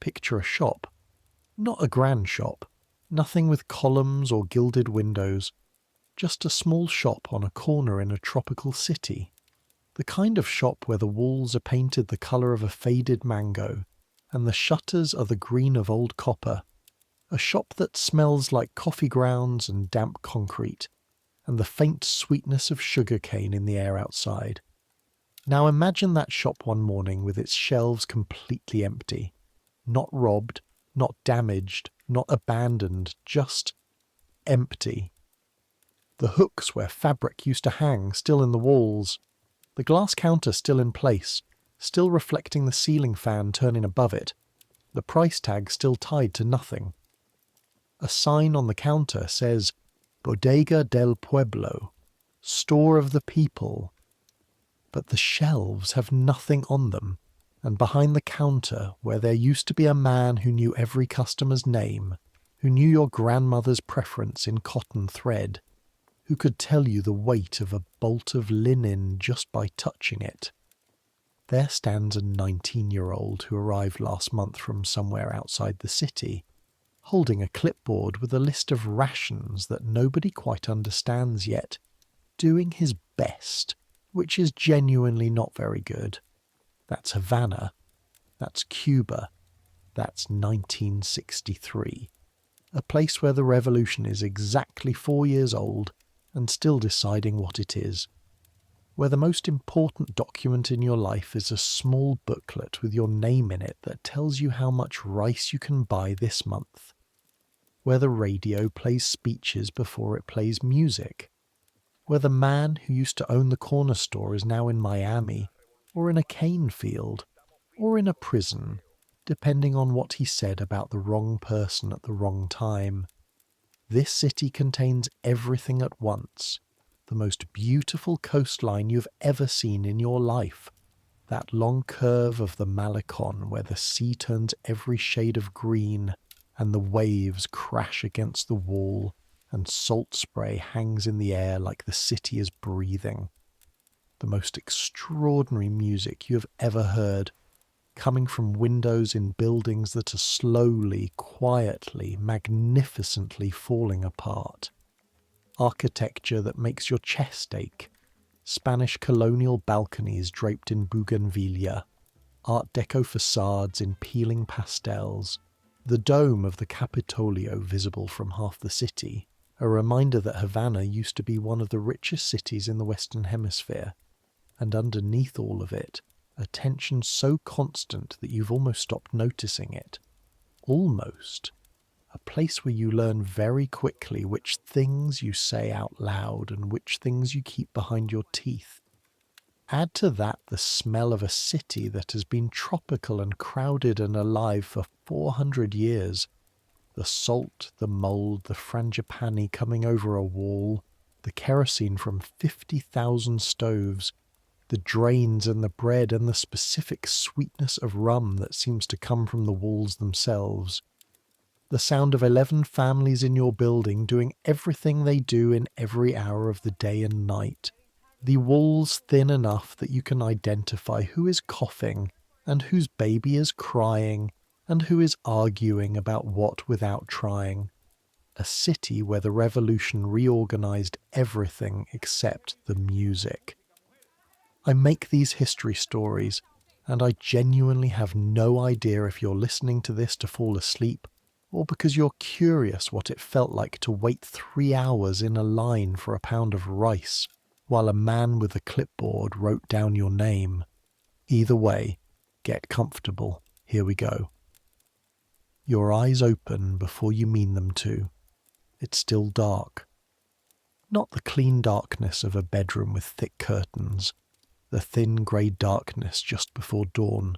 picture a shop. Not a grand shop, nothing with columns or gilded windows, just a small shop on a corner in a tropical city. The kind of shop where the walls are painted the colour of a faded mango, and the shutters are the green of old copper. A shop that smells like coffee grounds and damp concrete, and the faint sweetness of sugar cane in the air outside. Now imagine that shop one morning with its shelves completely empty. Not robbed, not damaged, not abandoned, just empty. The hooks where fabric used to hang still in the walls. The glass counter still in place, still reflecting the ceiling fan turning above it. The price tag still tied to nothing. A sign on the counter says, Bodega del Pueblo, store of the people. But the shelves have nothing on them, and behind the counter, where there used to be a man who knew every customer's name, who knew your grandmother's preference in cotton thread, who could tell you the weight of a bolt of linen just by touching it, there stands a 19-year-old who arrived last month from somewhere outside the city, holding a clipboard with a list of rations that nobody quite understands yet, doing his best, which is genuinely not very good. That's Havana. That's Cuba. That's 1963. A place where the revolution is exactly 4 years old and still deciding what it is. Where the most important document in your life is a small booklet with your name in it that tells you how much rice you can buy this month. Where the radio plays speeches before it plays music. Where the man who used to own the corner store is now in Miami, or in a cane field, or in a prison, depending on what he said about the wrong person at the wrong time. This city contains everything at once. The most beautiful coastline you've ever seen in your life. That long curve of the Malecon where the sea turns every shade of green and the waves crash against the wall and salt spray hangs in the air like the city is breathing. The most extraordinary music you have ever heard, coming from windows in buildings that are slowly, quietly, magnificently falling apart. Architecture that makes your chest ache. Spanish colonial balconies draped in bougainvillea. Art Deco facades in peeling pastels. The dome of the Capitolio visible from half the city. A reminder that Havana used to be one of the richest cities in the Western Hemisphere. And underneath all of it, a tension so constant that you've almost stopped noticing it. Almost. A place where you learn very quickly which things you say out loud and which things you keep behind your teeth. Add to that the smell of a city that has been tropical and crowded and alive for 400 years. The salt, the mould, the frangipani coming over a wall, the kerosene from 50,000 stoves, the drains and the bread and the specific sweetness of rum that seems to come from the walls themselves. The sound of 11 families in your building doing everything they do in every hour of the day and night. The walls thin enough that you can identify who is coughing and whose baby is crying and who is arguing about what without trying. A city where the revolution reorganized everything except the music. I make these history stories, and I genuinely have no idea if you're listening to this to fall asleep or because you're curious what it felt like to wait 3 hours in a line for a pound of rice while a man with a clipboard wrote down your name. Either way, get comfortable. Here we go. Your eyes open before you mean them to. It's still dark. Not the clean darkness of a bedroom with thick curtains, the thin grey darkness just before dawn,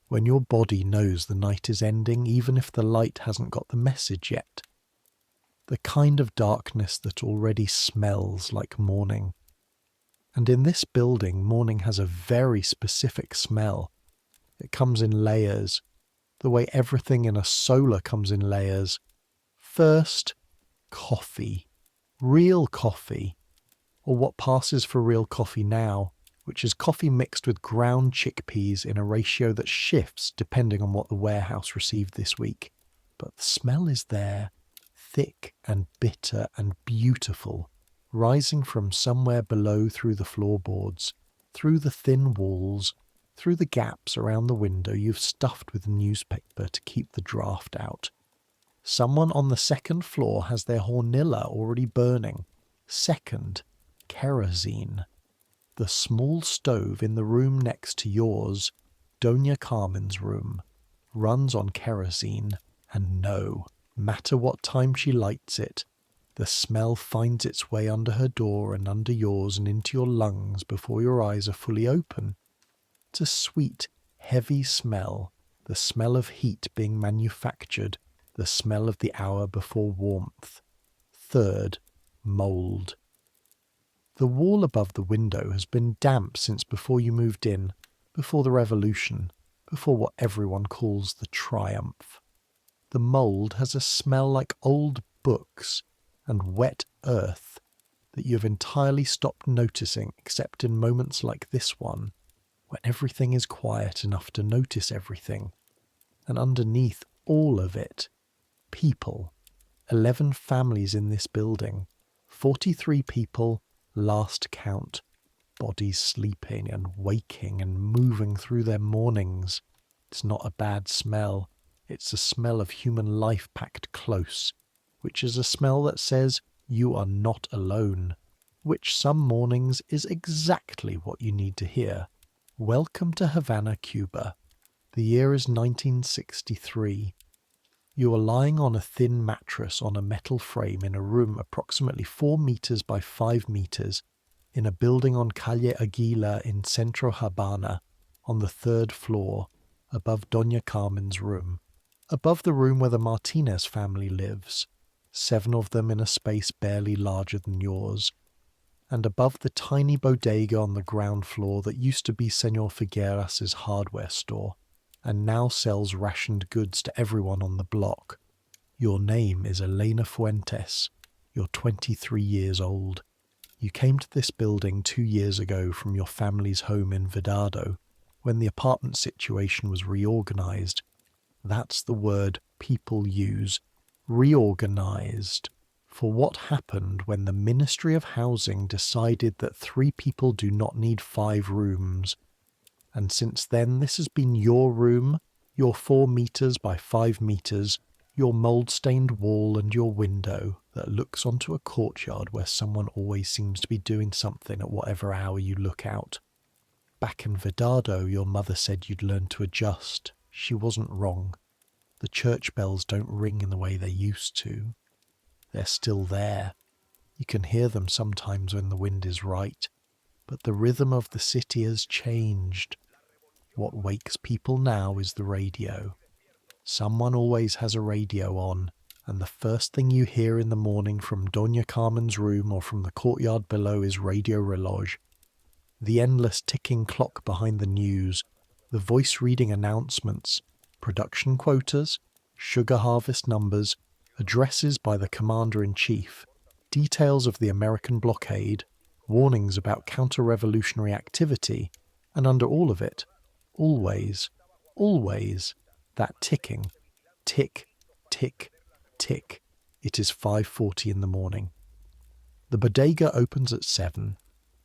when your body knows the night is ending even if the light hasn't got the message yet. The kind of darkness that already smells like morning. And in this building, morning has a very specific smell. It comes in layers, the way everything in a solar comes in layers. First, coffee. Real coffee. Or what passes for real coffee now. which is coffee mixed with ground chickpeas in a ratio that shifts depending on what the warehouse received this week. But the smell is there, thick and bitter and beautiful, rising from somewhere below through the floorboards, through the thin walls, through the gaps around the window you've stuffed with newspaper to keep the draft out. Someone on the second floor has their hornilla already burning. Second, kerosene. The small stove in the room next to yours, Doña Carmen's room, runs on kerosene, and no matter what time she lights it, the smell finds its way under her door and under yours and into your lungs before your eyes are fully open. It's a sweet, heavy smell, the smell of heat being manufactured, the smell of the hour before warmth. Third, mould. The wall above the window has been damp since before you moved in, before the revolution, before what everyone calls the triumph. The mould has a smell like old books and wet earth that you have entirely stopped noticing except in moments like this one, when everything is quiet enough to notice everything. And underneath all of it, people. 11 families in this building. 43 people, last count. Bodies sleeping and waking and moving through their mornings. It's not a bad smell. It's a smell of human life packed close, which is a smell that says you are not alone, which some mornings is exactly what you need to hear. Welcome to Havana, Cuba. The year is 1963. You are lying on a thin mattress on a metal frame in a room approximately 4 meters by 5 meters in a building on Calle Aguila in Centro Habana on the 3rd floor above Doña Carmen's room, above the room where the Martinez family lives, 7 of them in a space barely larger than yours, and above the tiny bodega on the ground floor that used to be Senor Figueras's hardware store and now sells rationed goods to everyone on the block. Your name is Elena Fuentes. You're 23 years old. You came to this building 2 years ago from your family's home in Vedado, when the apartment situation was reorganized. That's the word people use, reorganized, for what happened when the Ministry of Housing decided that 3 people do not need 5 rooms. And since then, this has been your room, your 4 meters by 5 meters, your mould-stained wall and your window that looks onto a courtyard where someone always seems to be doing something at whatever hour you look out. Back in Vedado, your mother said you'd learn to adjust. She wasn't wrong. The church bells don't ring in the way they used to. They're still there. You can hear them sometimes when the wind is right. But the rhythm of the city has changed. What wakes people now is the radio. Someone always has a radio on, and the first thing you hear in the morning from Doña Carmen's room or from the courtyard below is Radio Reloj. The endless ticking clock behind the news, the voice reading announcements, production quotas, sugar harvest numbers, addresses by the commander-in-chief, details of the American blockade, warnings about counter-revolutionary activity, and under all of it, always, always, that ticking, tick, tick, tick. It is 5:40 in the morning. The bodega opens at 7.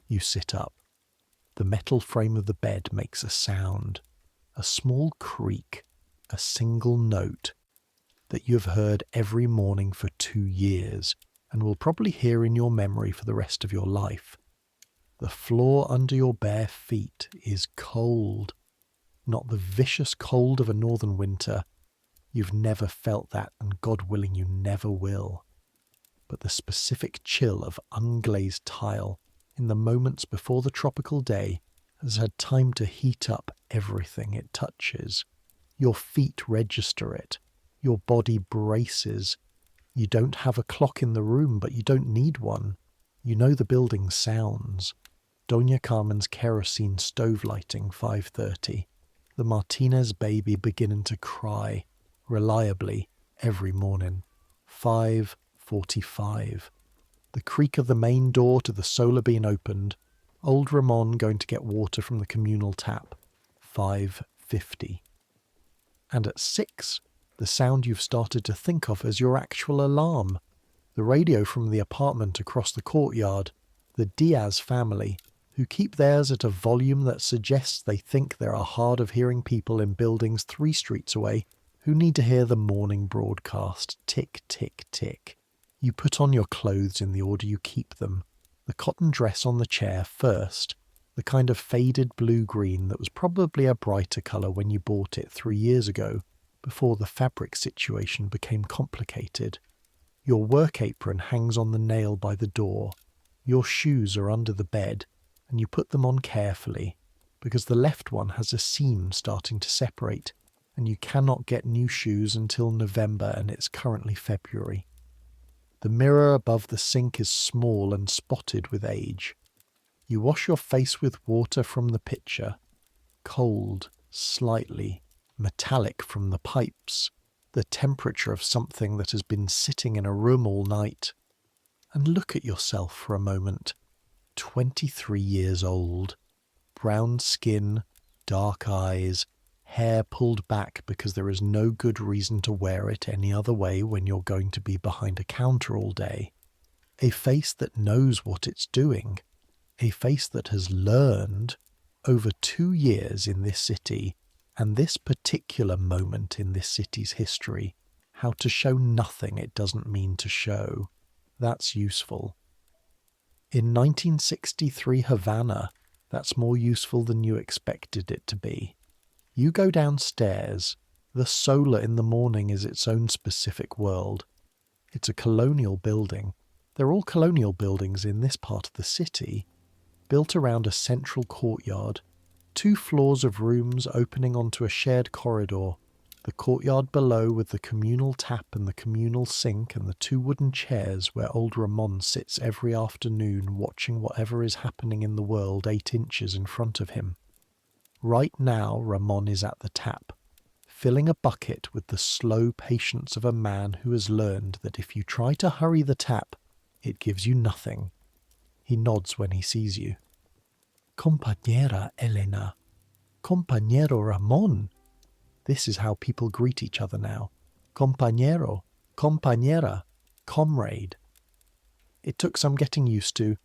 You sit up. The metal frame of the bed makes a sound, a small creak, a single note that you have heard every morning for 2 years and will probably hear in your memory for the rest of your life. The floor under your bare feet is cold. Not the vicious cold of a northern winter. You've never felt that, and God willing you never will. But the specific chill of unglazed tile in the moments before the tropical day has had time to heat up everything it touches. Your feet register it. Your body braces. You don't have a clock in the room, but you don't need one. You know the building's sounds. Doña Carmen's kerosene stove lighting, 5:30. The Martinez baby beginning to cry, reliably, every morning, 5:45. The creak of the main door to the solar being opened, Old Ramon going to get water from the communal tap, 5:50. And at 6, the sound you've started to think of as your actual alarm. The radio from the apartment across the courtyard, the Diaz family, who keep theirs at a volume that suggests they think there are hard-of-hearing people in buildings 3 streets away who need to hear the morning broadcast. Tick, tick, tick. You put on your clothes in the order you keep them. The cotton dress on the chair first, the kind of faded blue-green that was probably a brighter colour when you bought it 3 years ago, before the fabric situation became complicated. Your work apron hangs on the nail by the door. Your shoes are under the bed, and you put them on carefully, because the left one has a seam starting to separate, and you cannot get new shoes until November, and it's currently February. The mirror above the sink is small and spotted with age. You wash your face with water from the pitcher, cold, slightly, metallic from the pipes, the temperature of something that has been sitting in a room all night. And look at yourself for a moment. 23 years old, brown skin, dark eyes, hair pulled back because there is no good reason to wear it any other way when you're going to be behind a counter all day. A face that knows what it's doing. A face that has learned over 2 years in this city and this particular moment in this city's history how to show nothing it doesn't mean to show. That's useful. In 1963 Havana, that's more useful than you expected it to be. You go downstairs, the solar in the morning is its own specific world. It's a colonial building. They're all colonial buildings in this part of the city, built around a central courtyard, 2 floors of rooms opening onto a shared corridor, the courtyard below with the communal tap and the communal sink and the 2 wooden chairs where old Ramon sits every afternoon watching whatever is happening in the world 8 inches in front of him. Right now Ramon is at the tap, filling a bucket with the slow patience of a man who has learned that if you try to hurry the tap, it gives you nothing. He nods when he sees you. Compañera Elena. Compañero Ramon. This is how people greet each other now. Compañero, compañera, comrade. It took some getting used to.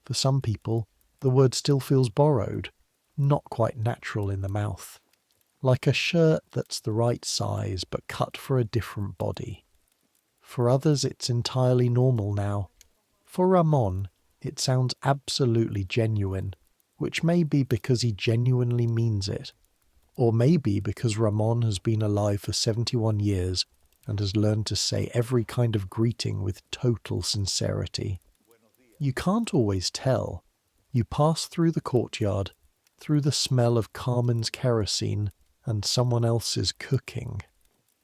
For some people, the word still feels borrowed, not quite natural in the mouth. Like a shirt that's the right size but cut for a different body. For others, it's entirely normal now. For Ramon, it sounds absolutely genuine, which may be because he genuinely means it. Or maybe because Ramon has been alive for 71 years and has learned to say every kind of greeting with total sincerity. You can't always tell. You pass through the courtyard, through the smell of Carmen's kerosene, and someone else is cooking.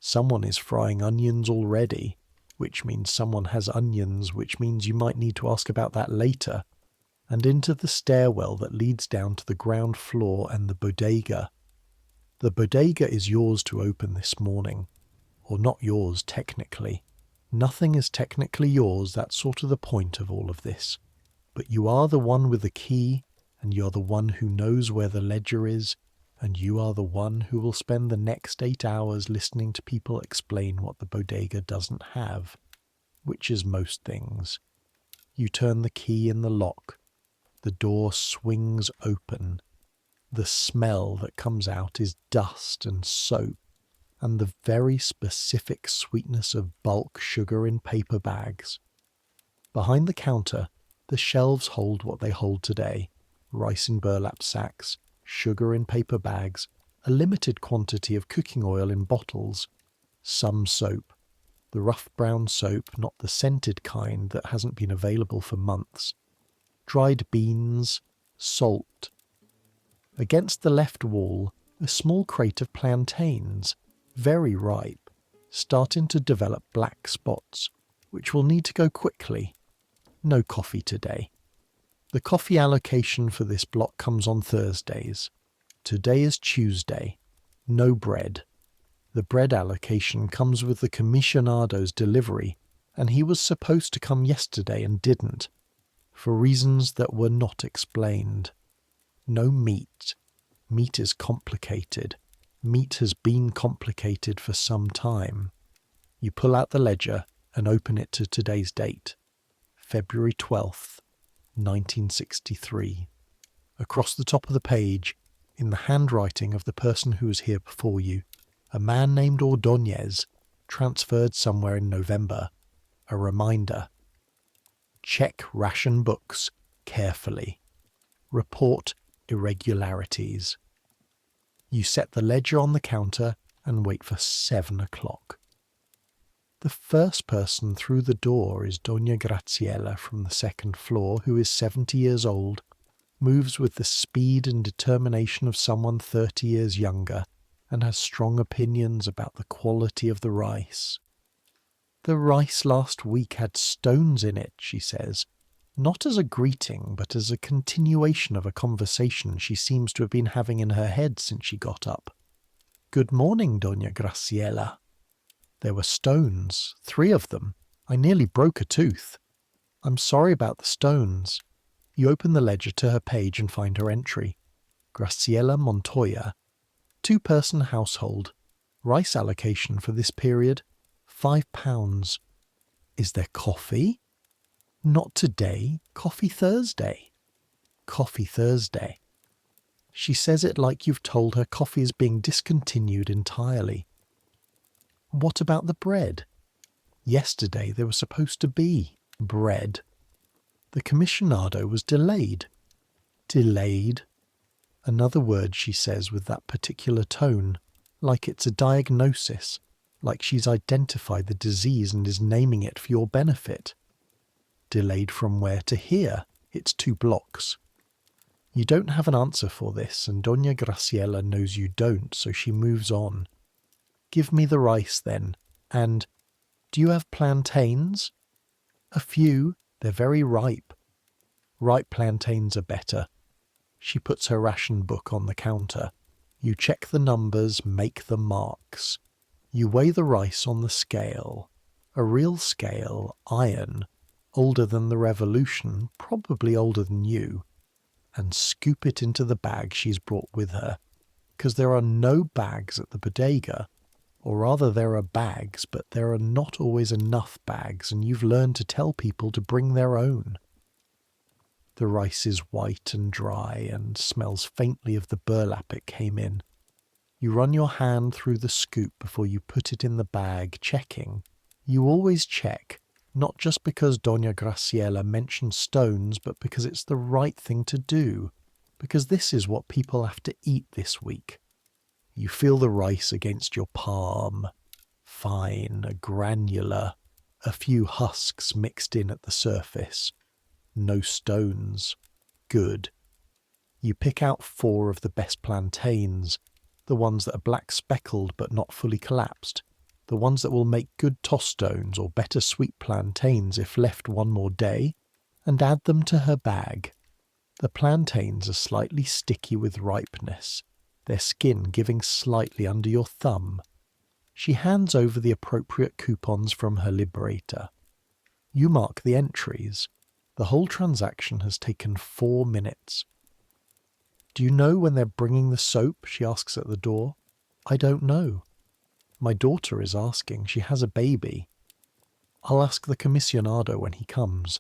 Someone is frying onions already, which means someone has onions, which means you might need to ask about that later, and into the stairwell that leads down to the ground floor and the bodega. The bodega is yours to open this morning. Or not yours, technically. Nothing is technically yours, that's sort of the point of all of this. But you are the one with the key, and you're the one who knows where the ledger is, and you are the one who will spend the next 8 hours listening to people explain what the bodega doesn't have, which is most things. You turn the key in the lock. The door swings open. The smell that comes out is dust and soap, and the very specific sweetness of bulk sugar in paper bags. Behind the counter, the shelves hold what they hold today: rice in burlap sacks, sugar in paper bags, a limited quantity of cooking oil in bottles, some soap, the rough brown soap, not the scented kind that hasn't been available for months, dried beans, salt. Against the left wall, a small crate of plantains, very ripe, starting to develop black spots, which will need to go quickly. No coffee today. The coffee allocation for this block comes on Thursdays. Today is Tuesday. No bread. The bread allocation comes with the comisionado's delivery, and he was supposed to come yesterday and didn't. for reasons that were not explained. No meat. Meat is complicated. Meat has been complicated for some time. You pull out the ledger and open it to today's date, February 12th, 1963. Across the top of the page, in the handwriting of the person who was here before you, a man named Ordóñez, transferred somewhere in November, a reminder. Check ration books carefully. Report irregularities. You set the ledger on the counter and wait for 7 o'clock. The first person through the door is Doña Graciela from the second floor, who is 70 years old, moves with the speed and determination of someone 30 years younger, and has strong opinions about the quality of the rice. The rice last week had stones in it, she says, not as a greeting, but as a continuation of a conversation she seems to have been having in her head since she got up. Good morning, Doña Graciela. There were stones, 3 of them. I nearly broke a tooth. I'm sorry about the stones. You open the ledger to her page and find her entry. Graciela Montoya, 2-person household. Rice allocation for this period, £5. Is there coffee? Not today. Coffee Thursday. Coffee Thursday. She says it like you've told her coffee is being discontinued entirely. What about the bread? Yesterday there was supposed to be bread. The commissionado was delayed. Delayed? Another word she says with that particular tone, like it's a diagnosis, like she's identified the disease and is naming it for your benefit. Delayed from where to here? It's 2 blocks. You don't have an answer for this, and Doña Graciela knows you don't, so she moves on. Give me the rice then, and do you have plantains? A few. They're very ripe. Ripe plantains are better. She puts her ration book on the counter. You check the numbers, make the marks. You weigh the rice on the scale. A real scale, iron, older than the revolution, probably older than you, and scoop it into the bag she's brought with her, because there are no bags at the bodega. Or rather, there are bags, but there are not always enough bags, and you've learned to tell people to bring their own. The rice is white and dry and smells faintly of the burlap it came in. You run your hand through the scoop before you put it in the bag, checking. You always check, not just because Doña Graciela mentioned stones, but because it's the right thing to do, because this is what people have to eat this week. You feel the rice against your palm. Fine, granular, a few husks mixed in at the surface. No stones. Good. You pick out 4 of the best plantains, the ones that are black speckled but not fully collapsed, the ones that will make good tostones or better sweet plantains if left 1 more day, and add them to her bag. The plantains are slightly sticky with ripeness, their skin giving slightly under your thumb. She hands over the appropriate coupons from her liberator. You mark the entries. The whole transaction has taken 4 minutes. Do you know when they're bringing the soap? She asks at the door. I don't know. My daughter is asking. She has a baby. I'll ask the commissionado when he comes.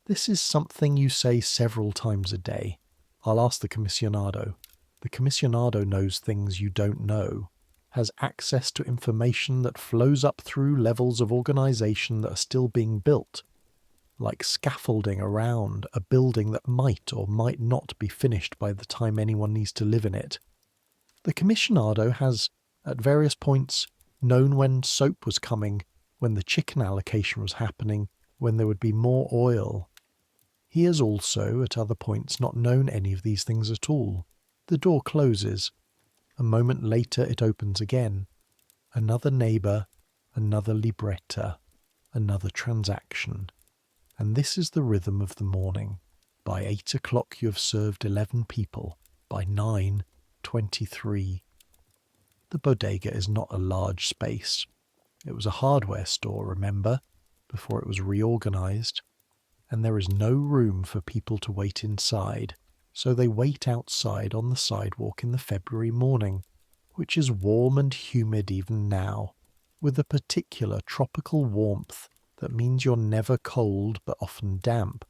This is something you say several times a day. I'll ask the commissionado. The commissionado knows things you don't know, has access to information that flows up through levels of organization that are still being built, like scaffolding around a building that might or might not be finished by the time anyone needs to live in it. The commissionado has, at various points, known when soap was coming, when the chicken allocation was happening, when there would be more oil. He has also, at other points, not known any of these things at all. The door closes. A moment later it opens again. Another neighbour, another libretta, another transaction. And this is the rhythm of the morning. By 8 o'clock you have served 11 people. By 9, 23. The bodega is not a large space. It was a hardware store, remember, before it was reorganized. and there is no room for people to wait inside, so they wait outside on the sidewalk in the February morning, which is warm and humid even now, with a particular tropical warmth that means you're never cold but often damp,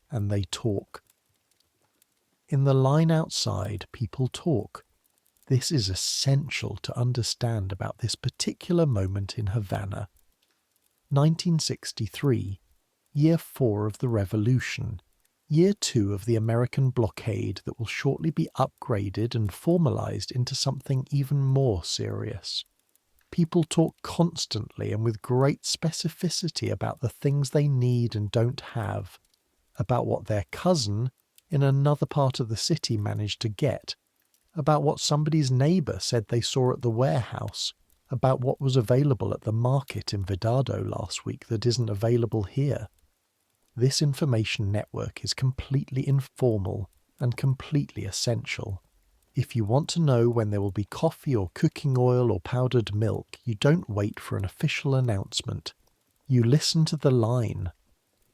and they talk. In the line outside, people talk. This is essential to understand about this particular moment in Havana. 1963, year 4 of the revolution, year 2 of the American blockade that will shortly be upgraded and formalized into something even more serious. People talk constantly and with great specificity about the things they need and don't have, about what their cousin in another part of the city managed to get, about what somebody's neighbour said they saw at the warehouse, about what was available at the market in Vedado last week that isn't available here. This information network is completely informal and completely essential. If you want to know when there will be coffee or cooking oil or powdered milk, you don't wait for an official announcement. You listen to the line.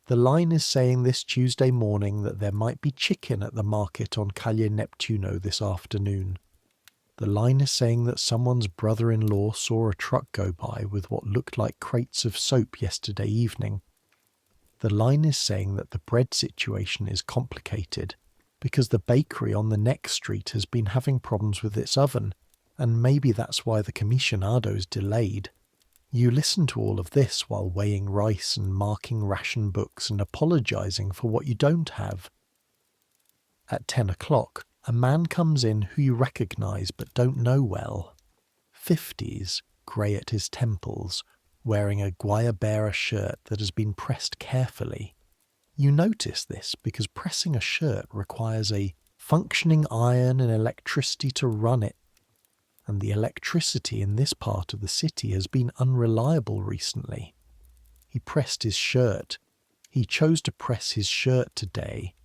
The line is saying this Tuesday morning that there might be chicken at the market on Calle Neptuno this afternoon. The line is saying that someone's brother-in-law saw a truck go by with what looked like crates of soap yesterday evening. The line is saying that the bread situation is complicated because the bakery on the next street has been having problems with its oven, and maybe that's why the commissionado's delayed. You listen to all of this while weighing rice and marking ration books and apologizing for what you don't have. At 10 o'clock, a man comes in who you recognize but don't know well. 50s, grey at his temples, wearing a guayabera shirt that has been pressed carefully. You notice this because pressing a shirt requires a functioning iron and electricity to run it, and the electricity in this part of the city has been unreliable recently. He pressed his shirt. He chose to press his shirt today.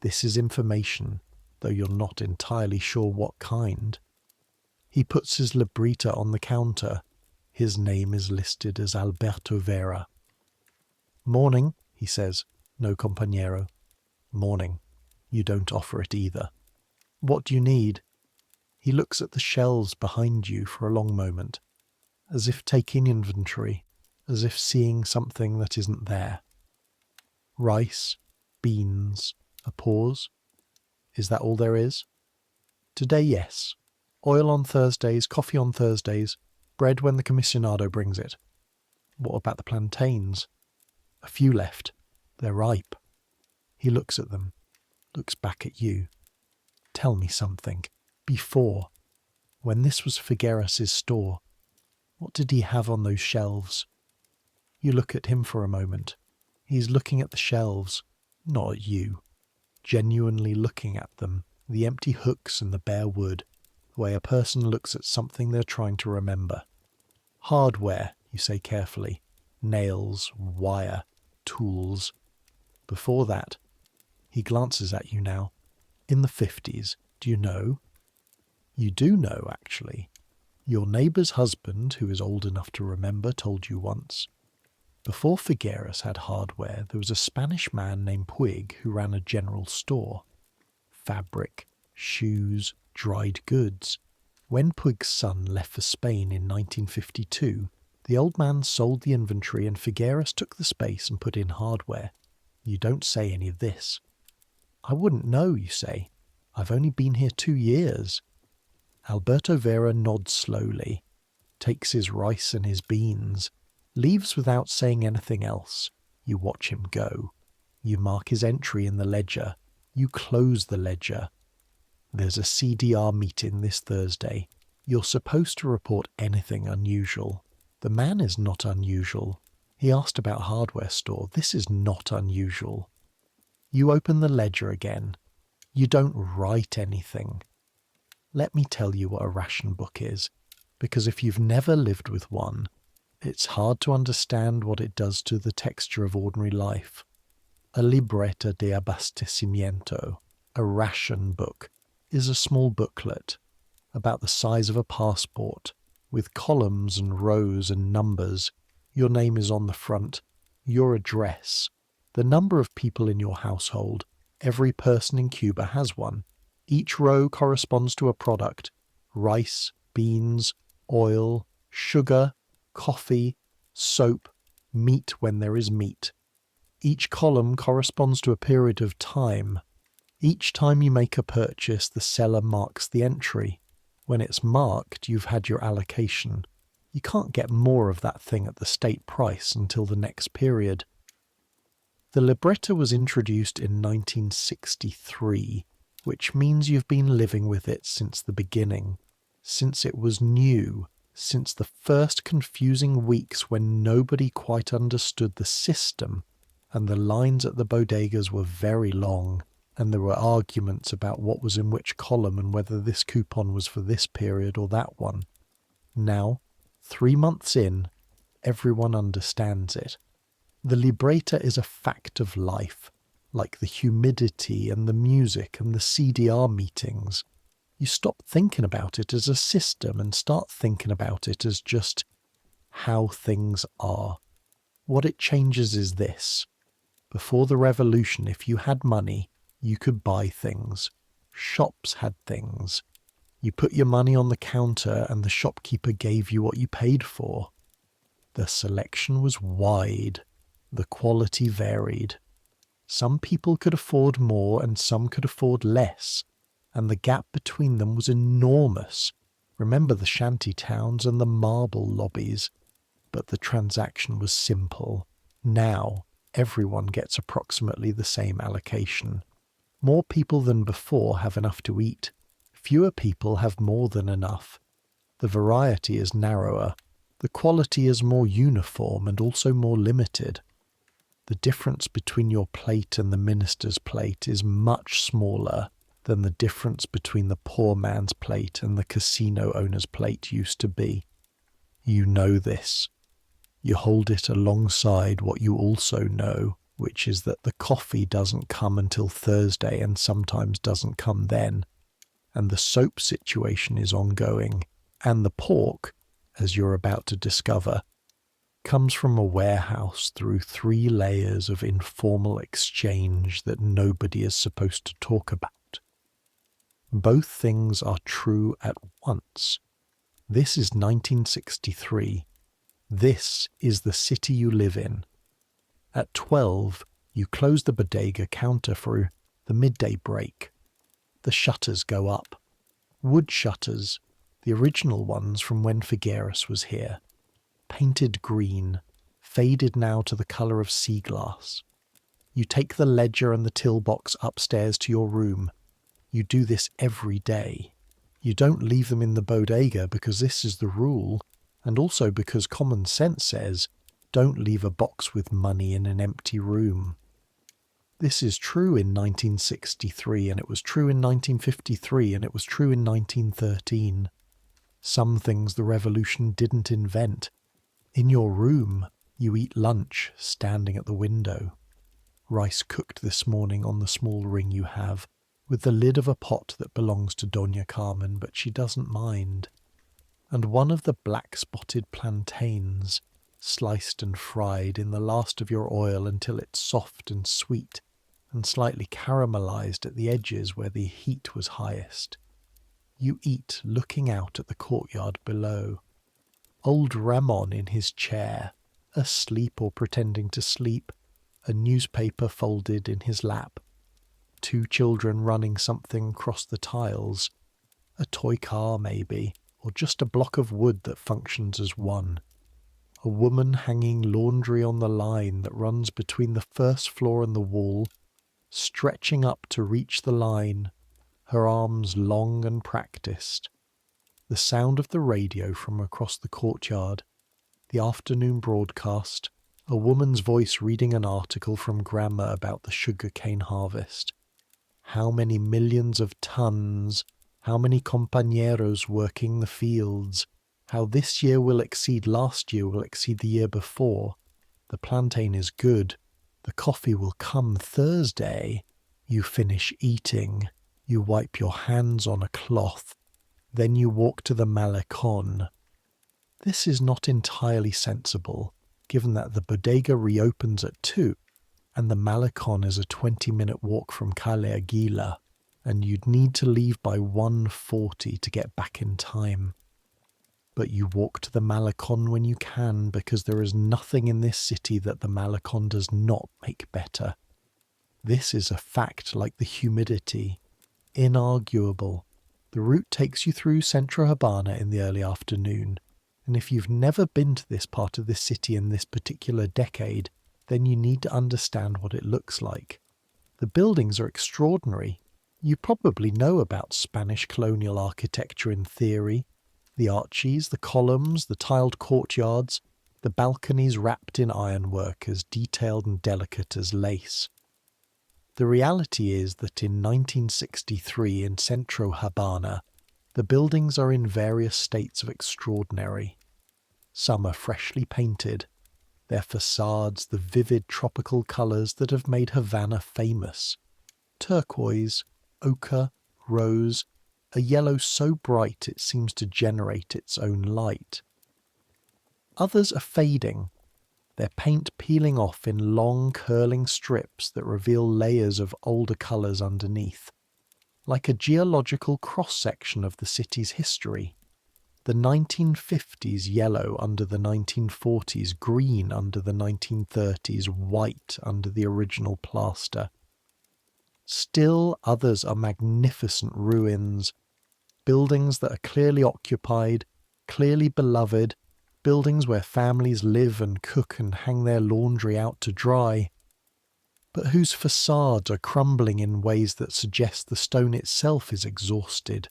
This is information, though you're not entirely sure what kind. He puts his librita on the counter. His name is listed as Alberto Vera. Morning, he says. No compañero. Morning. You don't offer it either. What do you need? He looks at the shelves behind you for a long moment, as if taking inventory, as if seeing something that isn't there. Rice, beans, a pause. Is that all there is? Today, yes. Oil on Thursdays, coffee on Thursdays, bread when the commissionado brings it. What about the plantains? A few left. They're ripe. He looks at them, looks back at you. Tell me something. Before, when this was Figueres's store, what did he have on those shelves? You look at him for a moment. He's looking at the shelves, not at you. Genuinely looking at them, the empty hooks and the bare wood, the way a person looks at something they're trying to remember. Hardware, you say carefully. Nails, wire, tools. Before that, he glances at you now. In the 50s, do you know? You do know, actually. Your neighbour's husband, who is old enough to remember, told you once. Before Figueres had hardware, there was a Spanish man named Puig who ran a general store. Fabric, shoes, dried goods. When Puig's son left for Spain in 1952, the old man sold the inventory and Figueres took the space and put in hardware. You don't say any of this. I wouldn't know, you say. I've only been here 2 years. Alberto Vera nods slowly, takes his rice and his beans, leaves without saying anything else. You watch him go. You mark his entry in the ledger. You close the ledger. There's a CDR meeting this Thursday. You're supposed to report anything unusual. The man is not unusual. He asked about hardware store. This is not unusual. You open the ledger again. You don't write anything. Let me tell you what a ration book is, because if you've never lived with one, it's hard to understand what it does to the texture of ordinary life. A libreta de abastecimiento, a ration book, is a small booklet about the size of a passport, with columns and rows and numbers. Your name is on the front, your address, The number of people in your household, every person in Cuba has one. Each row corresponds to a product: rice, beans, oil, sugar, coffee, soap, meat when there is meat. Each column corresponds to a period of time. Each time you make a purchase, the seller marks the entry. When it's marked, you've had your allocation. You can't get more of that thing at the state price until the next period. The libretta was introduced in 1963, which means you've been living with it since the beginning, since it was new, since the first confusing weeks when nobody quite understood the system, and the lines at the bodegas were very long, and there were arguments about what was in which column and whether this coupon was for this period or that one. Now, 3 months in, everyone understands it. The libreta is a fact of life, like the humidity and the music and the CDR meetings. You stop thinking about it as a system and start thinking about it as just how things are. What it changes is this. Before the revolution, if you had money, you could buy things. Shops had things. You put your money on the counter and the shopkeeper gave you what you paid for. The selection was wide. The quality varied. Some people could afford more and some could afford less, and the gap between them was enormous. Remember the shanty towns and the marble lobbies. But the transaction was simple. Now, everyone gets approximately the same allocation. More people than before have enough to eat. Fewer people have more than enough. The variety is narrower. The quality is more uniform and also more limited. The difference between your plate and the minister's plate is much smaller than the difference between the poor man's plate and the casino owner's plate used to be. You know this. You hold it alongside what you also know, which is that the coffee doesn't come until Thursday and sometimes doesn't come then, and the soap situation is ongoing, and the pork, as you're about to discover, comes from a warehouse through 3 layers of informal exchange that nobody is supposed to talk about. Both things are true at once. This is 1963. This is the city you live in. At 12, you close the bodega counter for the midday break. The shutters go up. Wood shutters, the original ones from when Figueres was here. Painted green, faded now to the colour of sea glass. You take the ledger and the till box upstairs to your room. You do this every day. You don't leave them in the bodega because this is the rule, and also because common sense says, don't leave a box with money in an empty room. This is true in 1963, and it was true in 1953, and it was true in 1913. Some things the revolution didn't invent. In your room, you eat lunch standing at the window. Rice cooked this morning on the small ring you have, with the lid of a pot that belongs to Doña Carmen, but she doesn't mind. And one of the black-spotted plantains, sliced and fried in the last of your oil until it's soft and sweet, and slightly caramelized at the edges where the heat was highest. You eat looking out at the courtyard below. Old Ramon in his chair, asleep or pretending to sleep, a newspaper folded in his lap. 2 children running something across the tiles. A toy car maybe, or just a block of wood that functions as one. A woman hanging laundry on the line that runs between the first floor and the wall, stretching up to reach the line, her arms long and practiced. The sound of the radio from across the courtyard, the afternoon broadcast, a woman's voice reading an article from Grandma about the sugarcane harvest. How many millions of tons, how many compañeros working the fields, how this year will exceed last year, will exceed the year before. The plantain is good. The coffee will come Thursday. You finish eating. You wipe your hands on a cloth. Then you walk to the malecón. This is not entirely sensible, given that the bodega reopens at 2, and the Malecon is a 20-minute walk from Calle Aguila, and you'd need to leave by 1:40 to get back in time. But you walk to the Malecon when you can, because there is nothing in this city that the Malecon does not make better. This is a fact like the humidity. Inarguable. The route takes you through Centro Habana in the early afternoon, and if you've never been to this part of the city in this particular decade, then you need to understand what it looks like. The buildings are extraordinary. You probably know about Spanish colonial architecture in theory. The arches, the columns, the tiled courtyards, the balconies wrapped in ironwork as detailed and delicate as lace. The reality is that in 1963 in Centro Habana, the buildings are in various states of extraordinary. Some are freshly painted, their facades the vivid tropical colours that have made Havana famous. Turquoise, ochre, rose, a yellow so bright it seems to generate its own light. Others are fading, their paint peeling off in long curling strips that reveal layers of older colours underneath, like a geological cross-section of the city's history. The 1950s yellow under the 1940s green under the 1930s white under the original plaster. Still others are magnificent ruins, buildings that are clearly occupied, clearly beloved, buildings where families live and cook and hang their laundry out to dry, but whose facades are crumbling in ways that suggest the stone itself is exhausted.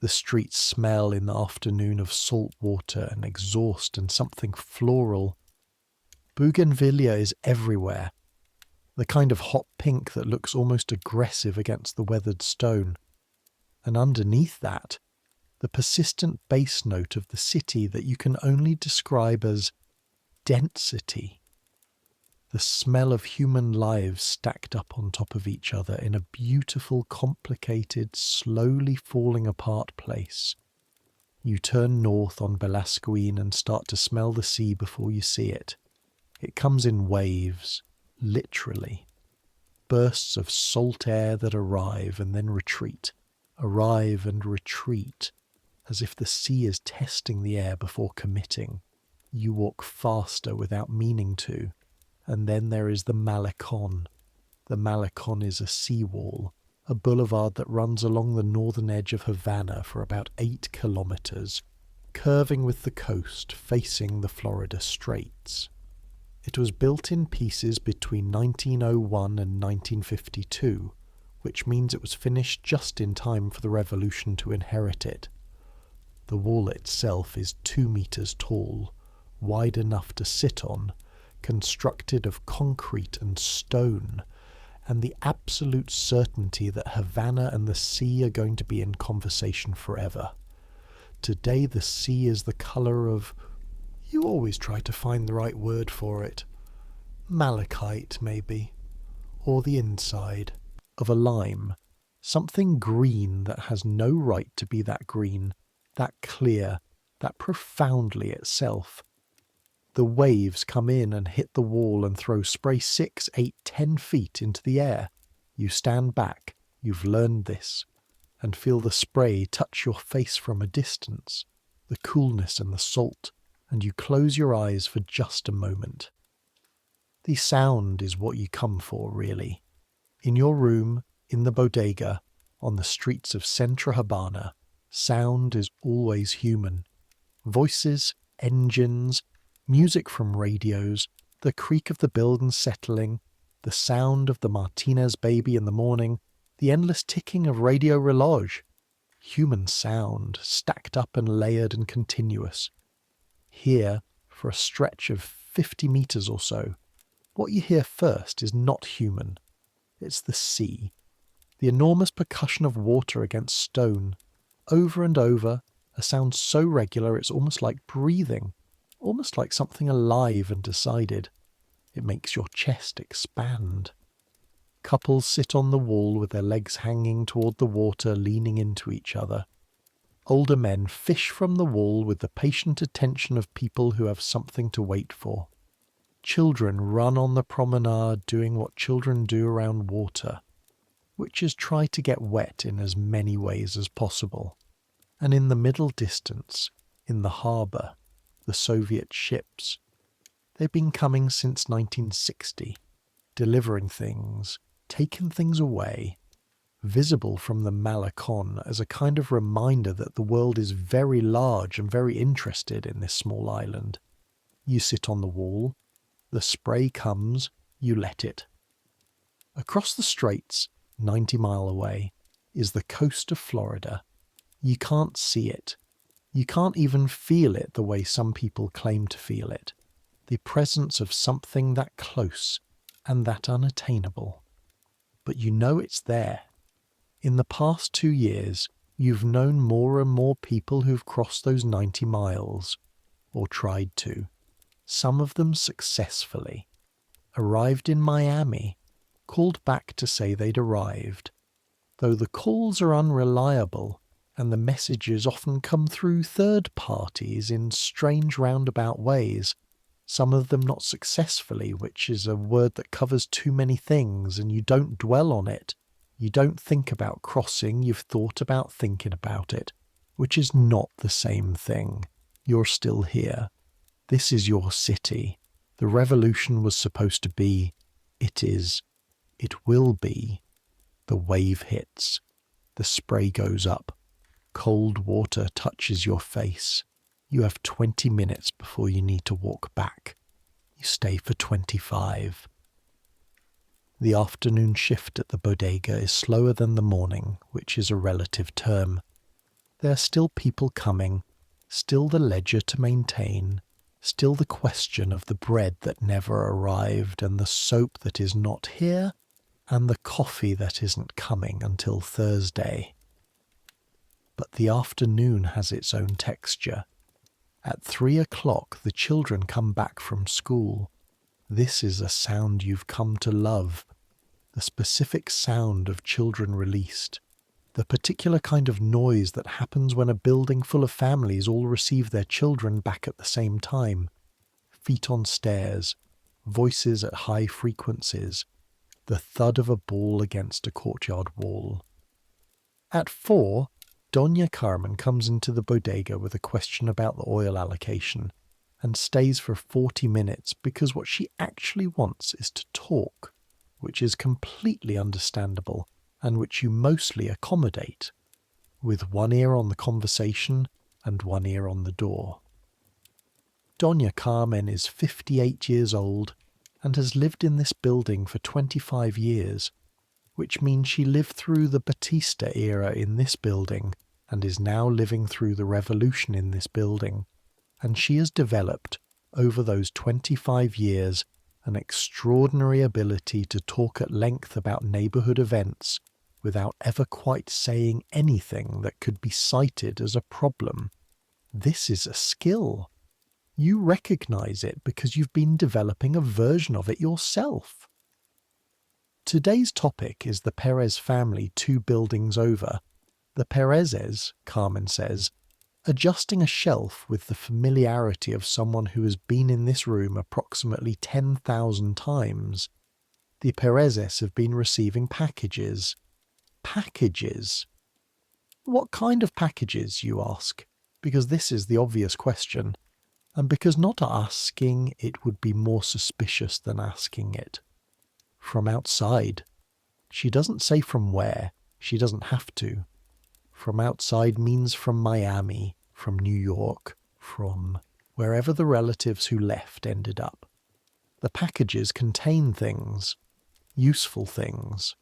The streets smell in the afternoon of salt water and exhaust and something floral. Bougainvillea is everywhere, the kind of hot pink that looks almost aggressive against the weathered stone. And underneath that, the persistent bass note of the city that you can only describe as density. The smell of human lives stacked up on top of each other in a beautiful, complicated, slowly falling apart place. You turn north on Belascoine and start to smell the sea before you see it. It comes in waves, literally. Bursts of salt air that arrive and then retreat, arrive and retreat, as if the sea is testing the air before committing. You walk faster without meaning to. And then there is the Malecon. The Malecon is a seawall, a boulevard that runs along the northern edge of Havana for about 8 kilometers, curving with the coast facing the Florida Straits. It was built in pieces between 1901 and 1952, which means it was finished just in time for the revolution to inherit it. The wall itself is 2 meters tall, wide enough to sit on, constructed of concrete and stone, and the absolute certainty that Havana and the sea are going to be in conversation forever. Today the sea is the colour of... you always try to find the right word for it. Malachite, maybe. Or the inside of a lime. Something green that has no right to be that green, that clear, that profoundly itself. The waves come in and hit the wall and throw spray 6, 8, 10 feet into the air. You stand back, you've learned this, and feel the spray touch your face from a distance, the coolness and the salt, and you close your eyes for just a moment. The sound is what you come for, really. In your room, in the bodega, on the streets of Centro Habana, sound is always human. Voices, engines, music from radios, the creak of the buildings settling, the sound of the Martinez baby in the morning, the endless ticking of radio reloj. Human sound, stacked up and layered and continuous. Here, for a stretch of 50 meters or so, what you hear first is not human. It's the sea. The enormous percussion of water against stone. Over and over, a sound so regular it's almost like breathing. Almost like something alive and decided. It makes your chest expand. Couples sit on the wall with their legs hanging toward the water, leaning into each other. Older men fish from the wall with the patient attention of people who have something to wait for. Children run on the promenade doing what children do around water, which is try to get wet in as many ways as possible. And in the middle distance, in the harbour, the Soviet ships. They've been coming since 1960, delivering things, taking things away, visible from the Malecon as a kind of reminder that the world is very large and very interested in this small island. You sit on the wall, the spray comes, you let it. Across the straits, 90 miles away, is the coast of Florida. You can't see it. You can't even feel it the way some people claim to feel it. The presence of something that close and that unattainable. But you know it's there. In the past 2 years, you've known more and more people who've crossed those 90 miles, or tried to. Some of them successfully. Arrived in Miami, called back to say they'd arrived. Though the calls are unreliable, and the messages often come through third parties in strange roundabout ways, some of them not successfully, which is a word that covers too many things, and you don't dwell on it. You don't think about crossing, you've thought about thinking about it, which is not the same thing. You're still here. This is your city. The revolution was supposed to be, it is, it will be. The wave hits. The spray goes up. Cold water touches your face. You have 20 minutes before you need to walk back. You stay for 25. The afternoon shift at the bodega is slower than the morning, which is a relative term. There are still people coming, still the ledger to maintain, still the question of the bread that never arrived and the soap that is not here, and the coffee that isn't coming until Thursday. But the afternoon has its own texture. At 3 o'clock the children come back from school. This is a sound you've come to love. The specific sound of children released. The particular kind of noise that happens when a building full of families all receive their children back at the same time. Feet on stairs, voices at high frequencies, the thud of a ball against a courtyard wall. At 4, Doña Carmen comes into the bodega with a question about the oil allocation and stays for 40 minutes because what she actually wants is to talk, which is completely understandable and which you mostly accommodate, with one ear on the conversation and one ear on the door. Doña Carmen is 58 years old and has lived in this building for 25 years, which means she lived through the Batista era in this building and is now living through the revolution in this building, and she has developed, over those 25 years, an extraordinary ability to talk at length about neighbourhood events without ever quite saying anything that could be cited as a problem. This is a skill. You recognise it because you've been developing a version of it yourself. Today's topic is the Perez family 2 buildings over. The Perezes, Carmen says, adjusting a shelf with the familiarity of someone who has been in this room approximately 10,000 times. The Perezes have been receiving packages. Packages? What kind of packages, you ask? Because this is the obvious question, and because not asking it would be more suspicious than asking it. From outside. She doesn't say from where. She doesn't have to. From outside means from Miami, from New York, from wherever the relatives who left ended up. The packages contain things, useful things.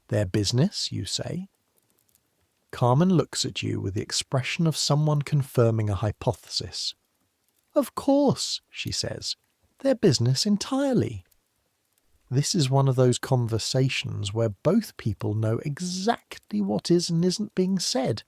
Their business, you say? Carmen looks at you with the expression of someone confirming a hypothesis. Of course, she says, their business entirely. This is one of those conversations where both people know exactly what is and isn't being said,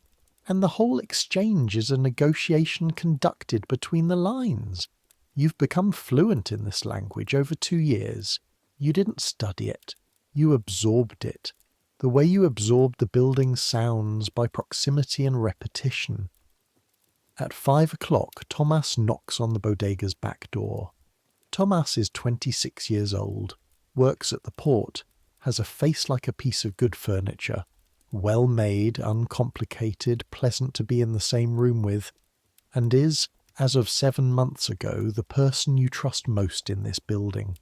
and the whole exchange is a negotiation conducted between the lines. You've become fluent in this language over 2 years. You didn't study it. You absorbed it. The way you absorbed the building's sounds by proximity and repetition. At 5 o'clock, Tomas knocks on the bodega's back door. Tomas is 26 years old, works at the port, has a face like a piece of good furniture, well made, uncomplicated, pleasant to be in the same room with, and is, as of 7 months ago, the person you trust most in this building.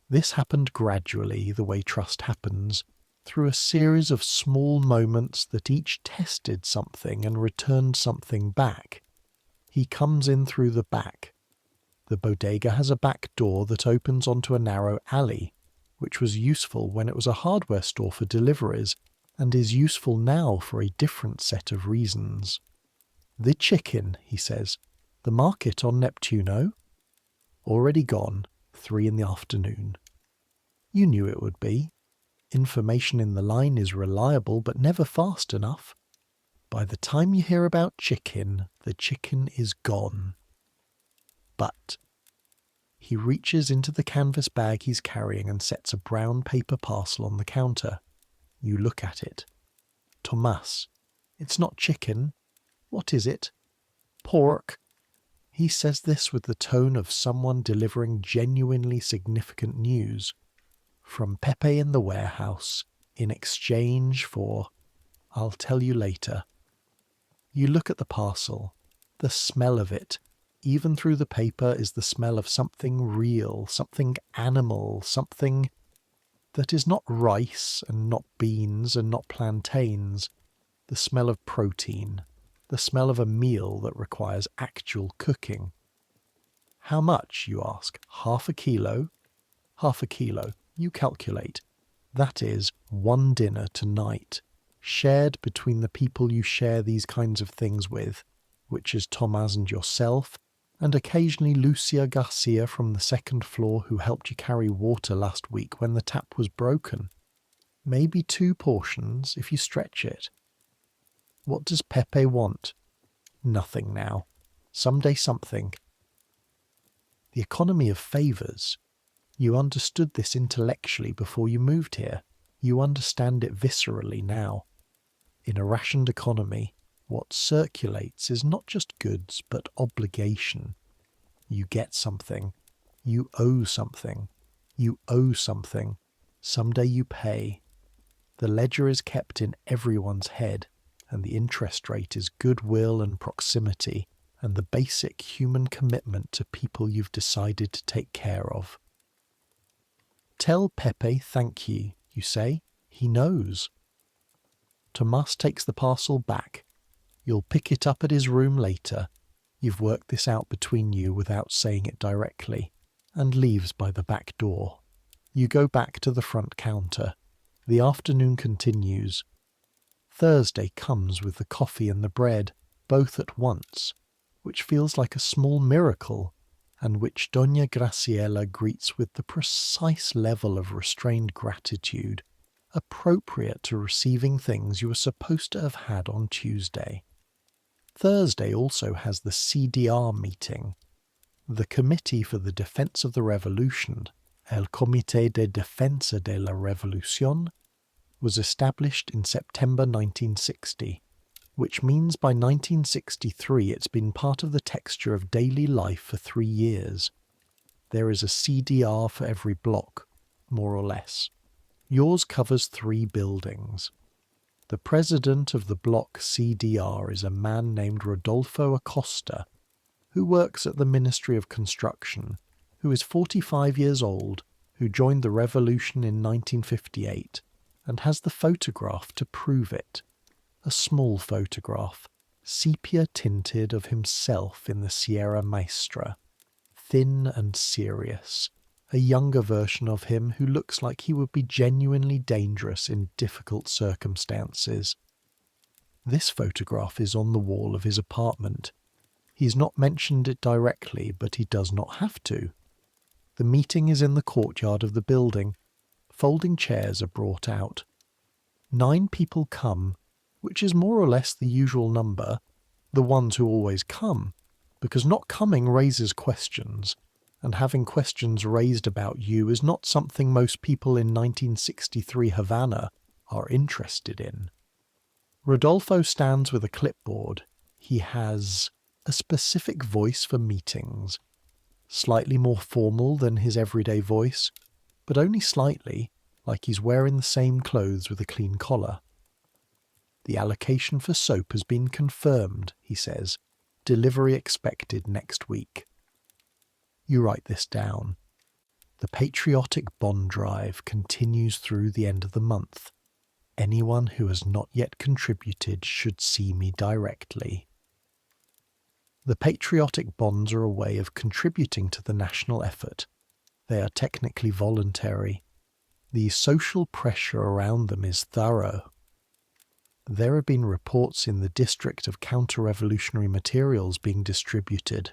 This happened gradually, the way trust happens, through a series of small moments that each tested something and returned something back. He comes in through the back. The bodega has a back door that opens onto a narrow alley, which was useful when it was a hardware store for deliveries, and is useful now for a different set of reasons. The chicken, he says. The market on Neptuno? Already gone, 3 in the afternoon. You knew it would be. Information in the line is reliable but never fast enough. By the time you hear about chicken, the chicken is gone. But he reaches into the canvas bag he's carrying and sets a brown paper parcel on the counter. You look at it. Tomas, it's not chicken. What is it? Pork. He says this with the tone of someone delivering genuinely significant news. From Pepe in the warehouse, in exchange for, I'll tell you later. You look at the parcel. The smell of it, even through the paper, is the smell of something real, something animal, something that is not rice and not beans and not plantains. The smell of protein, the smell of a meal that requires actual cooking. How much, you ask? Half a kilo? Half a kilo. You calculate. That is 1 dinner tonight, shared between the people you share these kinds of things with, which is Tomas and yourself, and occasionally Lucia Garcia from the 2nd floor who helped you carry water last week when the tap was broken. Maybe 2 portions if you stretch it. What does Pepe want? Nothing now. Someday something. The economy of favours. You understood this intellectually before you moved here. You understand it viscerally now. In a rationed economy, what circulates is not just goods, but obligation. You get something. You owe something. You owe something. Someday you pay. The ledger is kept in everyone's head, and the interest rate is goodwill and proximity, and the basic human commitment to people you've decided to take care of. Tell Pepe thank you, you say. He knows. Tomas takes the parcel back. You'll pick it up at his room later. You've worked this out between you without saying it directly, and leaves by the back door. You go back to the front counter. The afternoon continues. Thursday comes with the coffee and the bread, both at once, which feels like a small miracle, and which Doña Graciela greets with the precise level of restrained gratitude appropriate to receiving things you were supposed to have had on Tuesday. Thursday also has the CDR meeting. The Committee for the Defense of the Revolution, El Comité de Defensa de la Revolución, was established in September 1960, which means by 1963 it's been part of the texture of daily life for 3 years. There is a CDR for every block, more or less. Yours covers 3 buildings. The president of the block CDR is a man named Rodolfo Acosta, who works at the Ministry of Construction, who is 45 years old, who joined the revolution in 1958, and has the photograph to prove it. A small photograph, sepia-tinted, of himself in the Sierra Maestra, thin and serious, a younger version of him who looks like he would be genuinely dangerous in difficult circumstances. This photograph is on the wall of his apartment. He's not mentioned it directly, but he does not have to. The meeting is in the courtyard of the building. Folding chairs are brought out. 9 people come, which is more or less the usual number, the ones who always come, because not coming raises questions, and having questions raised about you is not something most people in 1963 Havana are interested in. Rodolfo stands with a clipboard. He has a specific voice for meetings. slightly more formal than his everyday voice, but only slightly, like he's wearing the same clothes with a clean collar. The allocation for soap has been confirmed, he says. Delivery expected next week. You write this down. The patriotic bond drive continues through the end of the month. Anyone who has not yet contributed should see me directly. The patriotic bonds are a way of contributing to the national effort. They are technically voluntary. The social pressure around them is thorough. There have been reports in the district of counter-revolutionary materials being distributed.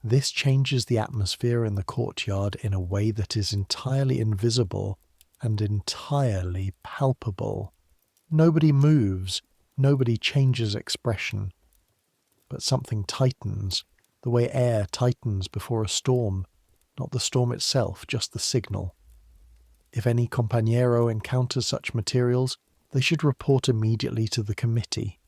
This changes the atmosphere in the courtyard in a way that is entirely invisible and entirely palpable. Nobody moves, nobody changes expression. But something tightens, the way air tightens before a storm, not the storm itself, just the signal. If any compañero encounters such materials, they should report immediately to the committee.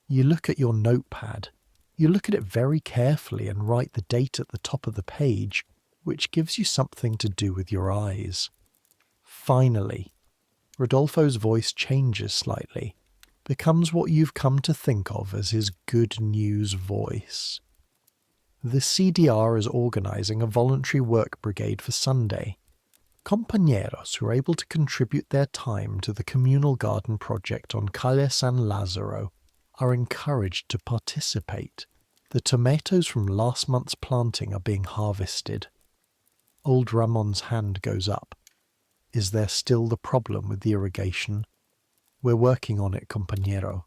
You look at your notepad. You look at it very carefully and write the date at the top of the page, which gives you something to do with your eyes. Finally, Rodolfo's voice changes slightly, becomes what you've come to think of as his good news voice. The CDR is organising a voluntary work brigade for Sunday. Compañeros who are able to contribute their time to the communal garden project on Calle San Lázaro are encouraged to participate. The tomatoes from last month's planting are being harvested. Old Ramon's hand goes up. Is there still the problem with the irrigation? We're working on it, compañero.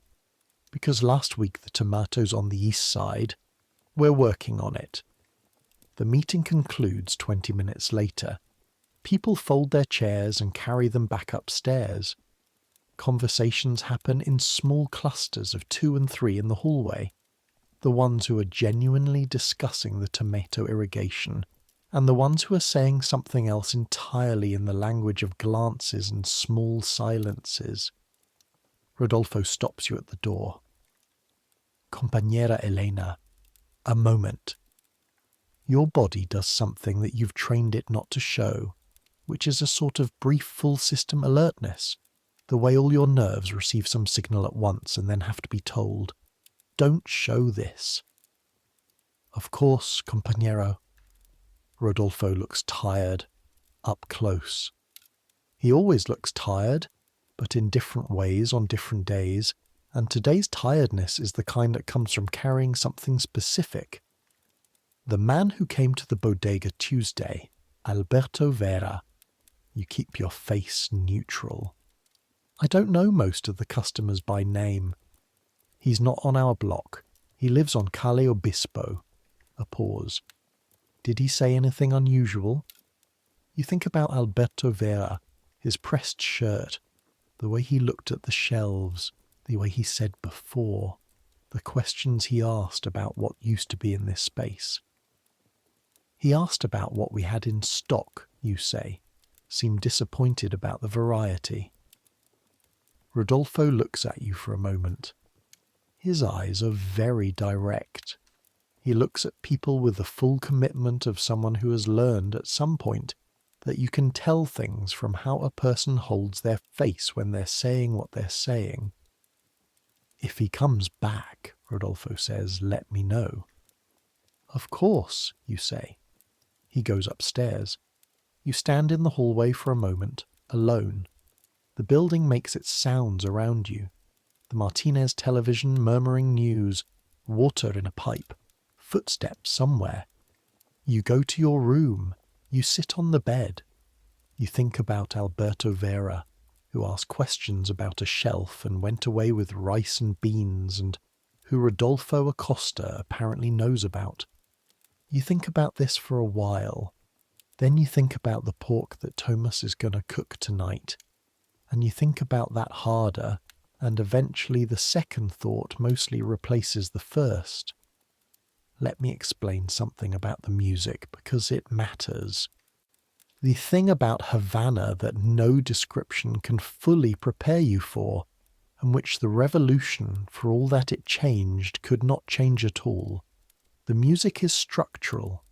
Because last week the tomatoes on the east side, we're working on it. The meeting concludes 20 minutes later. People fold their chairs and carry them back upstairs. Conversations happen in small clusters of 2 and 3 in the hallway. The ones who are genuinely discussing the tomato irrigation, and the ones who are saying something else entirely in the language of glances and small silences. Rodolfo stops you at the door. Compañera Elena, a moment. Your body does something that you've trained it not to show, which is a sort of brief full system alertness, the way all your nerves receive some signal at once and then have to be told, don't show this. Of course, compañero. Rodolfo looks tired, up close. He always looks tired, but in different ways on different days, and today's tiredness is the kind that comes from carrying something specific. The man who came to the bodega Tuesday, Alberto Vera. You keep your face neutral. I don't know most of the customers by name. He's not on our block. He lives on Calle Obispo. A pause. Did he say anything unusual? You think about Alberto Vera, his pressed shirt, the way he looked at the shelves, the way he said before, the questions he asked about what used to be in this space. He asked about what we had in stock, you say, seemed disappointed about the variety. Rodolfo looks at you for a moment. His eyes are very direct. He looks at people with the full commitment of someone who has learned at some point that you can tell things from how a person holds their face when they're saying what they're saying. If he comes back, Rodolfo says, let me know. Of course, you say. He goes upstairs. You stand in the hallway for a moment, alone. The building makes its sounds around you. The Martinez television murmuring news, water in a pipe, footsteps somewhere. You go to your room. You sit on the bed. You think about Alberto Vera, who asked questions about a shelf and went away with rice and beans, and who Rodolfo Acosta apparently knows about. You think about this for a while. Then you think about the pork that Thomas is going to cook tonight. And you think about that harder, and eventually the second thought mostly replaces the first. Let me explain something about the music, because it matters. The thing about Havana that no description can fully prepare you for, and which the revolution, for all that it changed, could not change at all. The music is structural.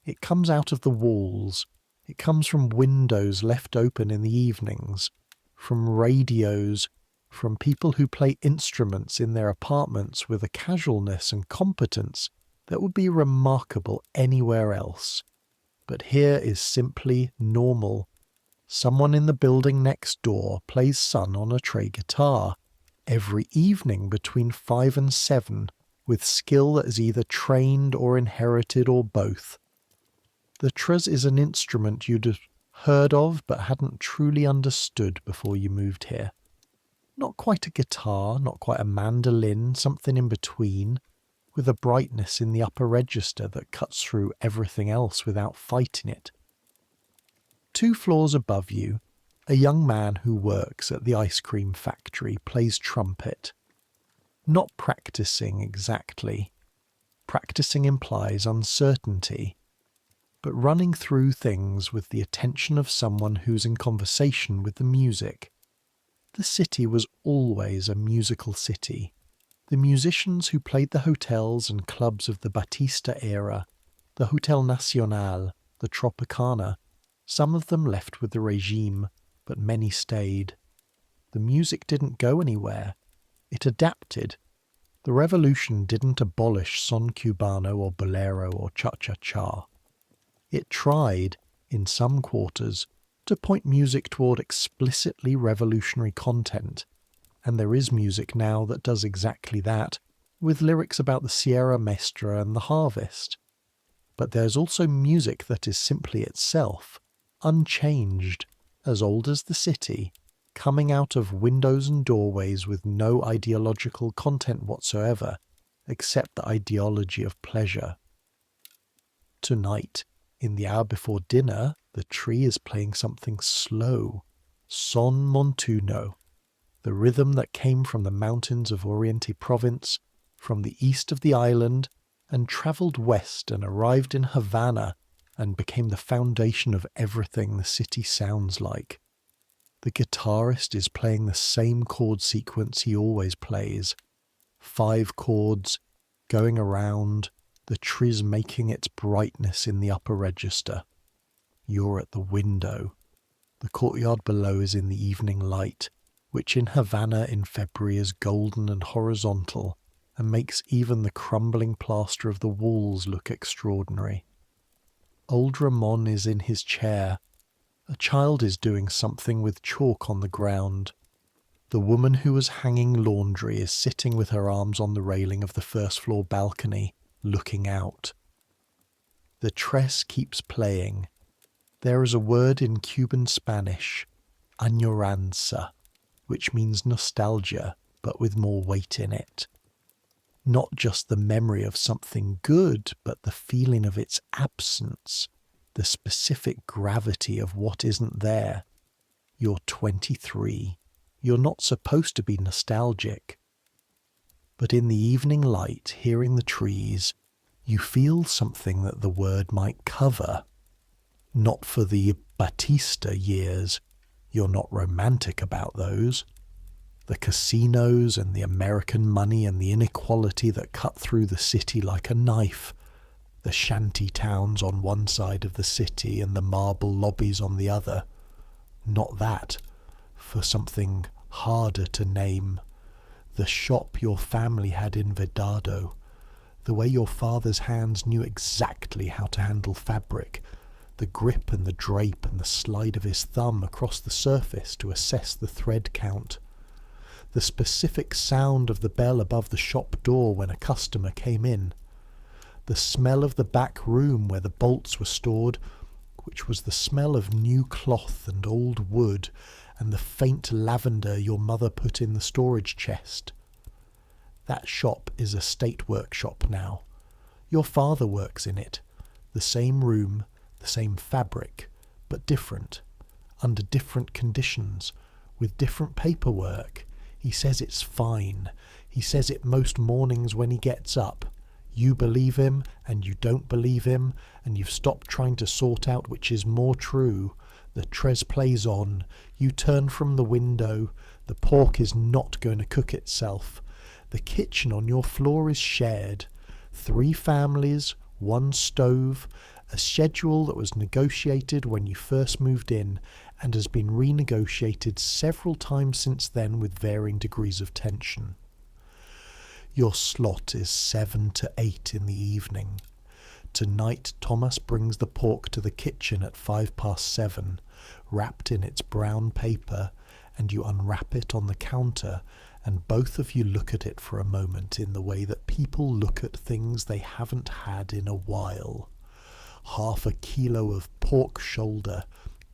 It comes out of the walls. It comes from windows left open in the evenings, from radios, from people who play instruments in their apartments with a casualness and competence that would be remarkable anywhere else. But here is simply normal. Someone in the building next door plays Sun on a tray guitar every evening between 5 and 7 with skill that is either trained or inherited or both. The tres is an instrument you'd have heard of but hadn't truly understood before you moved here. Not quite a guitar, not quite a mandolin, something in between, with a brightness in the upper register that cuts through everything else without fighting it. 2 floors above you, a young man who works at the ice cream factory plays trumpet. Not practicing exactly. Practicing implies uncertainty, but running through things with the attention of someone who's in conversation with the music. The city was always a musical city. The musicians who played the hotels and clubs of the Batista era, the Hotel Nacional, the Tropicana, some of them left with the regime, but many stayed. The music didn't go anywhere. It adapted. The revolution didn't abolish son cubano or bolero or cha-cha-cha. It tried, in some quarters, to point music toward explicitly revolutionary content, and there is music now that does exactly that, with lyrics about the Sierra Maestra and the harvest. But there's also music that is simply itself, unchanged, as old as the city, coming out of windows and doorways with no ideological content whatsoever, except the ideology of pleasure. Tonight, in the hour before dinner, the tree is playing something slow, son montuno, the rhythm that came from the mountains of Oriente Province, from the east of the island, and travelled west and arrived in Havana and became the foundation of everything the city sounds like. The guitarist is playing the same chord sequence he always plays. 5 chords, going around, the tree's making its brightness in the upper register. You're at the window. The courtyard below is in the evening light, which in Havana in February is golden and horizontal, and makes even the crumbling plaster of the walls look extraordinary. Old Ramon is in his chair. A child is doing something with chalk on the ground. The woman who was hanging laundry is sitting with her arms on the railing of the first-floor balcony, looking out. The tres keeps playing. There is a word in Cuban Spanish, añoranza, which means nostalgia, but with more weight in it. Not just the memory of something good, but the feeling of its absence, the specific gravity of what isn't there. You're 23. You're not supposed to be nostalgic. But in the evening light, hearing the trees, you feel something that the word might cover. Not for the Batista years. You're not romantic about those. The casinos and the American money and the inequality that cut through the city like a knife. The shanty towns on one side of the city and the marble lobbies on the other. Not that. For something harder to name. The shop your family had in Vedado. The way your father's hands knew exactly how to handle fabric. The grip and the drape and the slide of his thumb across the surface to assess the thread count. The specific sound of the bell above the shop door when a customer came in. The smell of the back room where the bolts were stored, which was the smell of new cloth and old wood, and the faint lavender your mother put in the storage chest. That shop is a state workshop now. Your father works in it. The same room, the same fabric, but different, under different conditions, with different paperwork. He says it's fine. He says it most mornings when he gets up. You believe him, and you don't believe him, and you've stopped trying to sort out which is more true. The tres plays on. You turn from the window. The pork is not going to cook itself. The kitchen on your floor is shared. 3 families, 1 stove, A schedule that was negotiated when you first moved in and has been renegotiated several times since then with varying degrees of tension. Your slot is 7 to 8 in the evening. Tonight, Thomas brings the pork to the kitchen at 7:05, wrapped in its brown paper, and you unwrap it on the counter, and both of you look at it for a moment in the way that people look at things they haven't had in a while. Half a kilo of pork shoulder,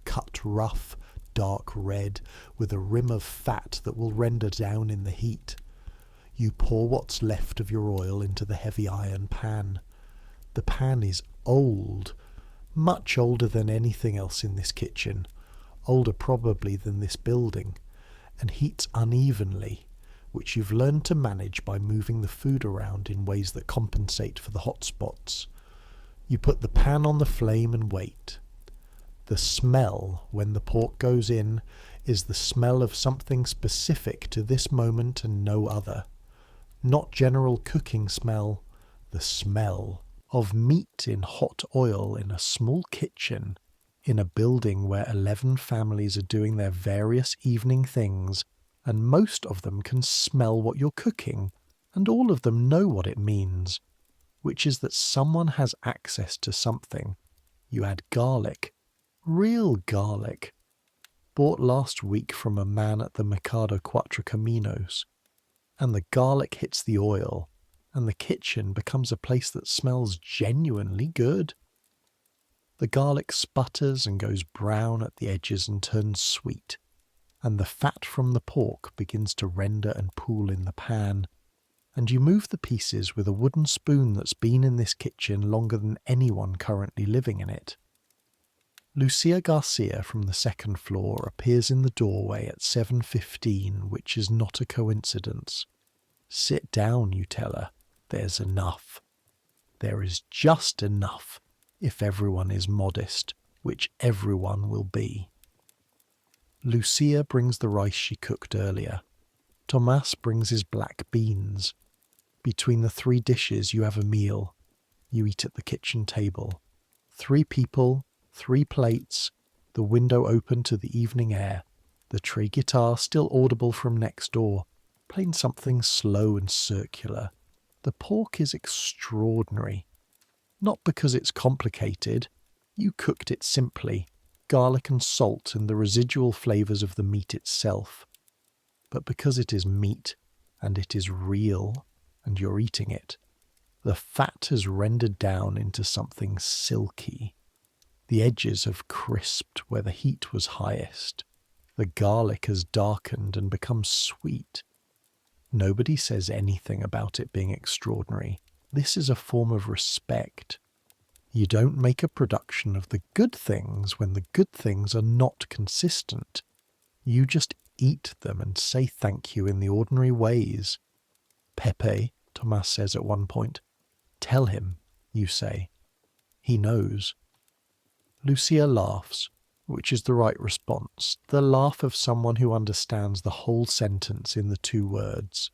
cut rough, dark red, with a rim of fat that will render down in the heat. You pour what's left of your oil into the heavy iron pan. The pan is old, much older than anything else in this kitchen, older probably than this building, and heats unevenly, which you've learned to manage by moving the food around in ways that compensate for the hot spots. You put the pan on the flame and wait. The smell, when the pork goes in, is the smell of something specific to this moment and no other. Not general cooking smell, the smell of meat in hot oil in a small kitchen in a building where 11 families are doing their various evening things, and most of them can smell what you're cooking, and all of them know what it means, which is that someone has access to something. You add garlic, real garlic, bought last week from a man at the Mercado Cuatro Caminos, and the garlic hits the oil, and the kitchen becomes a place that smells genuinely good. The garlic sputters and goes brown at the edges and turns sweet, and the fat from the pork begins to render and pool in the pan, and you move the pieces with a wooden spoon that's been in this kitchen longer than anyone currently living in it. Lucia Garcia from the second floor appears in the doorway at 7:15, which is not a coincidence. Sit down, you tell her. There's enough. There is just enough, if everyone is modest, which everyone will be. Lucia brings the rice she cooked earlier. Tomas brings his black beans. Between the 3 dishes you have a meal. You eat at the kitchen table. 3 people, 3 plates, the window open to the evening air, the tray guitar still audible from next door, playing something slow and circular. The pork is extraordinary. Not because it's complicated. You cooked it simply, garlic and salt and the residual flavours of the meat itself. But because it is meat, and it is real, and you're eating it, the fat has rendered down into something silky. The edges have crisped where the heat was highest. The garlic has darkened and become sweet. Nobody says anything about it being extraordinary. This is a form of respect. You don't make a production of the good things when the good things are not consistent. You just eat them and say thank you in the ordinary ways. Pepe, Tomas says at one point. Tell him, you say. He knows. Lucia laughs, which is the right response, the laugh of someone who understands the whole sentence in the 2 words.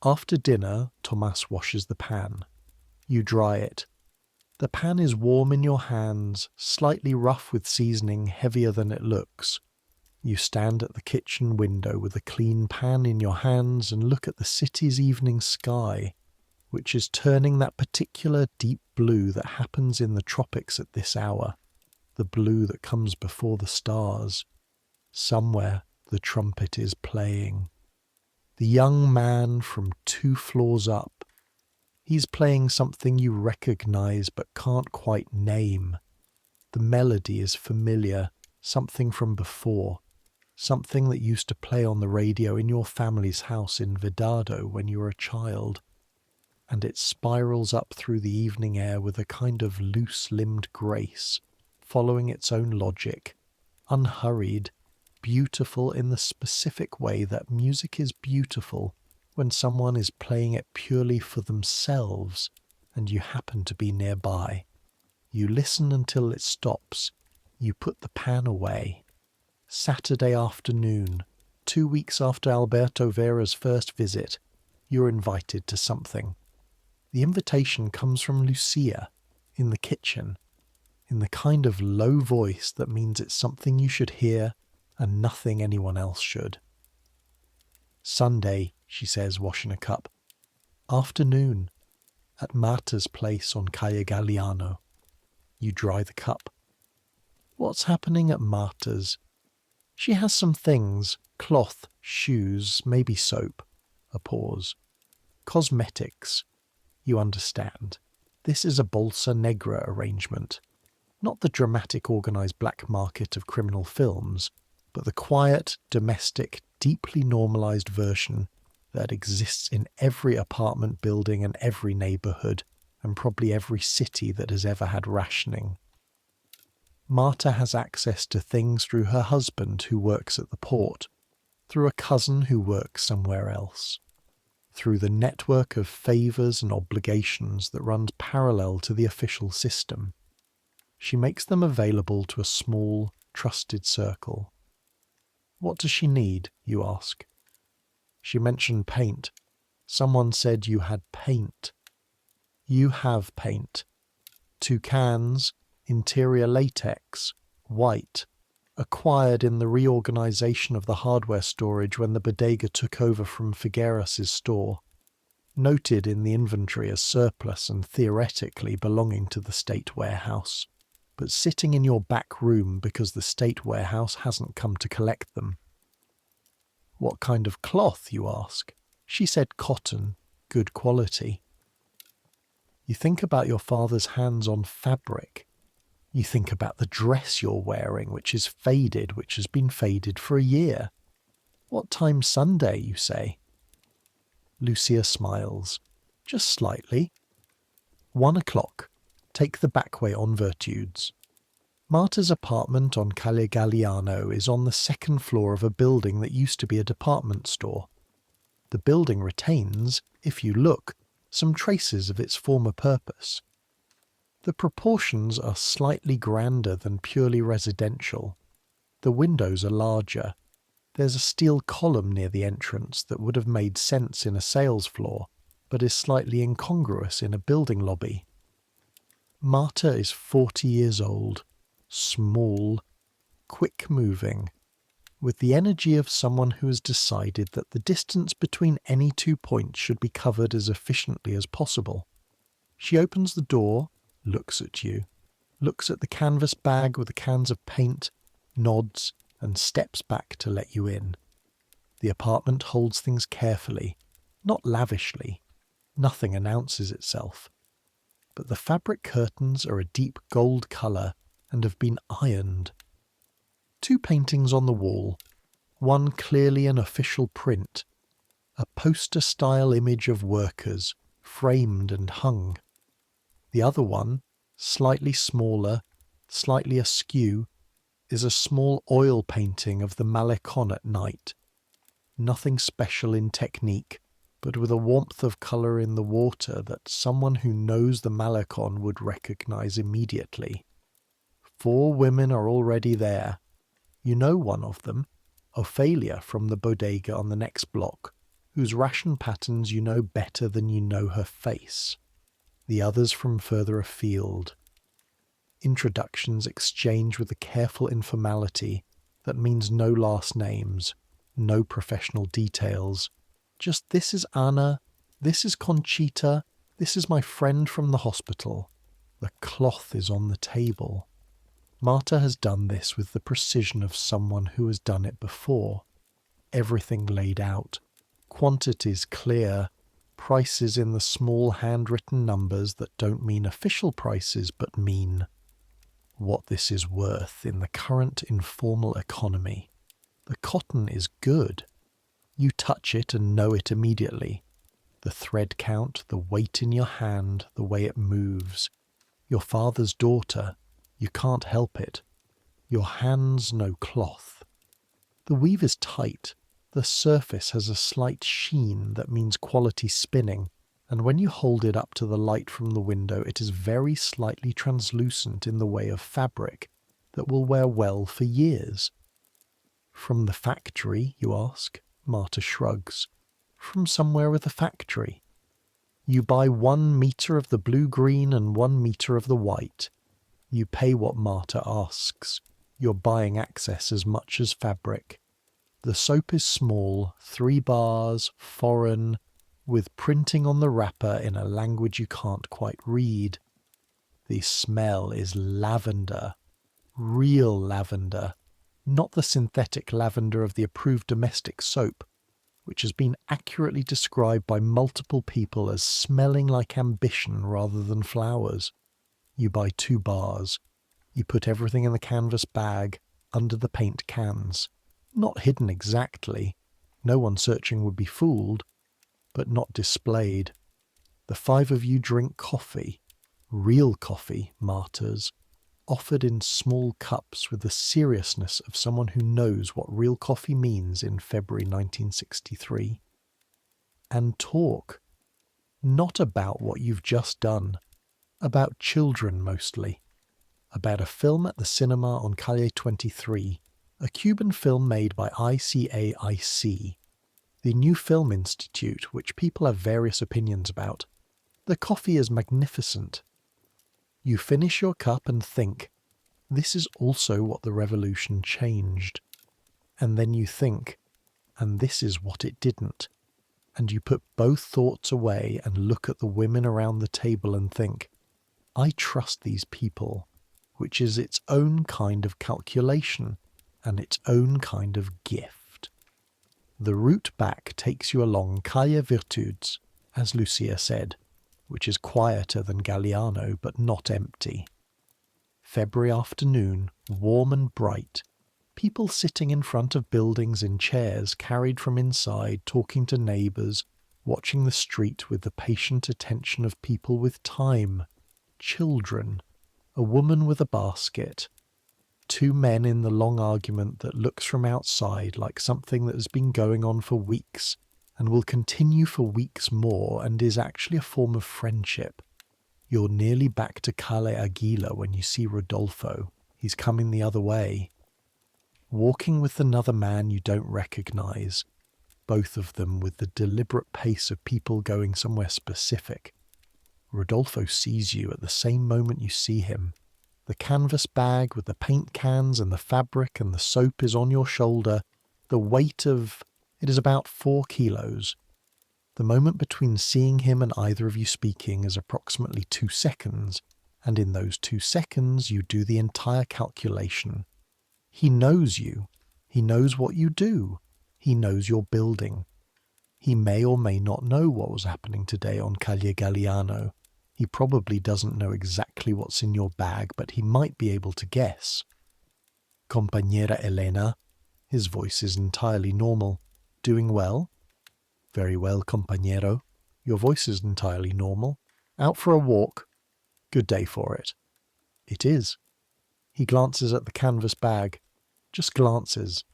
After dinner, Tomas washes the pan. You dry it. The pan is warm in your hands, slightly rough with seasoning, heavier than it looks. You stand at the kitchen window with a clean pan in your hands and look at the city's evening sky, which is turning that particular deep blue that happens in the tropics at this hour, the blue that comes before the stars. Somewhere the trumpet is playing. The young man from 2 floors up. He's playing something you recognize but can't quite name. The melody is familiar, something from before, something that used to play on the radio in your family's house in Vedado when you were a child. And it spirals up through the evening air with a kind of loose-limbed grace, following its own logic, unhurried, beautiful in the specific way that music is beautiful when someone is playing it purely for themselves and you happen to be nearby. You listen until it stops. You put the pan away. Saturday afternoon, 2 weeks after Alberto Vera's first visit, you're invited to something. The invitation comes from Lucia, in the kitchen, in the kind of low voice that means it's something you should hear and nothing anyone else should. "Sunday," she says, washing a cup. "Afternoon, at Marta's place on Calle Galliano." You dry the cup. "What's happening at Marta's?" "She has some things, cloth, shoes, maybe soap." A pause. "Cosmetics. You understand. This is a Bolsa Negra arrangement. Not the dramatic organised black market of criminal films, but the quiet, domestic, deeply normalised version that exists in every apartment building and every neighbourhood, and probably every city that has ever had rationing. Marta has access to things through her husband who works at the port, through a cousin who works somewhere else, through the network of favours and obligations that runs parallel to the official system. She makes them available to a small, trusted circle. "What does she need?" you ask. She mentioned paint. "Someone said you had paint." You have paint. 2 cans, interior latex, white, acquired in the reorganization of the hardware storage when the bodega took over from Figueres' store, noted in the inventory as surplus and theoretically belonging to the state warehouse, but sitting in your back room because the state warehouse hasn't come to collect them. "What kind of cloth?" you ask. She said cotton, good quality. You think about your father's hands on fabric. You think about the dress you're wearing, which is faded, which has been faded for a year. "What time Sunday?" you say. Lucia smiles. "Just slightly." 1 o'clock. Take the back way on Virtudes. Marta's apartment on Calle Galliano is on the 2nd floor of a building that used to be a department store. The building retains, if you look, some traces of its former purpose. The proportions are slightly grander than purely residential. The windows are larger. There's a steel column near the entrance that would have made sense in a sales floor, but is slightly incongruous in a building lobby. Marta is 40 years old, small, quick-moving, with the energy of someone who has decided that the distance between any 2 points should be covered as efficiently as possible. She opens the door, looks at you, looks at the canvas bag with the cans of paint, nods, and steps back to let you in. The apartment holds things carefully, not lavishly. Nothing announces itself. But the fabric curtains are a deep gold colour and have been ironed. 2 paintings on the wall, one clearly an official print, a poster-style image of workers, framed and hung. The other one, slightly smaller, slightly askew, is a small oil painting of the Malecon at night. Nothing special in technique, but with a warmth of colour in the water that someone who knows the Malecon would recognise immediately. 4 women are already there. You know one of them, Ophelia from the bodega on the next block, whose ration patterns you know better than you know her face. The others from further afield. Introductions exchanged with a careful informality that means no last names, no professional details. Just "this is Anna, this is Conchita, this is my friend from the hospital." The cloth is on the table. Marta has done this with the precision of someone who has done it before. Everything laid out, quantities clear, prices in the small handwritten numbers that don't mean official prices but mean what this is worth in the current informal economy. The cotton is good. You touch it and know it immediately. The thread count, the weight in your hand, the way it moves. Your father's daughter. You can't help it. Your hands know cloth. The weave is tight. The surface has a slight sheen that means quality spinning, and when you hold it up to the light from the window, it is very slightly translucent in the way of fabric that will wear well for years. "From the factory?" you ask. Marta shrugs. "From somewhere with a factory. You buy 1 metre of the blue-green and 1 metre of the white. You pay what Marta asks. You're buying access as much as fabric. The soap is small, 3 bars, foreign, with printing on the wrapper in a language you can't quite read. The smell is lavender. Real lavender. Not the synthetic lavender of the approved domestic soap, which has been accurately described by multiple people as smelling like ambition rather than flowers. You buy 2 bars. You put everything in the canvas bag, under the paint cans. Not hidden exactly. No one searching would be fooled, but not displayed. The 5 of you drink coffee. Real coffee, Marta's, offered in small cups with the seriousness of someone who knows what real coffee means in February 1963. And talk. Not about what you've just done. About children mostly. About a film at the cinema on Calle 23, a Cuban film made by ICAIC, the New Film Institute, which people have various opinions about. The coffee is magnificent. You finish your cup and think, this is also what the revolution changed. And then you think, and this is what it didn't. And you put both thoughts away and look at the women around the table and think, I trust these people, which is its own kind of calculation and its own kind of gift. The route back takes you along Calle Virtudes, as Lucia said, which is quieter than Galliano but not empty. February afternoon, warm and bright, people sitting in front of buildings in chairs carried from inside, talking to neighbours, watching the street with the patient attention of people with time, children, a woman with a basket, 2 men in the long argument that looks from outside like something that has been going on for weeks and will continue for weeks more and is actually a form of friendship. You're nearly back to Calle Aguila when you see Rodolfo. He's coming the other way. Walking with another man you don't recognize, both of them with the deliberate pace of people going somewhere specific. Rodolfo sees you at the same moment you see him. The canvas bag with the paint cans and the fabric and the soap is on your shoulder. The weight of it is about 4 kilos. The moment between seeing him and either of you speaking is approximately 2 seconds, and in those 2 seconds you do the entire calculation. He knows you. He knows what you do. He knows your building. He may or may not know what was happening today on Calle Galliano. He probably doesn't know exactly what's in your bag, but he might be able to guess. Compañera Elena, his voice is entirely normal. Doing well? Very well, compañero. Your voice is entirely normal. Out for a walk? Good day for it. It is. He glances at the canvas bag. Just glances.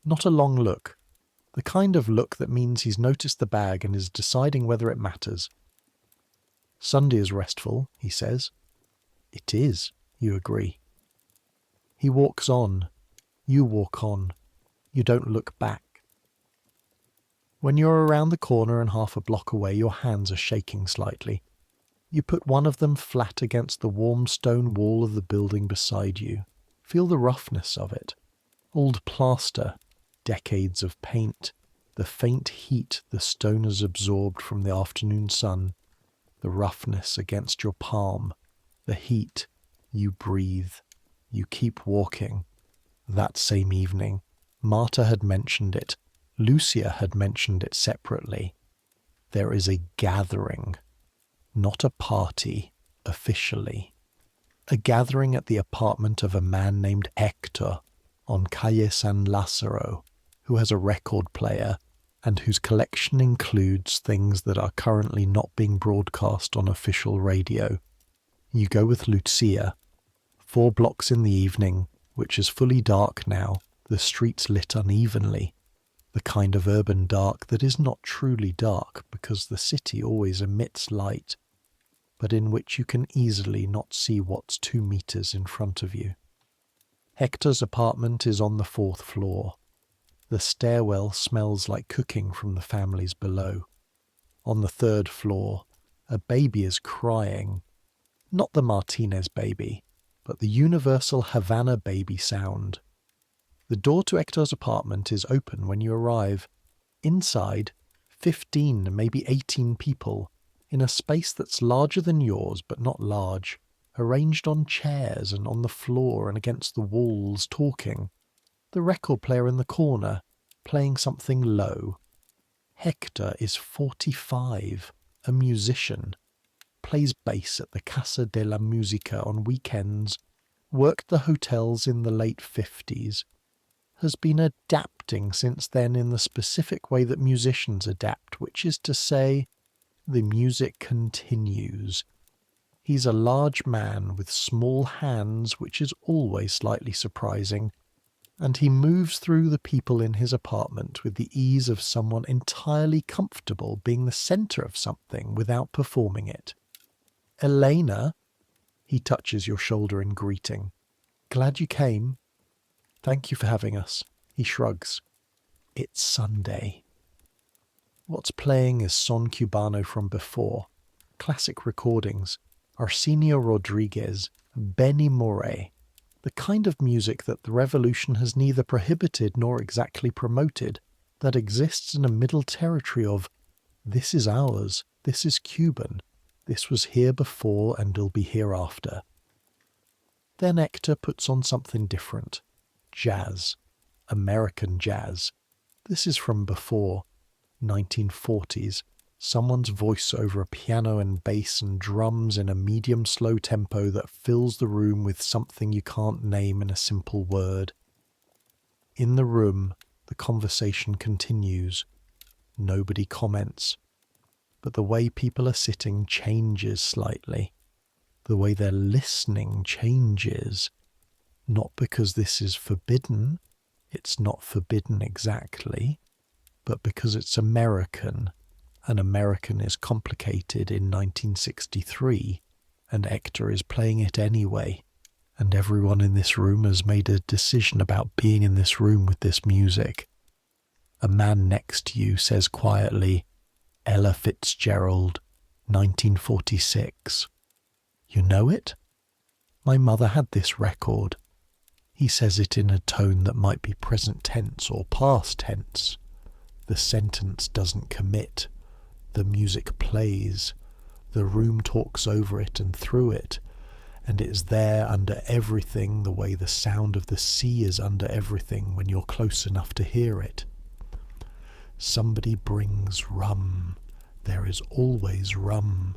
Not a long look. The kind of look that means he's noticed the bag and is deciding whether it matters. Sunday is restful, he says. It is, you agree. He walks on. You walk on. You don't look back. When you're around the corner and half a block away, your hands are shaking slightly. You put one of them flat against the warm stone wall of the building beside you. Feel the roughness of it. Old plaster, decades of paint, the faint heat the stone has absorbed from the afternoon sun, the roughness against your palm, the heat, you breathe, you keep walking. That same evening, Marta had mentioned it. Lucia had mentioned it separately. There is a gathering, not a party, officially. A gathering at the apartment of a man named Hector on Calle San Lazaro, who has a record player and whose collection includes things that are currently not being broadcast on official radio. You go with Lucia. 4 blocks in the evening, which is fully dark now, the streets lit unevenly. The kind of urban dark that is not truly dark because the city always emits light, but in which you can easily not see what's 2 meters in front of you. Hector's apartment is on the 4th floor. The stairwell smells like cooking from the families below. On the 3rd floor, a baby is crying. Not the Martinez baby, but the universal Havana baby sound. The door to Hector's apartment is open when you arrive. Inside, 15, maybe 18 people, in a space that's larger than yours but not large, arranged on chairs and on the floor and against the walls, talking. The record player in the corner, playing something low. Hector is 45, a musician, plays bass at the Casa de la Musica on weekends, worked the hotels in the late 50s, has been adapting since then in the specific way that musicians adapt, which is to say, the music continues. He's a large man with small hands, which is always slightly surprising, and he moves through the people in his apartment with the ease of someone entirely comfortable being the centre of something without performing it. Elena, he touches your shoulder in greeting. Glad you came. Thank you for having us. He shrugs. It's Sunday. What's playing is Son Cubano from before. Classic recordings. Arsenio Rodriguez, Benny Moré. The kind of music that the revolution has neither prohibited nor exactly promoted, that exists in a middle territory of, this is ours, this is Cuban, this was here before and will be hereafter. Then Hector puts on something different. Jazz. American jazz. This is from before, 1940s. Someone's voice over a piano and bass and drums in a medium slow tempo that fills the room with something you can't name in a simple word. In the room, the conversation continues. Nobody comments. But the way people are sitting changes slightly. The way they're listening changes. Not because this is forbidden, it's not forbidden exactly, but because it's American, and American is complicated in 1963, and Hector is playing it anyway, and everyone in this room has made a decision about being in this room with this music. A man next to you says quietly, Ella Fitzgerald, 1946. You know it? My mother had this record. He says it in a tone that might be present tense or past tense. The sentence doesn't commit. The music plays. The room talks over it and through it, and it is there under everything the way the sound of the sea is under everything when you're close enough to hear it. Somebody brings rum. There is always rum.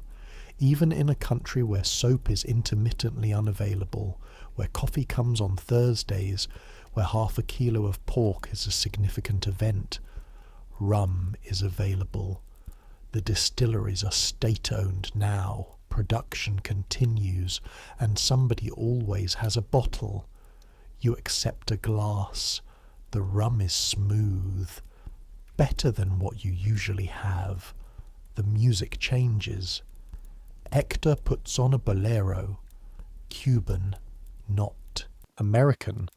Even in a country where soap is intermittently unavailable, where coffee comes on Thursdays, where half a kilo of pork is a significant event, rum is available. The distilleries are state-owned now, production continues, and somebody always has a bottle. You accept a glass. The rum is smooth, better than what you usually have. The music changes. Hector puts on a bolero. Cuban, not American.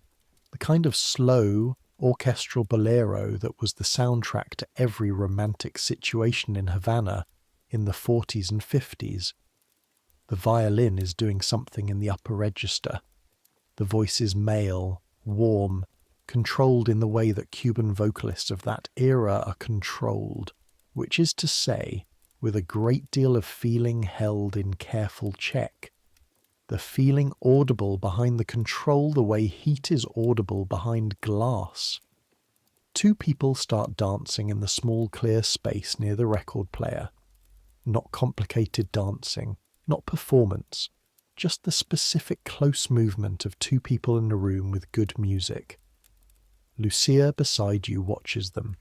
The kind of slow, orchestral bolero that was the soundtrack to every romantic situation in Havana in the 40s and 50s. The violin is doing something in the upper register. The voice is male, warm, controlled in the way that Cuban vocalists of that era are controlled, which is to say, with a great deal of feeling held in careful check. The feeling audible behind the control the way heat is audible behind glass. Two people start dancing in the small clear space near the record player. Not complicated dancing, not performance, just the specific close movement of two people in a room with good music. Lucia beside you watches them.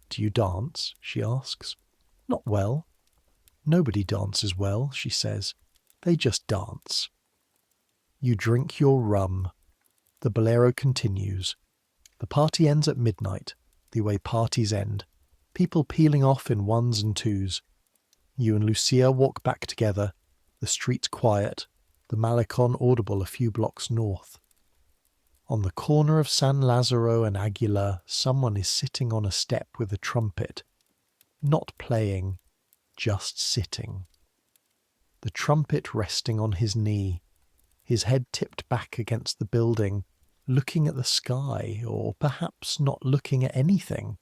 Do you dance? She asks. Not well. Nobody dances well, she says. They just dance. You drink your rum. The bolero continues. The party ends at midnight, the way parties end. People peeling off in ones and twos. You and Lucia walk back together. The street's quiet. The Malecon audible a few blocks north. On the corner of San Lazaro and Aguilar, someone is sitting on a step with a trumpet. Not playing, just sitting. The trumpet resting on his knee. his head tipped back against the building, looking at the sky, or perhaps not looking at anything.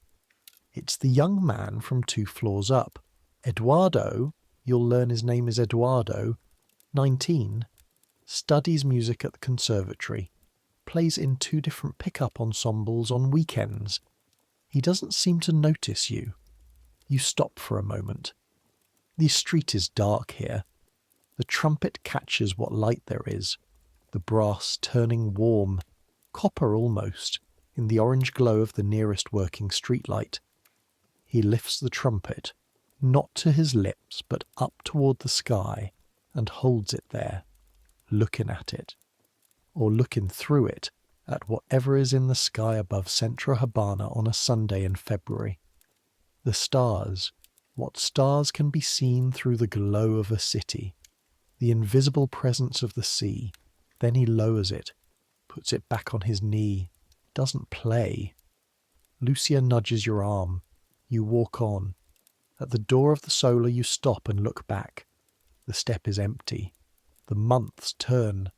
It's the young man from 2 floors up. Eduardo, you'll learn his name is Eduardo, 19, studies music at the conservatory, plays in 2 different pickup ensembles on weekends. He doesn't seem to notice you. You stop for a moment. The street is dark here. The trumpet catches what light there is, the brass turning warm, copper almost, in the orange glow of the nearest working streetlight. He lifts the trumpet, not to his lips, but up toward the sky, and holds it there, looking at it, or looking through it at whatever is in the sky above Centro Habana on a Sunday in February. The stars, what stars can be seen through the glow of a city, the invisible presence of the sea. Then he lowers it, puts it back on his knee, doesn't play. Lucia nudges your arm. You walk on. At the door of the solar you stop and look back. The step is empty. The months turn.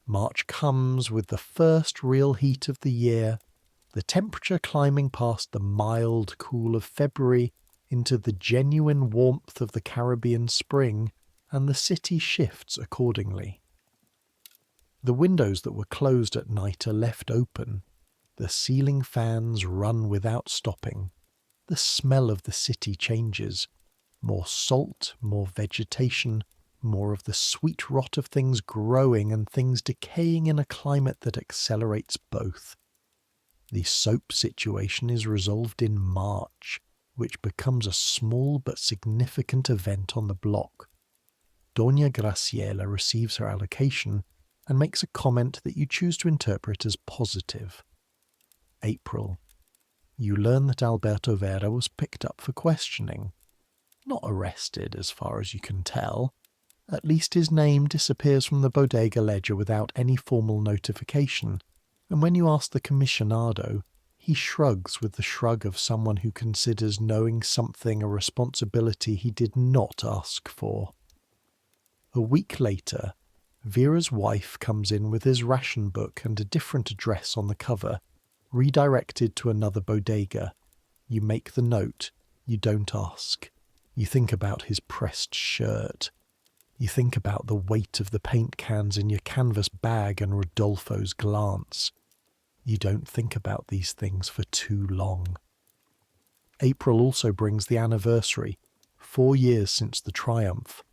March comes with the first real heat of the year, the temperature climbing past the mild cool of February into the genuine warmth of the Caribbean spring, and the city shifts accordingly. The windows that were closed at night are left open. The ceiling fans run without stopping. The smell of the city changes. More salt, more vegetation, more of the sweet rot of things growing and things decaying in a climate that accelerates both. The soap situation is resolved in March, which becomes a small but significant event on the block. Doña Graciela receives her allocation and makes a comment that you choose to interpret as positive. April. You learn that Alberto Vera was picked up for questioning. Not arrested, as far as you can tell. At least his name disappears from the bodega ledger without any formal notification, and when you ask the commissionado, he shrugs with the shrug of someone who considers knowing something a responsibility he did not ask for. A week later, Vera's wife comes in with his ration book and a different address on the cover, redirected to another bodega. You make the note. You don't ask. You think about his pressed shirt. You think about the weight of the paint cans in your canvas bag and Rodolfo's glance. You don't think about these things for too long. April also brings the anniversary, 4 years since the triumph.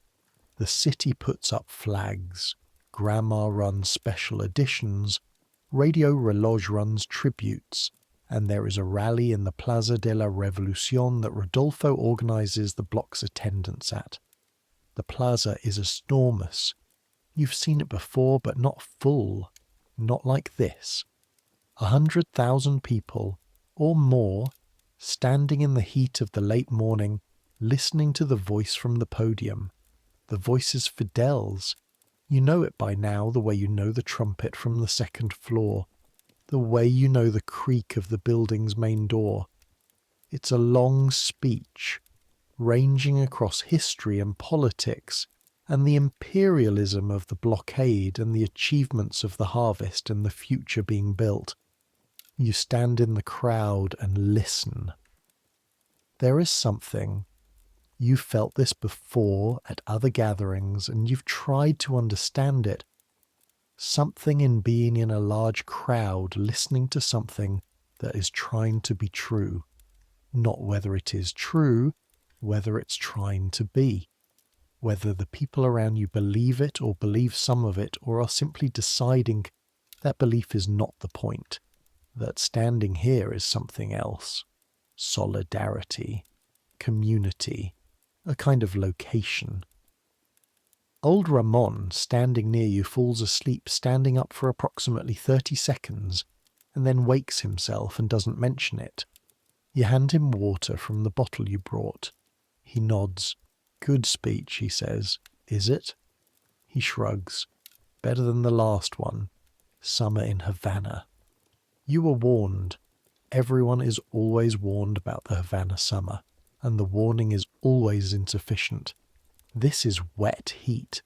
The city puts up flags. Grandma runs special editions. Radio Reloj runs tributes. And there is a rally in the Plaza de la Revolucion that Rodolfo organizes the block's attendance at. The plaza is enormous. You've seen it before, but not full. Not like this. 100,000 people, or more, standing in the heat of the late morning, listening to the voice from the podium. The voice is Fidel's. You know it by now the way you know the trumpet from the 2nd floor, the way you know the creak of the building's main door. It's a long speech, ranging across history and politics, and the imperialism of the blockade and the achievements of the harvest and the future being built. You stand in the crowd and listen. There is something. You've felt this before at other gatherings, and you've tried to understand it. Something in being in a large crowd listening to something that is trying to be true. Not whether it is true, whether it's trying to be. Whether the people around you believe it or believe some of it, or are simply deciding that belief is not the point, that standing here is something else. Solidarity, community, a kind of location. Old Ramon, standing near you, falls asleep standing up for approximately 30 seconds, and then wakes himself and doesn't mention it. You hand him water from the bottle you brought. He nods. Good speech, he says. Is it? He shrugs. Better than the last one. Summer in Havana. You were warned. Everyone is always warned about the Havana summer, and the warning is always insufficient. This is wet heat.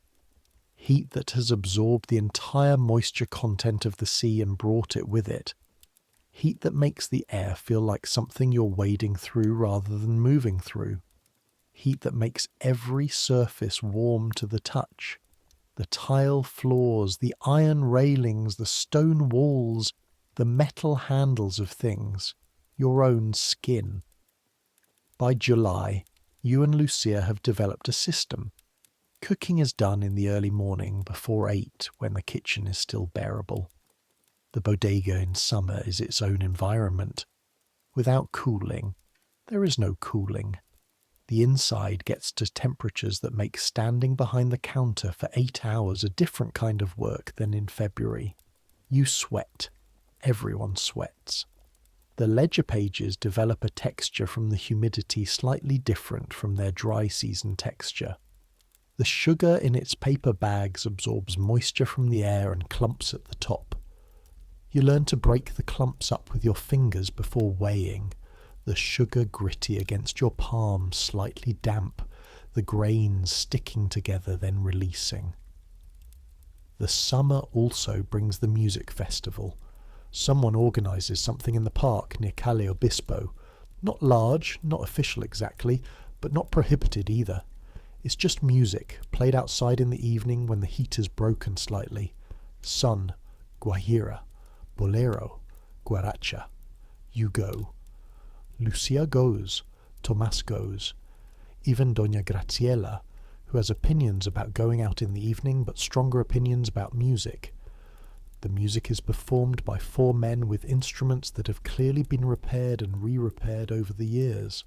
Heat that has absorbed the entire moisture content of the sea and brought it with it. Heat that makes the air feel like something you're wading through rather than moving through. Heat that makes every surface warm to the touch. The tile floors, the iron railings, the stone walls, the metal handles of things, your own skin. By July, you and Lucia have developed a system. Cooking is done in the early morning before 8 when the kitchen is still bearable. The bodega in summer is its own environment. Without cooling, there is no cooling. The inside gets to temperatures that make standing behind the counter for 8 hours a different kind of work than in February. You sweat. Everyone sweats. The ledger pages develop a texture from the humidity slightly different from their dry season texture. The sugar in its paper bags absorbs moisture from the air and clumps at the top. You learn to break the clumps up with your fingers before weighing, the sugar gritty against your palm, slightly damp, the grains sticking together then releasing. The summer also brings the music festival. Someone organises something in the park near Calle Obispo. Not large, not official exactly, but not prohibited either. It's just music, played outside in the evening when the heat is broken slightly. Sun, guajira, bolero, guaracha. You go. Lucia goes. Tomas goes. Even Doña Graciela, who has opinions about going out in the evening but stronger opinions about music. The music is performed by 4 men with instruments that have clearly been repaired and re-repaired over the years.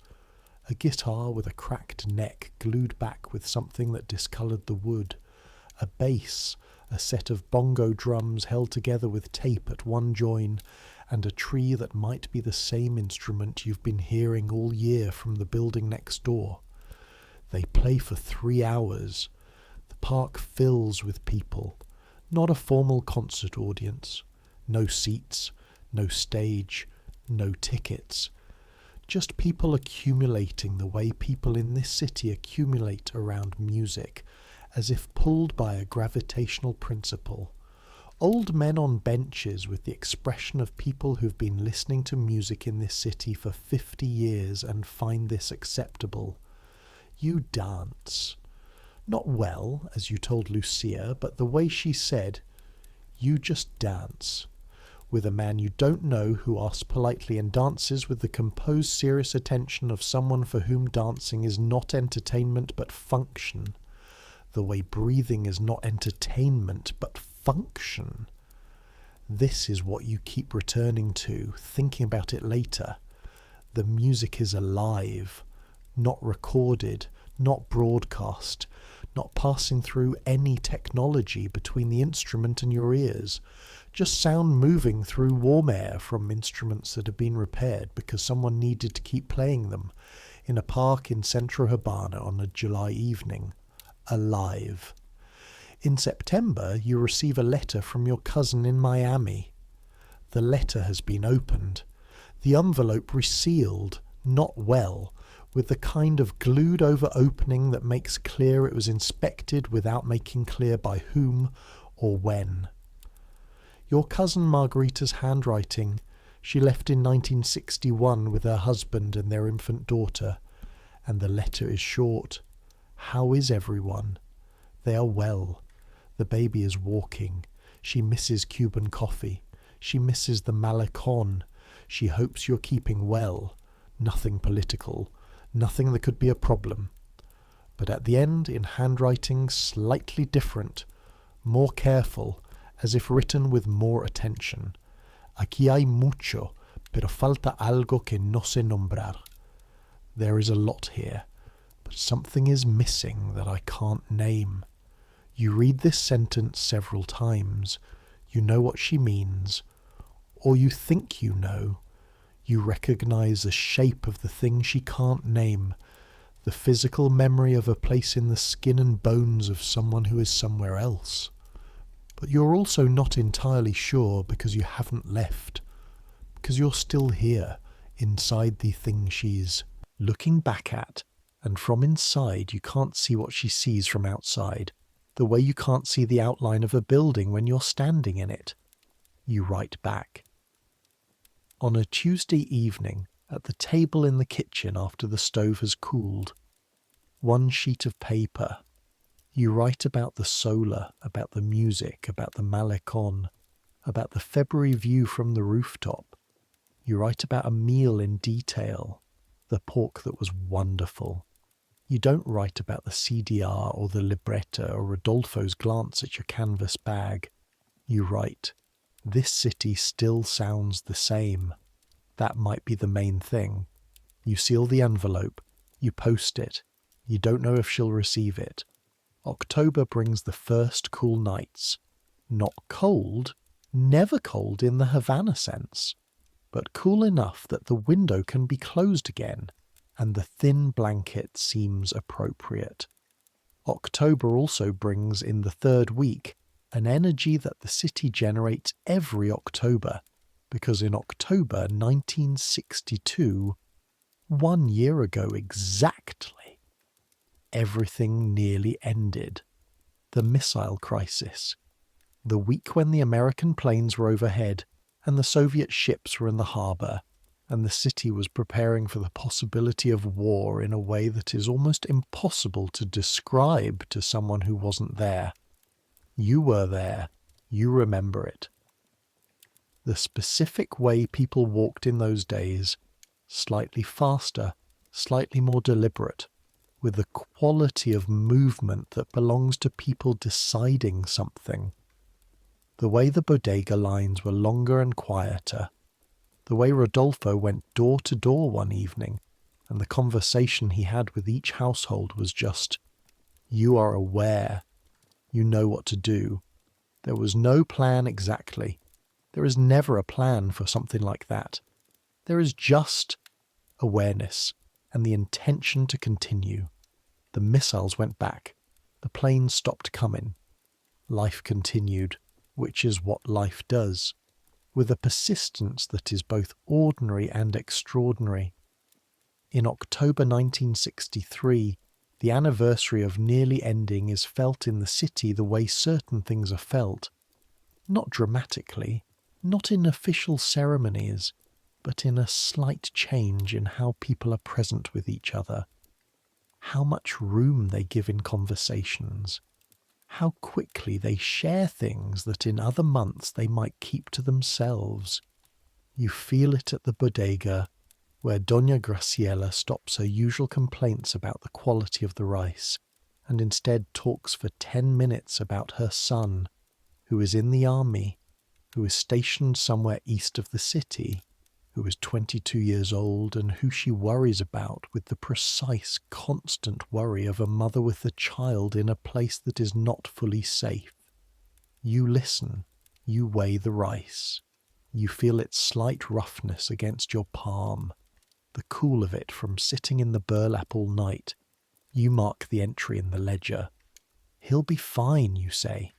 A guitar with a cracked neck glued back with something that discoloured the wood. A bass, a set of bongo drums held together with tape at one join, and a tree that might be the same instrument you've been hearing all year from the building next door. They play for 3 hours. The park fills with people. Not a formal concert audience. No seats, no stage, no tickets. Just people accumulating the way people in this city accumulate around music, as if pulled by a gravitational principle. Old men on benches with the expression of people who've been listening to music in this city for 50 years and find this acceptable. You dance. Not well, as you told Lucia, but the way she said, you just dance. With a man you don't know who asks politely and dances with the composed serious attention of someone for whom dancing is not entertainment but function. The way breathing is not entertainment but function. This is what you keep returning to, thinking about it later. The music is alive, not recorded, not broadcast, not passing through any technology between the instrument and your ears. Just sound moving through warm air from instruments that have been repaired because someone needed to keep playing them in a park in Centro Habana on a July evening. Alive. In September, you receive a letter from your cousin in Miami. The letter has been opened. The envelope resealed, not well, with the kind of glued-over opening that makes clear it was inspected without making clear by whom or when. Your cousin Margarita's handwriting, she left in 1961 with her husband and their infant daughter, and the letter is short. How is everyone? They are well. The baby is walking. She misses Cuban coffee. She misses the malecon. She hopes you're keeping well. Nothing political. Nothing that could be a problem. But at the end, in handwriting slightly different, more careful, as if written with more attention. Aquí hay mucho, pero falta algo que no sé nombrar. There is a lot here, but something is missing that I can't name. You read this sentence several times. You know what she means, or you think you know. You recognize the shape of the thing she can't name, the physical memory of a place in the skin and bones of someone who is somewhere else. But you're also not entirely sure because you haven't left, because you're still here, inside the thing she's looking back at, and from inside you can't see what she sees from outside. the way you can't see the outline of a building when you're standing in it. You write back. On a Tuesday evening, at the table in the kitchen after the stove has cooled, one sheet of paper, you write about the solar, about the music, about the malecon, about the February view from the rooftop. You write about a meal in detail, the pork that was wonderful. You don't write about the CDR or the libretta or Rodolfo's glance at your canvas bag. You write, this city still sounds the same. That might be the main thing. You seal the envelope. You post it. You don't know if she'll receive it. October brings the first cool nights. Not cold, never cold in the Havana sense, but cool enough that the window can be closed again, and the thin blanket seems appropriate. October also brings in the third week an energy that the city generates every October, because in October 1962, 1 year ago exactly, everything nearly ended. The missile crisis. The week when the American planes were overhead and the Soviet ships were in the harbour, and the city was preparing for the possibility of war in a way that is almost impossible to describe to someone who wasn't there. You were there. You remember it. The specific way people walked in those days, slightly faster, slightly more deliberate, with the quality of movement that belongs to people deciding something. The way the bodega lines were longer and quieter, the way Rodolfo went door to door one evening, and the conversation he had with each household was just, you are aware, you know what to do. There was no plan exactly. There is never a plan for something like that. There is just awareness and the intention to continue. The missiles went back. The planes stopped coming. Life continued, which is what life does, with a persistence that is both ordinary and extraordinary. In October 1963, the anniversary of nearly ending is felt in the city the way certain things are felt. Not dramatically, not in official ceremonies, but in a slight change in how people are present with each other, how much room they give in conversations, how quickly they share things that in other months they might keep to themselves. You feel it at the bodega, where Doña Graciela stops her usual complaints about the quality of the rice, and instead talks for 10 minutes about her son, who is in the army, who is stationed somewhere east of the city, who is 22 years old, and who she worries about with the precise, constant worry of a mother with a child in a place that is not fully safe. You listen, you weigh the rice. You feel its slight roughness against your palm, the cool of it from sitting in the burlap all night. You mark the entry in the ledger. He'll be fine, you say.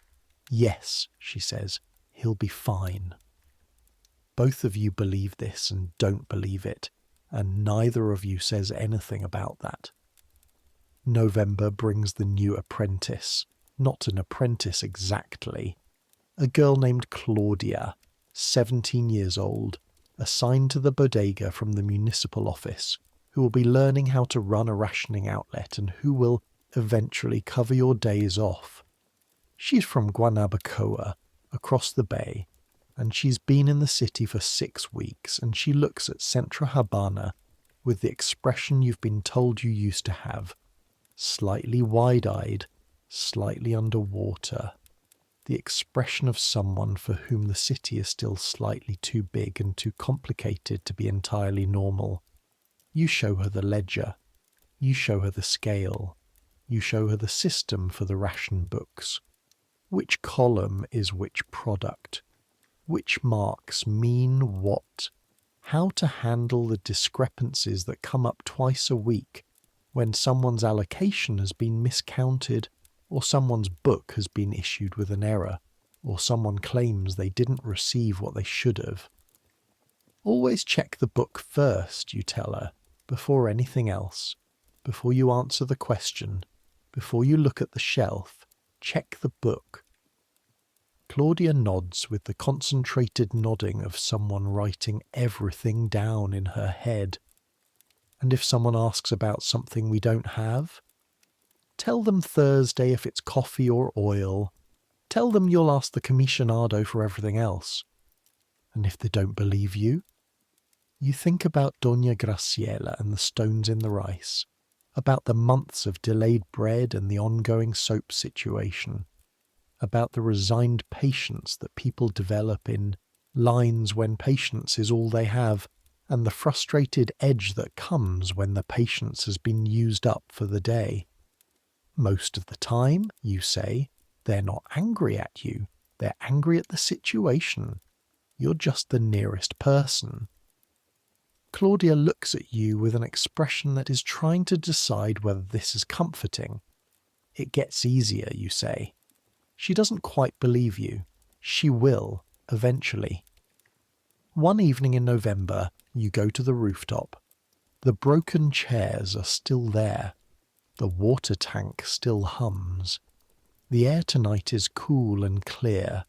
Yes, she says, he'll be fine. Both of you believe this and don't believe it, and neither of you says anything about that. November brings the new apprentice, not an apprentice exactly, a girl named Claudia, 17 years old, assigned to the bodega from the municipal office, who will be learning how to run a rationing outlet and who will eventually cover your days off. She's from Guanabacoa, across the bay, and she's been in the city for 6 weeks, and she looks at Centro Habana with the expression you've been told you used to have, slightly wide-eyed, slightly underwater, the expression of someone for whom the city is still slightly too big and too complicated to be entirely normal. You show her the ledger. You show her the scale. You show her the system for the ration books. Which column is which product? Which marks mean what? How to handle the discrepancies that come up twice a week when someone's allocation has been miscounted, or someone's book has been issued with an error, or someone claims they didn't receive what they should have. Always check the book first, you tell her, before anything else. Before you answer the question, before you look at the shelf, check the book. Claudia nods with the concentrated nodding of someone writing everything down in her head. And if someone asks about something we don't have, tell them Thursday if it's coffee or oil. Tell them you'll ask the commissionado for everything else. And if they don't believe you, you think about Doña Graciela and the stones in the rice, about the months of delayed bread and the ongoing soap situation, about the resigned patience that people develop in lines when patience is all they have, and the frustrated edge that comes when the patience has been used up for the day. Most of the time, you say, they're not angry at you, they're angry at the situation. You're just the nearest person. Claudia looks at you with an expression that is trying to decide whether this is comforting. It gets easier, you say. She doesn't quite believe you. She will, eventually. One evening in November, you go to the rooftop. The broken chairs are still there. The water tank still hums. The air tonight is cool and clear,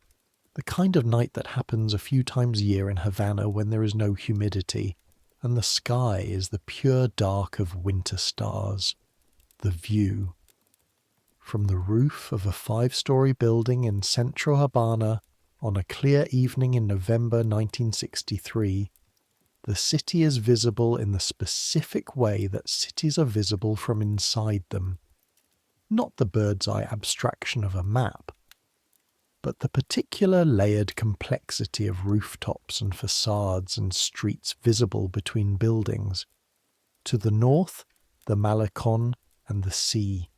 the kind of night that happens a few times a year in Havana when there is no humidity, and the sky is the pure dark of winter stars. The view. From the roof of a 5-story building in Centro Habana on a clear evening in November 1963, the city is visible in the specific way that cities are visible from inside them. Not the bird's-eye abstraction of a map, but the particular layered complexity of rooftops and facades and streets visible between buildings. To the north, the Malecon and the sea.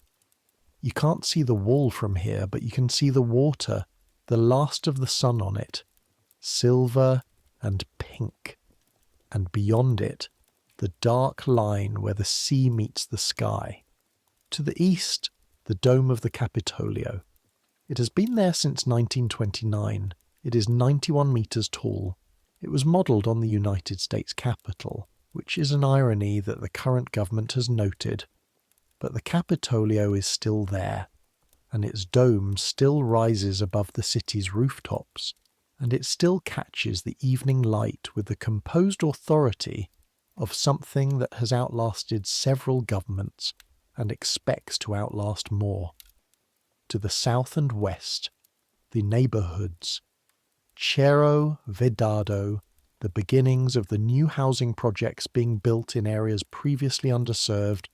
You can't see the wall from here, but you can see the water, the last of the sun on it, silver and pink. And beyond it, the dark line where the sea meets the sky. To the east, the dome of the Capitolio. It has been there since 1929. It is 91 metres tall. It was modelled on the United States Capitol, which is an irony that the current government has noted. But the Capitolio is still there, and its dome still rises above the city's rooftops, and it still catches the evening light with the composed authority of something that has outlasted several governments and expects to outlast more. To the south and west, the neighbourhoods, Cerro Vedado, the beginnings of the new housing projects being built in areas previously underserved.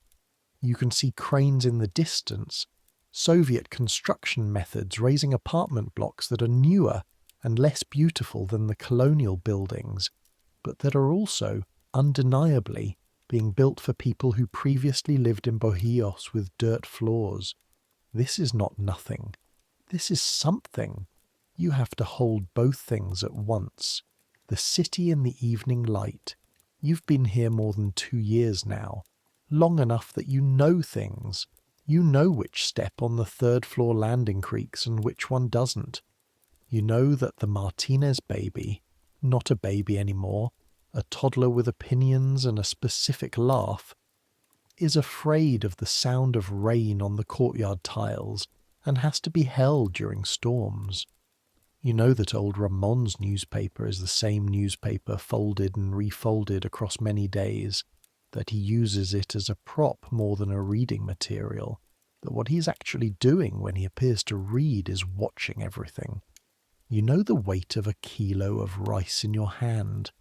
You can see cranes in the distance, Soviet construction methods raising apartment blocks that are newer and less beautiful than the colonial buildings, but that are also, undeniably, being built for people who previously lived in bohíos with dirt floors. This is not nothing. This is something. You have to hold both things at once. The city in the evening light. You've been here more than 2 years now. Long enough that you know things. You know which step on the 3rd floor landing creaks and which one doesn't. You know that the Martinez baby, not a baby anymore, a toddler with opinions and a specific laugh, is afraid of the sound of rain on the courtyard tiles and has to be held during storms. You know that old Ramon's newspaper is the same newspaper folded and refolded across many days, that he uses it as a prop more than a reading material, that what he's actually doing when he appears to read is watching everything. You know the weight of a kilo of rice in your hand,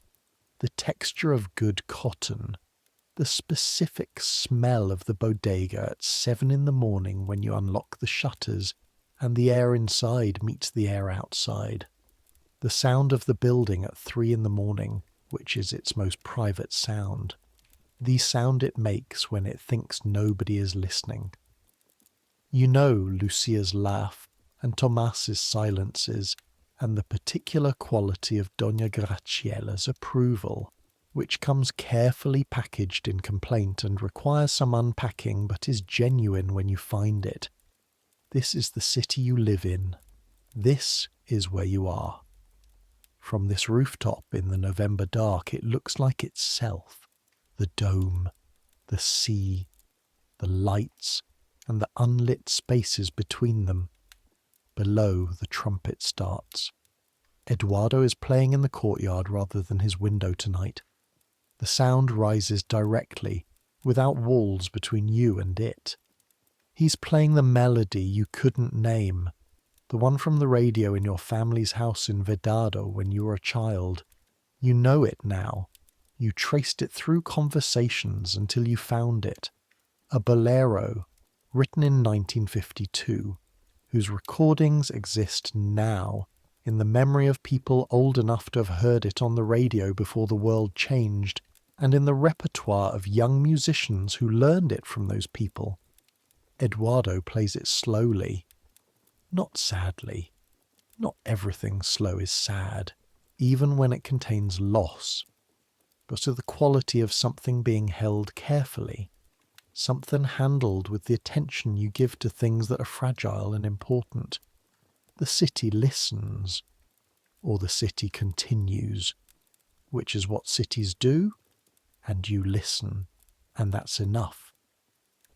the texture of good cotton, the specific smell of the bodega at 7 in the morning when you unlock the shutters and the air inside meets the air outside. The sound of the building at 3 in the morning, which is its most private sound. The sound it makes when it thinks nobody is listening. You know Lucia's laugh and Tomas's silences and the particular quality of Doña Graciela's approval, which comes carefully packaged in complaint and requires some unpacking but is genuine when you find it. This is the city you live in. This is where you are. From this rooftop in the November dark, it looks like itself. The dome, the sea, the lights, and the unlit spaces between them. Below, the trumpet starts. Eduardo is playing in the courtyard rather than his window tonight. The sound rises directly, without walls between you and it. He's playing the melody you couldn't name, the one from the radio in your family's house in Vedado when you were a child. You know it now. You traced it through conversations until you found it. A bolero, written in 1952, whose recordings exist now in the memory of people old enough to have heard it on the radio before the world changed, and in the repertoire of young musicians who learned it from those people. Eduardo plays it slowly, not sadly. Not everything slow is sad, even when it contains loss, but to the quality of something being held carefully, something handled with the attention you give to things that are fragile and important. The city listens, or the city continues, which is what cities do, and you listen, and that's enough.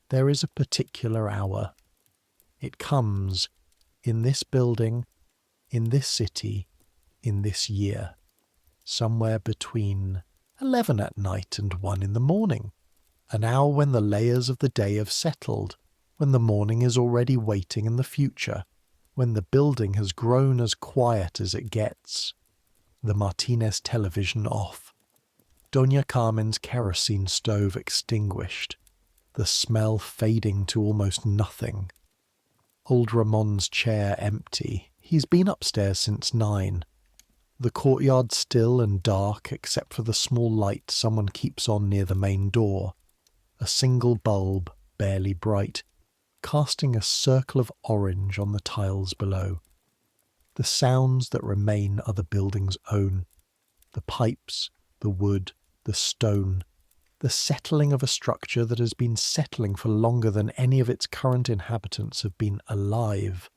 There is a particular hour. It comes in this building, in this city, in this year, somewhere between 11 at night and 1 in the morning, an hour when the layers of the day have settled, when the morning is already waiting in the future, when the building has grown as quiet as it gets. The Martinez television off. Doña Carmen's kerosene stove extinguished, the smell fading to almost nothing. Old Ramon's chair empty. He's been upstairs since 9. The courtyard still and dark except for the small light someone keeps on near the main door. A single bulb, barely bright, casting a circle of orange on the tiles below. The sounds that remain are the building's own. The pipes, the wood, the stone, the settling of a structure that has been settling for longer than any of its current inhabitants have been alive.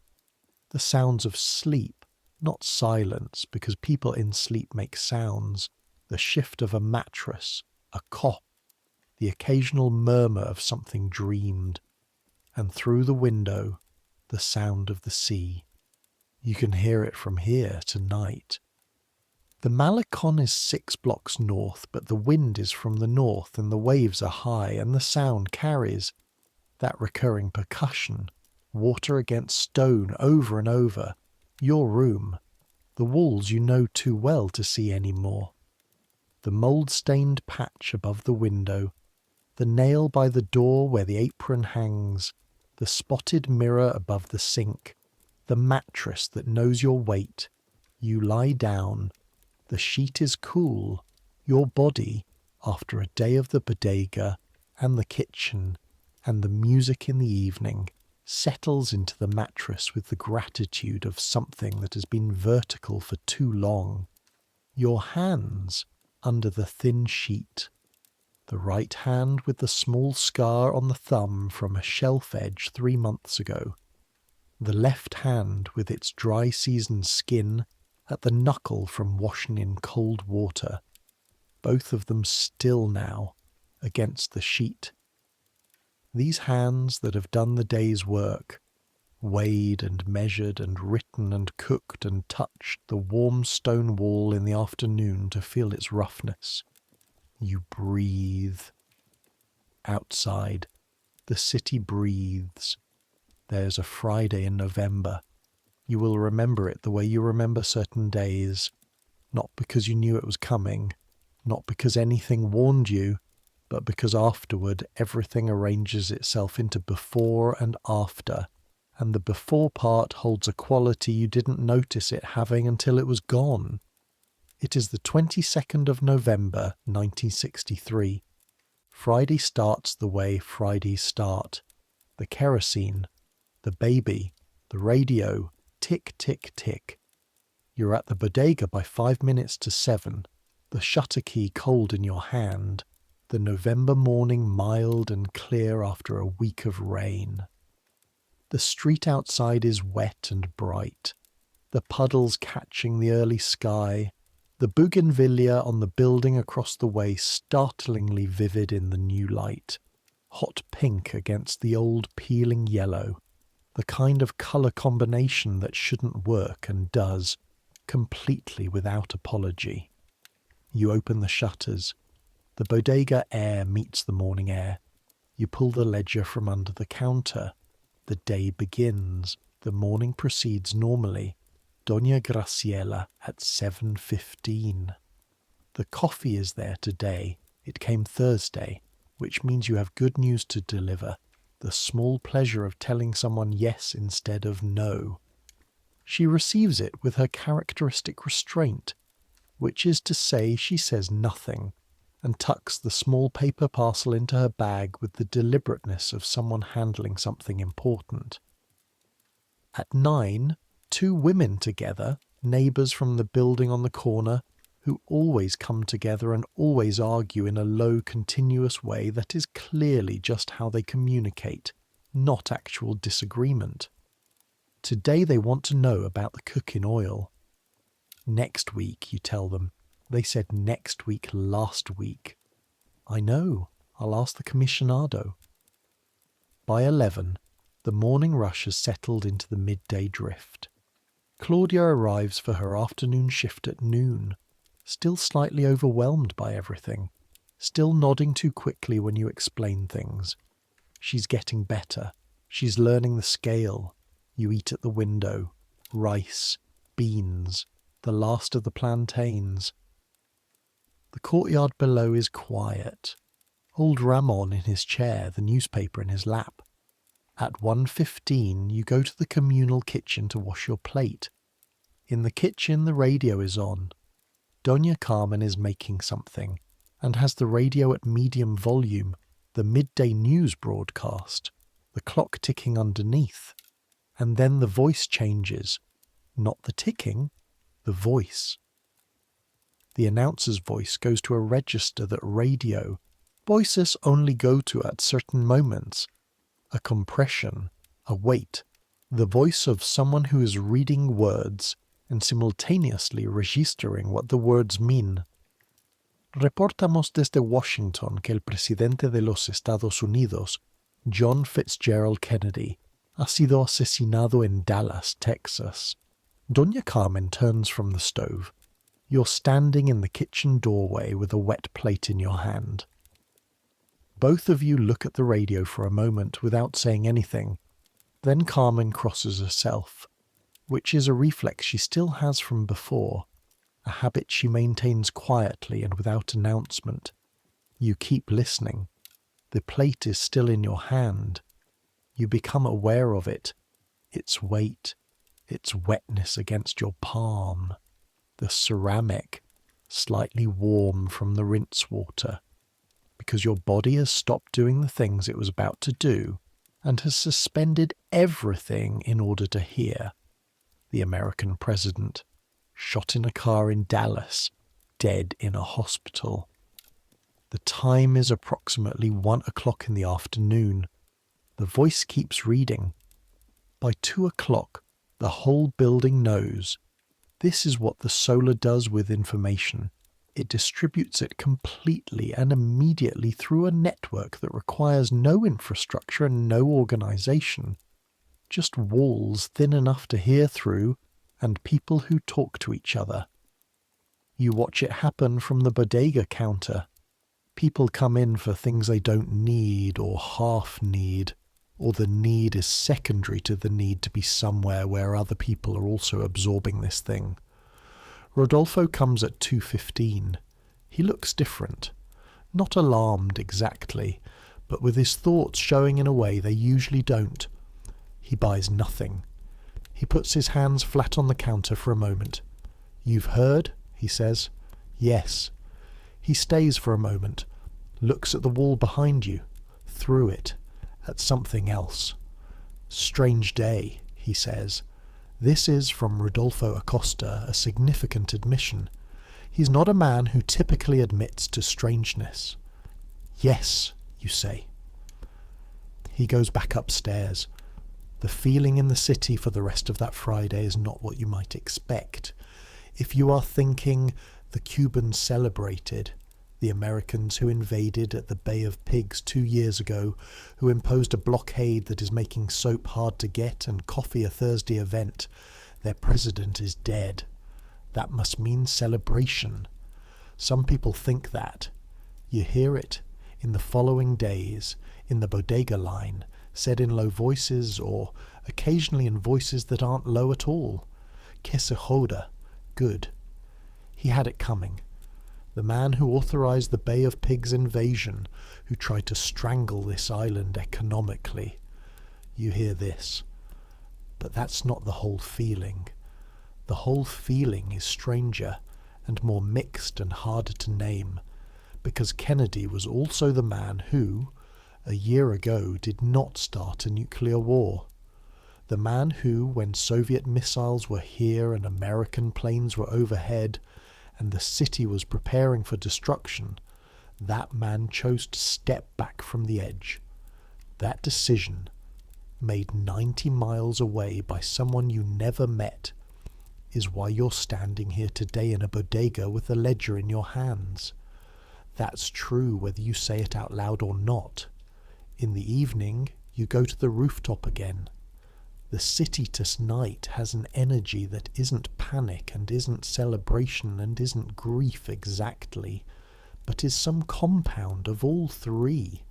The sounds of sleep, not silence, because people in sleep make sounds. The shift of a mattress, a cough, the occasional murmur of something dreamed. And through the window, the sound of the sea. You can hear it from here tonight. The Malecon is 6 blocks north, but the wind is from the north and the waves are high and the sound carries. That recurring percussion, water against stone over and over. Your room, the walls you know too well to see any more. The mould-stained patch above the window, the nail by the door where the apron hangs, the spotted mirror above the sink, the mattress that knows your weight. You lie down. The sheet is cool. Your body, after a day of the bodega and the kitchen and the music in the evening, settles into the mattress with the gratitude of something that has been vertical for too long. Your hands under the thin sheet. The right hand with the small scar on the thumb from a shelf edge 3 months ago. The left hand with its dry season skin at the knuckle from washing in cold water, both of them still now, against the sheet. These hands that have done the day's work, weighed and measured and written and cooked and touched the warm stone wall in the afternoon to feel its roughness. You breathe. Outside, the city breathes. There's a Friday in November. You will remember it the way you remember certain days, not because you knew it was coming, not because anything warned you, but because afterward everything arranges itself into before and after, and the before part holds a quality you didn't notice it having until it was gone. It is the 22nd of November, 1963. Friday starts the way Fridays start. The kerosene, the baby, the radio, tick, tick, tick. You're at the bodega by 5 minutes to 7, the shutter key cold in your hand, the November morning mild and clear after a week of rain. The street outside is wet and bright, the puddles catching the early sky, the bougainvillea on the building across the way startlingly vivid in the new light, hot pink against the old peeling yellow. the kind of colour combination that shouldn't work and does, completely without apology. You open the shutters. The bodega air meets the morning air. You pull the ledger from under the counter. The day begins. The morning proceeds normally. Doña Graciela at 7:15. The coffee is there today. It came Thursday, which means you have good news to deliver. The small pleasure of telling someone yes instead of no. She receives it with her characteristic restraint, which is to say she says nothing, and tucks the small paper parcel into her bag with the deliberateness of someone handling something important. At 9, 2 women together, neighbours from the building on the corner, who always come together and always argue in a low, continuous way that is clearly just how they communicate, not actual disagreement. Today they want to know about the cooking oil. Next week, you tell them. They said next week last week. I know. I'll ask the commissionado. By 11, the morning rush has settled into the midday drift. Claudia arrives for her afternoon shift at noon, still slightly overwhelmed by everything, still nodding too quickly when you explain things. She's getting better. She's learning the scale. You eat at the window. Rice, beans, the last of the plantains. The courtyard below is quiet. Old Ramon in his chair, the newspaper in his lap. At 1:15 you go to the communal kitchen to wash your plate. In the kitchen the radio is on. Doña Carmen is making something, and has the radio at medium volume, the midday news broadcast, the clock ticking underneath. And then the voice changes. Not the ticking, the voice. The announcer's voice goes to a register that radio voices only go to at certain moments. A compression, a weight, the voice of someone who is reading words and simultaneously registering what the words mean. Reportamos desde Washington que el presidente de los Estados Unidos, John Fitzgerald Kennedy, ha sido asesinado en Dallas, Texas. Doña Carmen turns from the stove. You're standing in the kitchen doorway with a wet plate in your hand. Both of you look at the radio for a moment without saying anything. Then Carmen crosses herself, which is a reflex she still has from before, a habit she maintains quietly and without announcement. You keep listening. The plate is still in your hand. You become aware of it, its weight, its wetness against your palm, the ceramic, slightly warm from the rinse water, because your body has stopped doing the things it was about to do and has suspended everything in order to hear. The American president, shot in a car in Dallas, dead in a hospital. The time is approximately 1 o'clock in the afternoon. The voice keeps reading. By 2 o'clock, the whole building knows. This is what the solar does with information. It distributes it completely and immediately through a network that requires no infrastructure and no organization. Just walls thin enough to hear through and people who talk to each other. You watch it happen from the bodega counter. People come in for things they don't need or half need, or the need is secondary to the need to be somewhere where other people are also absorbing this thing. Rodolfo comes at 2:15. He looks different. Not alarmed exactly, but with his thoughts showing in a way they usually don't. He buys nothing. He puts his hands flat on the counter for a moment. "You've heard?" he says. "Yes." He stays for a moment, looks at the wall behind you, through it, at something else. "Strange day," he says. This is, from Rodolfo Acosta, a significant admission. He's not a man who typically admits to strangeness. "Yes," you say. He goes back upstairs. The feeling in the city for the rest of that Friday is not what you might expect. If you are thinking the Cubans celebrated, The Americans who invaded at the Bay of Pigs 2 years ago, who imposed a blockade that is making soap hard to get and coffee a Thursday event. Their president is dead. That must mean celebration. Some people think that. You hear it in the following days, in the bodega line, said in low voices or occasionally in voices that aren't low at all. Que se joda. Good. He had it coming. The man who authorized the Bay of Pigs invasion, who tried to strangle this island economically. You hear this. But that's not the whole feeling. The whole feeling is stranger and more mixed and harder to name, because Kennedy was also the man who, a year ago, did not start a nuclear war. The man who, when Soviet missiles were here and American planes were overhead, and the city was preparing for destruction, that man chose to step back from the edge. That decision, made 90 miles away by someone you never met, is why you're standing here today in a bodega with a ledger in your hands. That's true whether you say it out loud or not. In the evening, you go to the rooftop again. The city tonight has an energy that isn't panic and isn't celebration and isn't grief exactly, but is some compound of all three.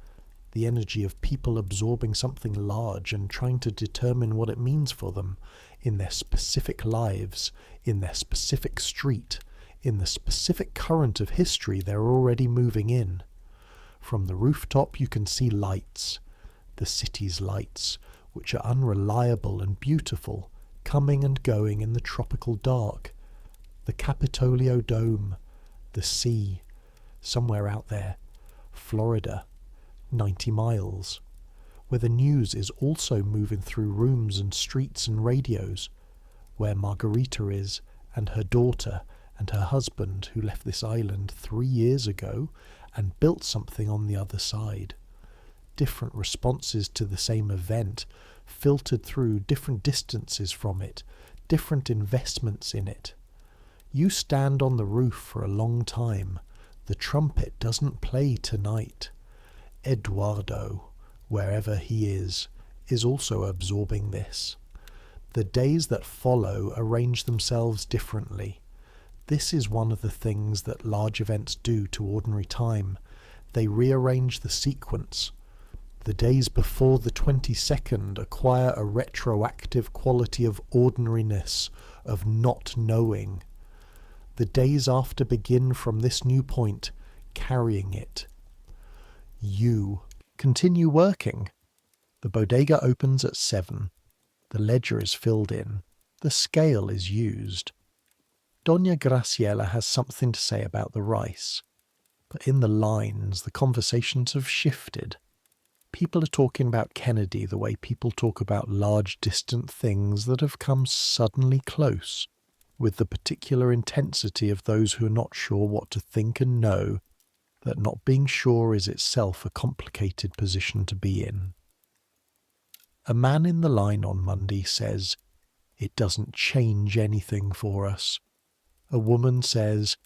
The energy of people absorbing something large and trying to determine what it means for them in their specific lives, in their specific street, in the specific current of history they're already moving in. From the rooftop you can see lights, the city's lights, which are unreliable and beautiful, coming and going in the tropical dark. The Capitolio Dome, the sea, somewhere out there, Florida, 90 miles, where the news is also moving through rooms and streets and radios, where Margarita is, and her daughter, and her husband, who left this island 3 years ago and built something on the other side. Different responses to the same event, filtered through different distances from it, different investments in it. You stand on the roof for a long time. The trumpet doesn't play tonight. Eduardo, wherever he is also absorbing this. The days that follow arrange themselves differently. This is one of the things that large events do to ordinary time. They rearrange the sequence. The days before the 22nd acquire a retroactive quality of ordinariness, of not knowing. The days after begin from this new point, carrying it. You continue working. The bodega opens at 7. The ledger is filled in. The scale is used. Doña Graciela has something to say about the rice. But in the lines, the conversations have shifted. People are talking about Kennedy the way people talk about large distant things that have come suddenly close, with the particular intensity of those who are not sure what to think and know, that not being sure is itself a complicated position to be in. A man in the line on Monday says, "It doesn't change anything for us." A woman says,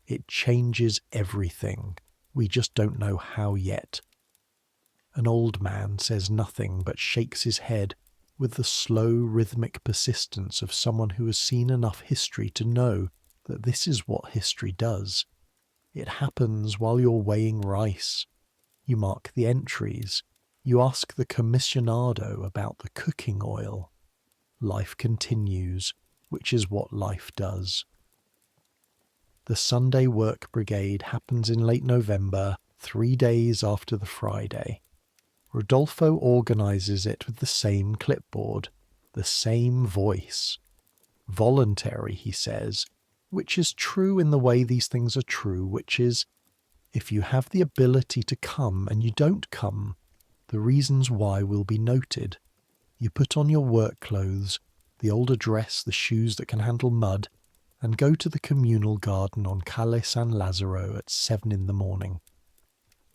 "It changes everything. We just don't know how yet." An old man says nothing but shakes his head with the slow rhythmic persistence of someone who has seen enough history to know that this is what history does. It happens while you're weighing rice. You mark the entries. You ask the commissionado about the cooking oil. Life continues, which is what life does. The Sunday Work Brigade happens in late November, 3 days after the Friday. Rodolfo organizes it with the same clipboard, the same voice. Voluntary, he says, which is true in the way these things are true, which is, if you have the ability to come and you don't come, the reasons why will be noted. You put on your work clothes, the old address, the shoes that can handle mud, and go to the communal garden on Calle San Lazaro at 7 in the morning.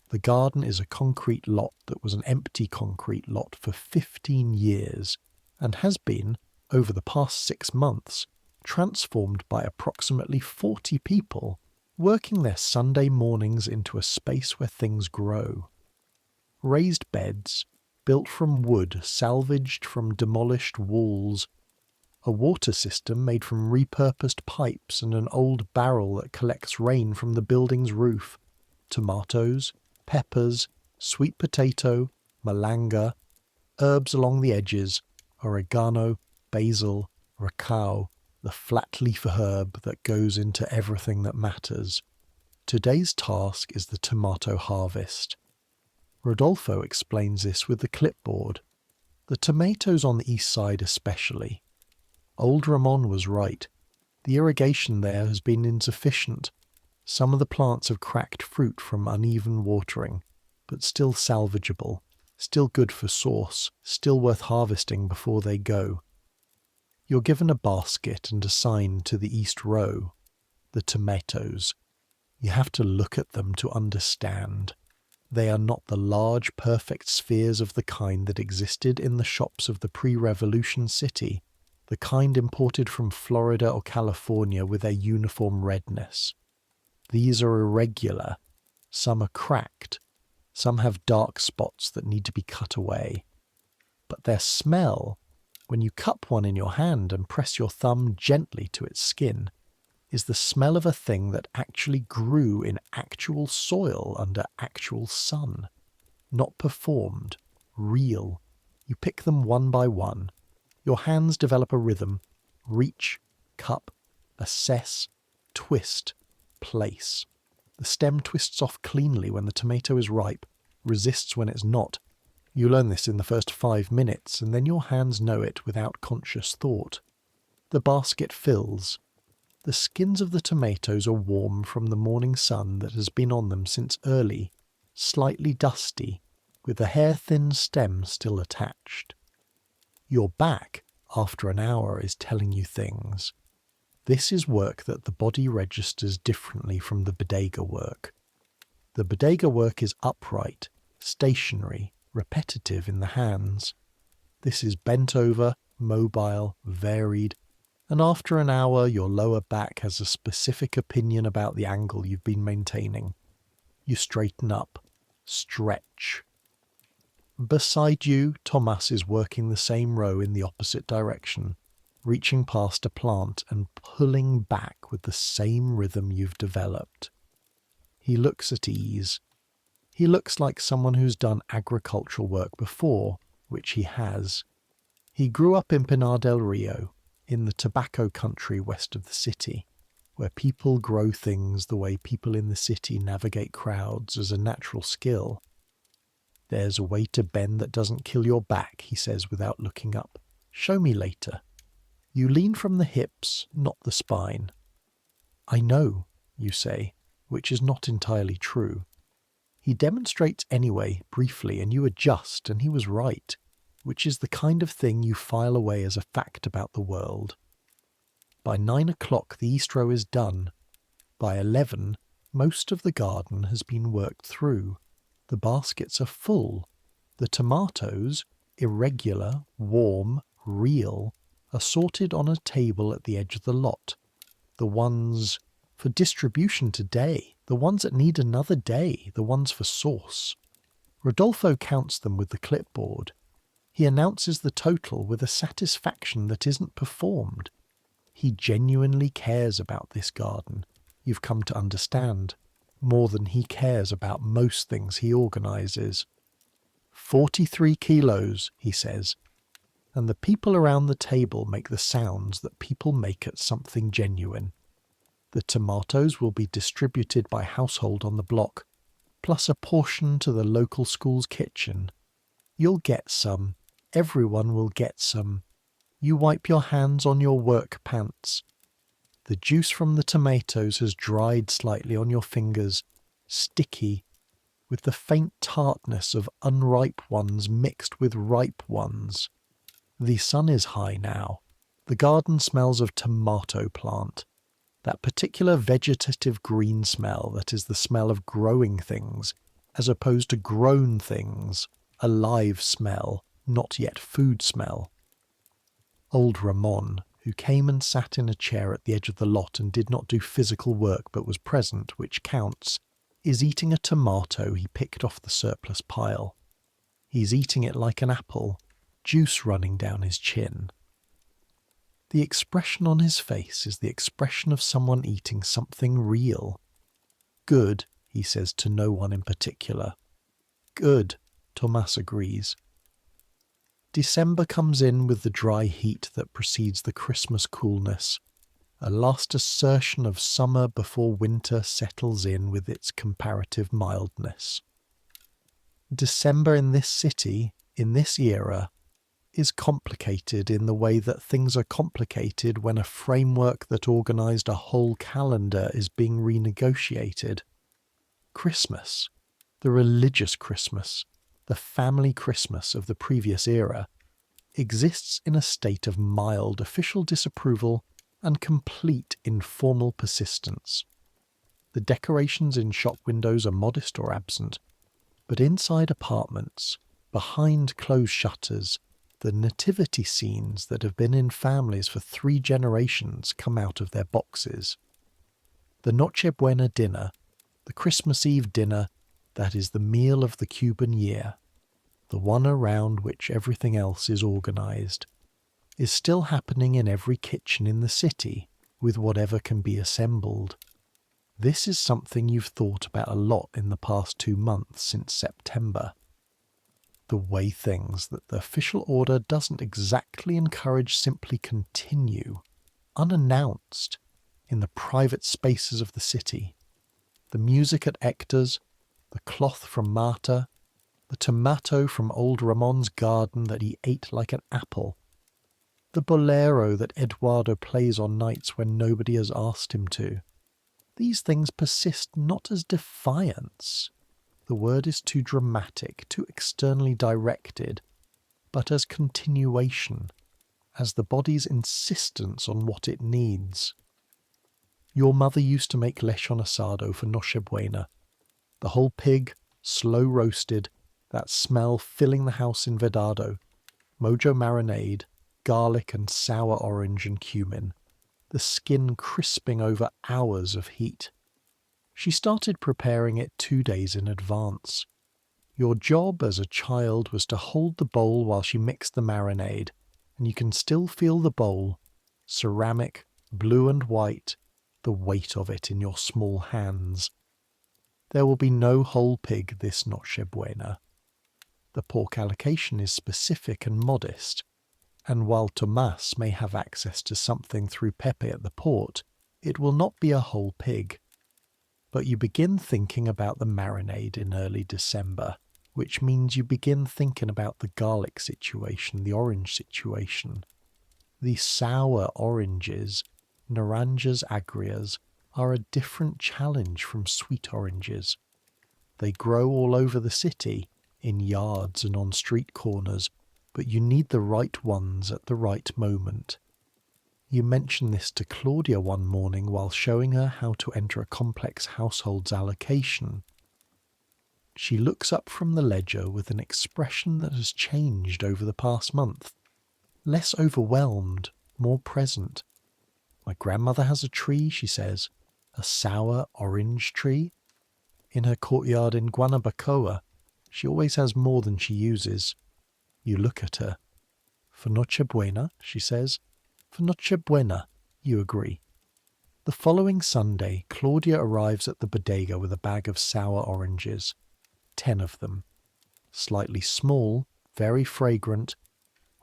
The garden is a concrete lot that was an empty concrete lot for 15 years and has been, over the past 6 months, transformed by approximately 40 people working their Sunday mornings into a space where things grow. Raised beds, built from wood salvaged from demolished walls, a water system made from repurposed pipes and an old barrel that collects rain from the building's roof, tomatoes, peppers, sweet potato, malanga, herbs along the edges, oregano, basil, ricao, the flat leaf herb that goes into everything that matters. Today's task is the tomato harvest. Rodolfo explains this with the clipboard. The tomatoes on the east side especially. Old Ramon was right. The irrigation there has been insufficient. Some of the plants have cracked fruit from uneven watering, but still salvageable, still good for sauce, still worth harvesting before they go. You're given a basket and assigned to the east row, the tomatoes. You have to look at them to understand. They are not the large, perfect spheres of the kind that existed in the shops of the pre-revolution city, the kind imported from Florida or California with their uniform redness. These are irregular. Some are cracked. Some have dark spots that need to be cut away. But their smell, when you cup one in your hand and press your thumb gently to its skin, is the smell of a thing that actually grew in actual soil under actual sun. Not performed, real. You pick them one by one. Your hands develop a rhythm. Reach, cup, assess, twist, place. The stem twists off cleanly when the tomato is ripe, resists when it's not. You learn this in the first 5 minutes, and then your hands know it without conscious thought. The basket fills. The skins of the tomatoes are warm from the morning sun that has been on them since early, slightly dusty, with the hair-thin stem still attached. Your back, after an hour, is telling you things. This is work that the body registers differently from the bodega work. The bodega work is upright, stationary, repetitive in the hands. This is bent over, mobile, varied, and after an hour your lower back has a specific opinion about the angle you've been maintaining. You straighten up, stretch. Beside you, Thomas is working the same row in the opposite direction, reaching past a plant and pulling back with the same rhythm you've developed. He looks at ease. He looks like someone who's done agricultural work before, which he has. He grew up in Pinar del Rio, in the tobacco country west of the city, where people grow things the way people in the city navigate crowds as a natural skill. There's a way to bend that doesn't kill your back, he says without looking up. Show me later. You lean from the hips, not the spine. I know, you say, which is not entirely true. He demonstrates anyway, briefly, and you adjust, and he was right, which is the kind of thing you file away as a fact about the world. By 9 o'clock the east row is done. By 11, most of the garden has been worked through. The baskets are full. The tomatoes, irregular, warm, real, are sorted on a table at the edge of the lot. The ones for distribution today, the ones that need another day, the ones for sauce. Rodolfo counts them with the clipboard. He announces the total with a satisfaction that isn't performed. He genuinely cares about this garden, you've come to understand, more than he cares about most things he organises. 43 kilos, he says, and the people around the table make the sounds that people make at something genuine. The tomatoes will be distributed by household on the block, plus a portion to the local school's kitchen. You'll get some. Everyone will get some. You wipe your hands on your work pants. The juice from the tomatoes has dried slightly on your fingers, sticky, with the faint tartness of unripe ones mixed with ripe ones. The sun is high now. The garden smells of tomato plant. That particular vegetative green smell that is the smell of growing things, as opposed to grown things, a live smell, not yet food smell. Old Ramon, who came and sat in a chair at the edge of the lot and did not do physical work but was present, which counts, is eating a tomato he picked off the surplus pile. He's eating it like an apple, juice running down his chin. The expression on his face is the expression of someone eating something real. Good, he says to no one in particular. Good, Tomas agrees. December comes in with the dry heat that precedes the Christmas coolness, a last assertion of summer before winter settles in with its comparative mildness. December in this city, in this era, is complicated in the way that things are complicated when a framework that organised a whole calendar is being renegotiated. Christmas, the religious Christmas, the family Christmas of the previous era, exists in a state of mild official disapproval and complete informal persistence. The decorations in shop windows are modest or absent, but inside apartments, behind closed shutters, the nativity scenes that have been in families for 3 generations come out of their boxes. The Noche Buena dinner, the Christmas Eve dinner, that is the meal of the Cuban year, the one around which everything else is organised, is still happening in every kitchen in the city with whatever can be assembled. This is something you've thought about a lot in the past 2 months since September. The way things that the official order doesn't exactly encourage simply continue, unannounced, in the private spaces of the city. The music at Hector's, the cloth from Marta, the tomato from old Ramon's garden that he ate like an apple, the bolero that Eduardo plays on nights when nobody has asked him to. These things persist not as defiance, the word is too dramatic, too externally directed, but as continuation, as the body's insistence on what it needs. Your mother used to make lechon asado for Noche Buena, the whole pig, slow roasted, that smell filling the house in Vedado, mojo marinade, garlic and sour orange and cumin, the skin crisping over hours of heat. She started preparing it 2 days in advance. Your job as a child was to hold the bowl while she mixed the marinade, and you can still feel the bowl, ceramic, blue and white, the weight of it in your small hands. There will be no whole pig this Noche Buena. The pork allocation is specific and modest, and while Tomas may have access to something through Pepe at the port, it will not be a whole pig. But you begin thinking about the marinade in early December, which means you begin thinking about the garlic situation, the orange situation. The sour oranges, naranjas agrias, are a different challenge from sweet oranges. They grow all over the city, in yards and on street corners, but you need the right ones at the right moment. You mentioned this to Claudia one morning while showing her how to enter a complex household's allocation. She looks up from the ledger with an expression that has changed over the past month. Less overwhelmed, more present. My grandmother has a tree, she says, a sour orange tree. In her courtyard in Guanabacoa, she always has more than she uses. You look at her. For Noche Buena, she says. For Noche Buena, you agree. The following Sunday, Claudia arrives at the bodega with a bag of sour oranges. 10 of them. Slightly small, very fragrant,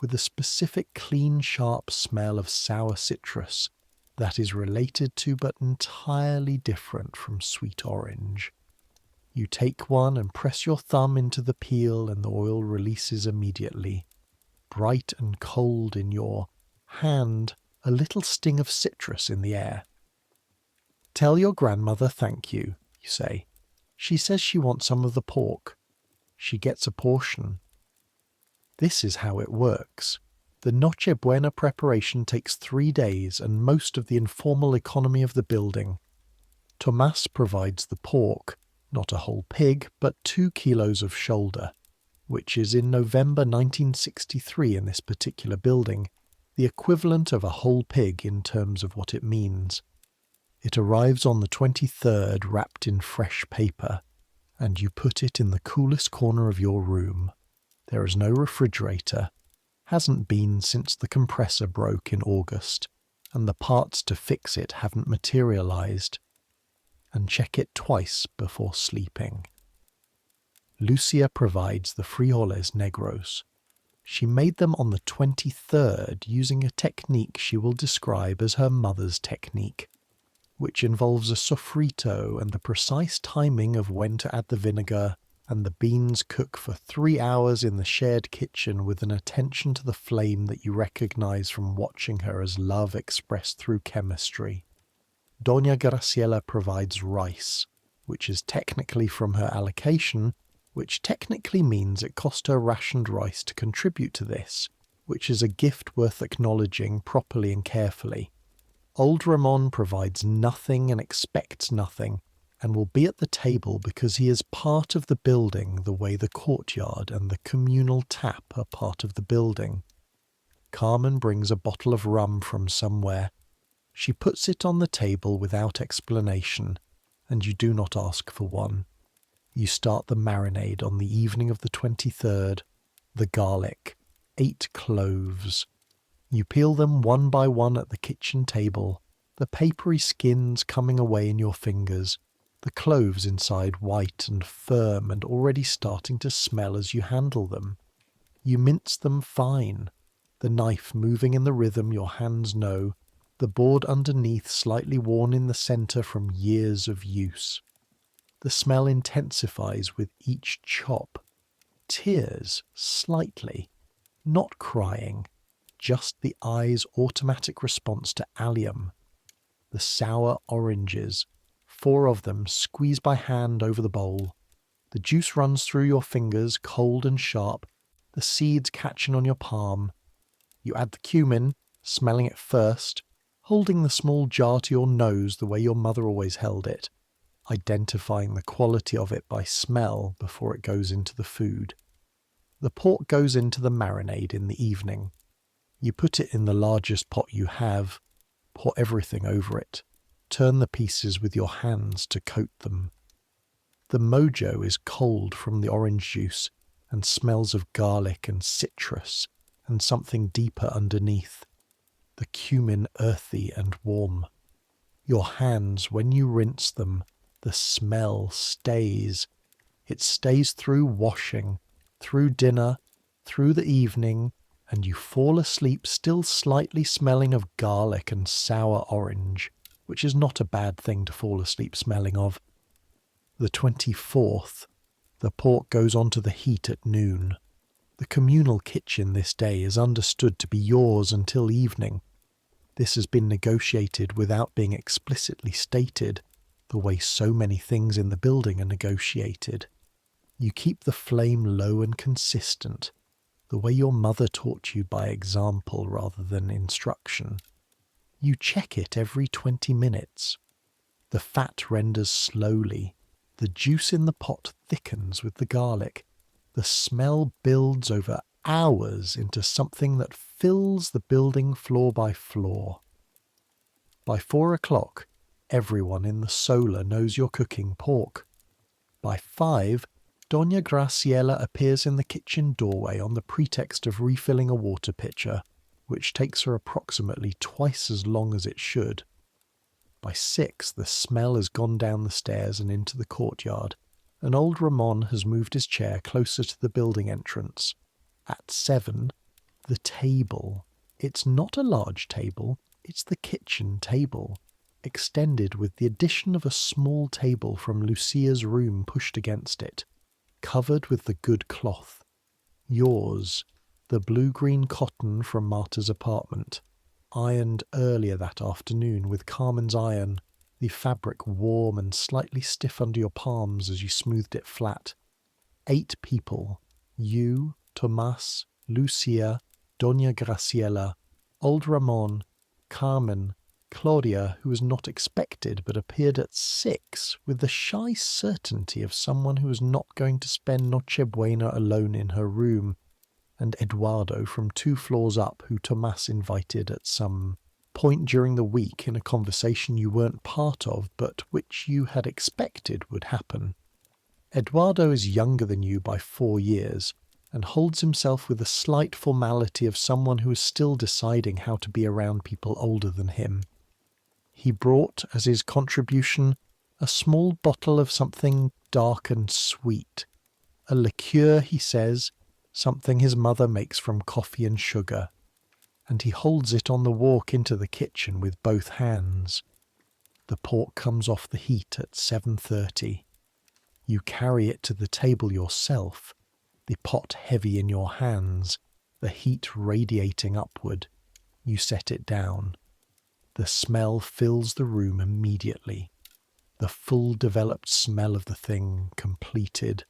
with a specific clean, sharp smell of sour citrus that is related to but entirely different from sweet orange. You take one and press your thumb into the peel and the oil releases immediately. Bright and cold in your hand, a little sting of citrus in the air. Tell your grandmother thank you, you say. She says she wants some of the pork. She gets a portion. This is how it works. The Noche Buena preparation takes 3 days and most of the informal economy of the building. Tomas provides the pork, not a whole pig, but 2 kilos of shoulder, which is in November 1963 in this particular building, the equivalent of a whole pig in terms of what it means. It arrives on the 23rd wrapped in fresh paper, and you put it in the coolest corner of your room. There is no refrigerator, hasn't been since the compressor broke in August, and the parts to fix it haven't materialized. And check it twice before sleeping. Lucia provides the frijoles negros. She made them on the 23rd using a technique she will describe as her mother's technique, which involves a sofrito and the precise timing of when to add the vinegar, and the beans cook for 3 hours in the shared kitchen with an attention to the flame that you recognize from watching her as love expressed through chemistry. Doña Graciela provides rice, which is technically from her allocation, which technically means it cost her rationed rice to contribute to this, which is a gift worth acknowledging properly and carefully. Old Ramon provides nothing and expects nothing, and will be at the table because he is part of the building the way the courtyard and the communal tap are part of the building. Carmen brings a bottle of rum from somewhere. She puts it on the table without explanation, and you do not ask for one. You start the marinade on the evening of the 23rd, the garlic, 8 cloves. You peel them one by one at the kitchen table, the papery skins coming away in your fingers, the cloves inside white and firm and already starting to smell as you handle them. You mince them fine, the knife moving in the rhythm your hands know, the board underneath slightly worn in the centre from years of use. The smell intensifies with each chop. Tears, slightly, not crying, just the eye's automatic response to allium. The sour oranges, 4 of them squeezed by hand over the bowl. The juice runs through your fingers, cold and sharp, the seeds catching on your palm. You add the cumin, smelling it first, holding the small jar to your nose the way your mother always held it, identifying the quality of it by smell before it goes into the food. The pork goes into the marinade in the evening. You put it in the largest pot you have, pour everything over it, turn the pieces with your hands to coat them. The mojo is cold from the orange juice and smells of garlic and citrus and something deeper underneath. The cumin earthy and warm. Your hands, when you rinse them, the smell stays. It stays through washing, through dinner, through the evening, and you fall asleep still slightly smelling of garlic and sour orange, which is not a bad thing to fall asleep smelling of. The 24th, the pork goes onto the heat at noon. The communal kitchen this day is understood to be yours until evening. This has been negotiated without being explicitly stated, the way so many things in the building are negotiated. You keep the flame low and consistent, the way your mother taught you by example rather than instruction. You check it every 20 minutes. The fat renders slowly. The juice in the pot thickens with the garlic. The smell builds over hours into something that fills the building floor by floor. By 4 o'clock, everyone in the solar knows you're cooking pork. By 5, Doña Graciela appears in the kitchen doorway on the pretext of refilling a water pitcher, which takes her approximately twice as long as it should. By 6, the smell has gone down the stairs and into the courtyard, and old Ramon has moved his chair closer to the building entrance. At 7, the table. It's not a large table, it's the kitchen table, extended with the addition of a small table from Lucia's room pushed against it, covered with the good cloth. Yours, the blue-green cotton from Marta's apartment, ironed earlier that afternoon with Carmen's iron, the fabric warm and slightly stiff under your palms as you smoothed it flat. 8 people, you, Tomas, Lucia, Doña Graciela, old Ramon, Carmen, Claudia, who was not expected but appeared at 6 with the shy certainty of someone who was not going to spend Noche Buena alone in her room. and Eduardo from 2 floors up, who Tomas invited at some point during the week in a conversation you weren't part of, but which you had expected would happen. Eduardo is younger than you by 4 years, and holds himself with the slight formality of someone who is still deciding how to be around people older than him. He brought, as his contribution, a small bottle of something dark and sweet. A liqueur, he says, something his mother makes from coffee and sugar. And he holds it on the walk into the kitchen with both hands. The pork comes off the heat at 7:30. You carry it to the table yourself, the pot heavy in your hands, the heat radiating upward. You set it down. The smell fills the room immediately. The full developed smell of the thing completed,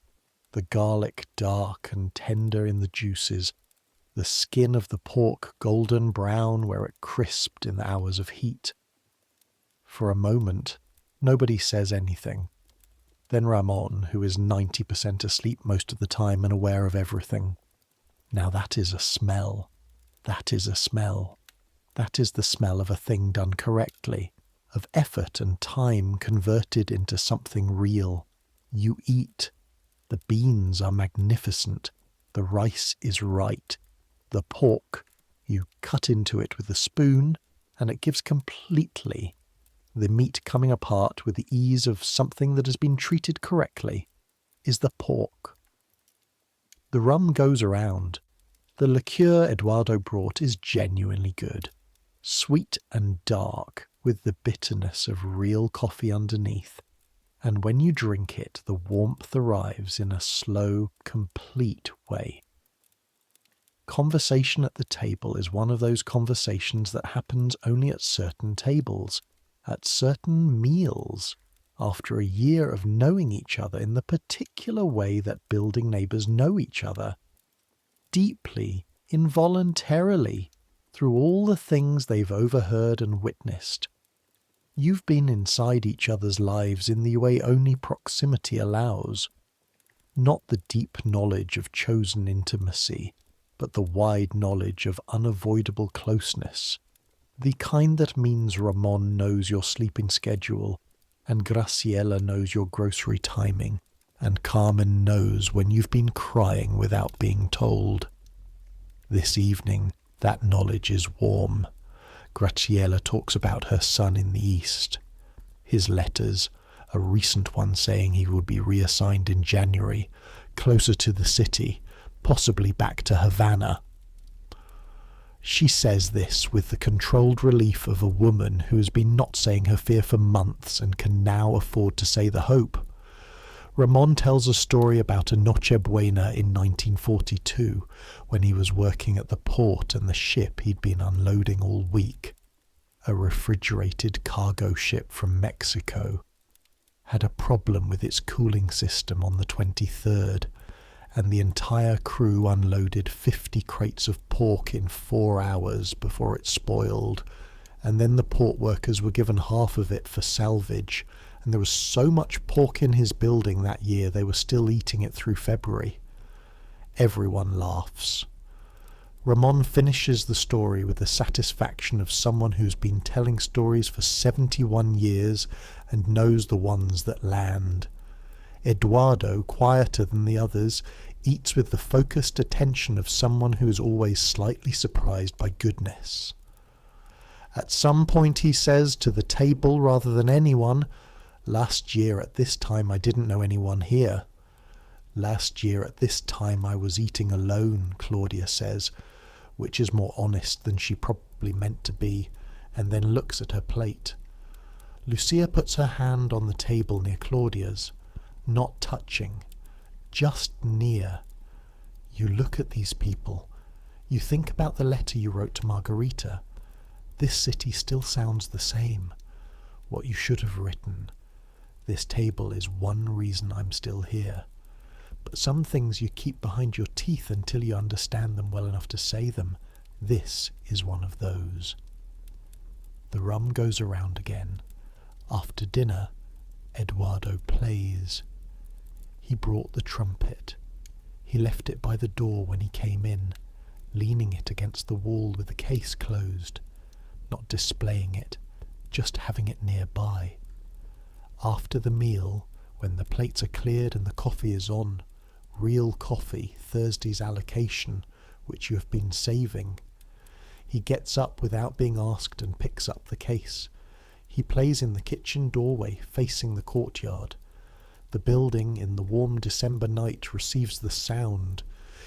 the garlic dark and tender in the juices, the skin of the pork golden brown where it crisped in the hours of heat. For a moment, nobody says anything. Then Ramon, who is 90% asleep most of the time and aware of everything. Now that is a smell. That is a smell. That is the smell of a thing done correctly, of effort and time converted into something real. You eat. The beans are magnificent. The rice is right. The pork, you cut into it with a spoon, and it gives completely. The meat coming apart with the ease of something that has been treated correctly is the pork. The rum goes around. The liqueur Eduardo brought is genuinely good. Sweet and dark, with the bitterness of real coffee underneath. And when you drink it, the warmth arrives in a slow, complete way. Conversation at the table is one of those conversations that happens only at certain tables, at certain meals, after a year of knowing each other in the particular way that building neighbours know each other. Deeply, involuntarily, through all the things they've overheard and witnessed. You've been inside each other's lives in the way only proximity allows. Not the deep knowledge of chosen intimacy, but the wide knowledge of unavoidable closeness. The kind that means Ramon knows your sleeping schedule, and Graciela knows your grocery timing, and Carmen knows when you've been crying without being told. This evening, that knowledge is warm. Graciela talks about her son in the East. His letters, a recent one saying he would be reassigned in January, closer to the city, possibly back to Havana. She says this with the controlled relief of a woman who has been not saying her fear for months and can now afford to say the hope. Ramon tells a story about a Noche Buena in 1942, when he was working at the port and the ship he'd been unloading all week, a refrigerated cargo ship from Mexico, had a problem with its cooling system on the 23rd, and the entire crew unloaded 50 crates of pork in 4 hours before it spoiled, and then the port workers were given half of it for salvage, and there was so much pork in his building that year they were still eating it through February. Everyone laughs. Ramon finishes the story with the satisfaction of someone who's been telling stories for 71 years and knows the ones that land. Eduardo, quieter than the others, eats with the focused attention of someone who is always slightly surprised by goodness. At some point he says, to the table rather than anyone, "Last year at this time I didn't know anyone here." "Last year at this time I was eating alone," Claudia says, which is more honest than she probably meant to be, and then looks at her plate. Lucia puts her hand on the table near Claudia's, not touching, just near. You look at these people. You think about the letter you wrote to Margarita. This city still sounds the same. What you should have written. This table is one reason I'm still here. But some things you keep behind your teeth until you understand them well enough to say them. This is one of those. The rum goes around again. After dinner, Eduardo plays. He brought the trumpet. He left it by the door when he came in, leaning it against the wall with the case closed, not displaying it, just having it nearby. After the meal, when the plates are cleared and the coffee is on, real coffee, Thursday's allocation, which you have been saving, he gets up without being asked and picks up the case. He plays in the kitchen doorway facing the courtyard. The building in the warm December night receives the sound.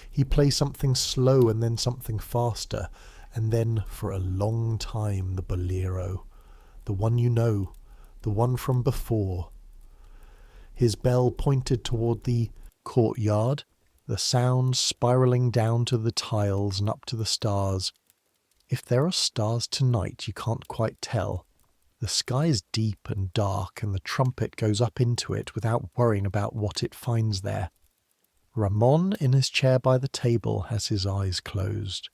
He plays something slow and then something faster, and then for a long time the bolero, the one you know, the one from before. His bell pointed toward the courtyard, the sound spiralling down to the tiles and up to the stars. If there are stars tonight, you can't quite tell. The sky is deep and dark, and the trumpet goes up into it without worrying about what it finds there. Ramon, in his chair by the table, has his eyes closed.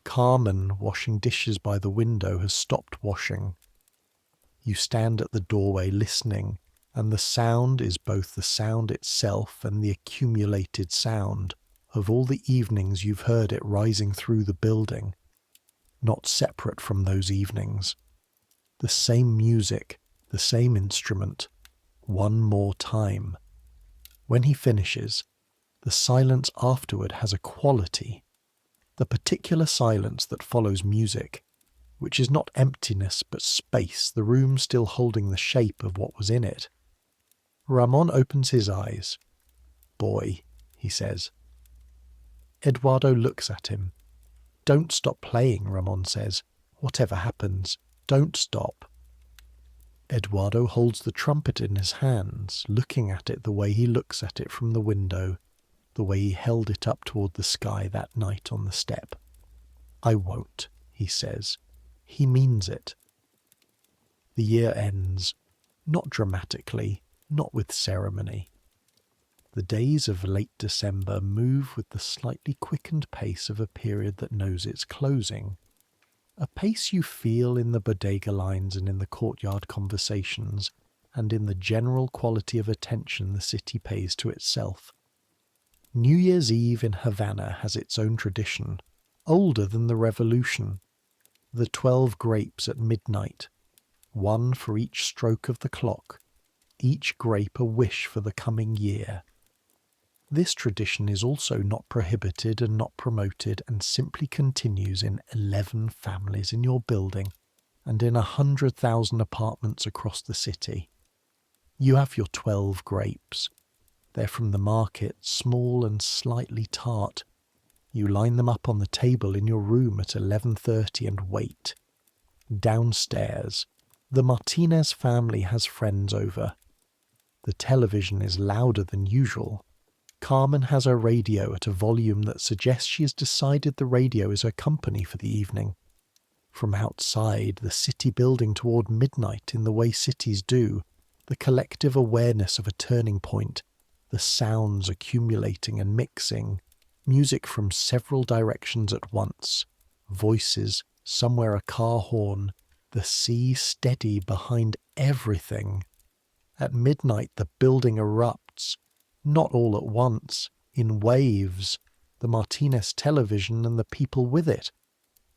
Carmen, washing dishes by the window, has stopped washing. You stand at the doorway listening, and the sound is both the sound itself and the accumulated sound of all the evenings you've heard it rising through the building, not separate from those evenings. The same music, the same instrument, one more time. When he finishes, the silence afterward has a quality, the particular silence that follows music, which is not emptiness but space, the room still holding the shape of what was in it. Ramon opens his eyes. "Boy," he says. Eduardo looks at him. "Don't stop playing," Ramon says. "Whatever happens, don't stop." Eduardo holds the trumpet in his hands, looking at it the way he looks at it from the window, the way he held it up toward the sky that night on the step. "I won't," he says. He means it. The year ends, not dramatically, not with ceremony. The days of late December move with the slightly quickened pace of a period that knows its closing, a pace you feel in the bodega lines and in the courtyard conversations, and in the general quality of attention the city pays to itself. New Year's Eve in Havana has its own tradition, older than the Revolution. The 12 grapes at midnight, one for each stroke of the clock, each grape a wish for the coming year. This tradition is also not prohibited and not promoted, and simply continues in 11 families in your building and in 100,000 apartments across the city. You have your 12 grapes. They're from the market, small and slightly tart. You line them up on the table in your room at 11:30 and wait. Downstairs, the Martinez family has friends over. The television is louder than usual. Carmen has her radio at a volume that suggests she has decided the radio is her company for the evening. From outside, the city building toward midnight in the way cities do, the collective awareness of a turning point, the sounds accumulating and mixing, music from several directions at once, voices, somewhere a car horn, the sea steady behind everything. At midnight the building erupts, not all at once, in waves, the Martinez television and the people with it,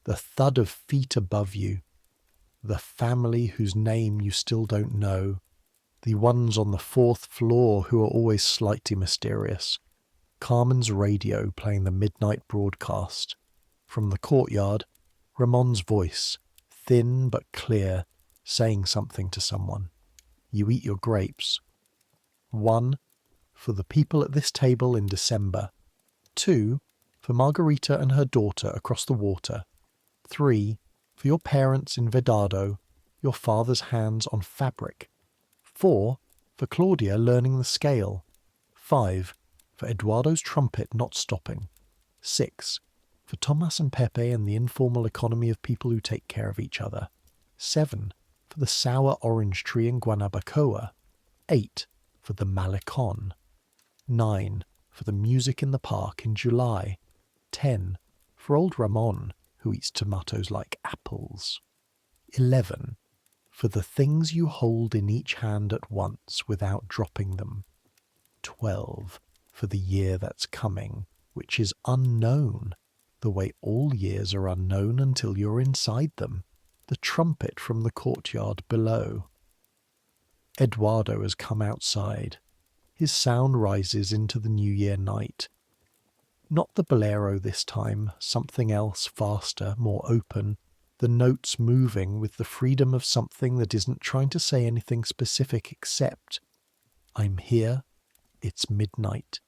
the thud of feet above you, the family whose name you still don't know, the ones on the 4th floor who are always slightly mysterious, Carmen's radio playing the midnight broadcast. From the courtyard, Ramon's voice, thin but clear, saying something to someone. You eat your grapes. 1. For the people at this table in December. 2. For Margarita and her daughter across the water. 3. For your parents in Vedado, your father's hands on fabric. 4. For Claudia learning the scale. 5. For Eduardo's trumpet not stopping. 6. For Tomas and Pepe and the informal economy of people who take care of each other. 7. For the sour orange tree in Guanabacoa. 8. For the Malecon. 9. For the music in the park in July. 10. For old Ramon, who eats tomatoes like apples. 11. For the things you hold in each hand at once without dropping them. 12. for the year that's coming, which is unknown, the way all years are unknown until you're inside them, the trumpet from the courtyard below. Eduardo has come outside. His sound rises into the New Year night. Not the bolero this time, something else faster, more open, the notes moving with the freedom of something that isn't trying to say anything specific except, I'm here, it's midnight,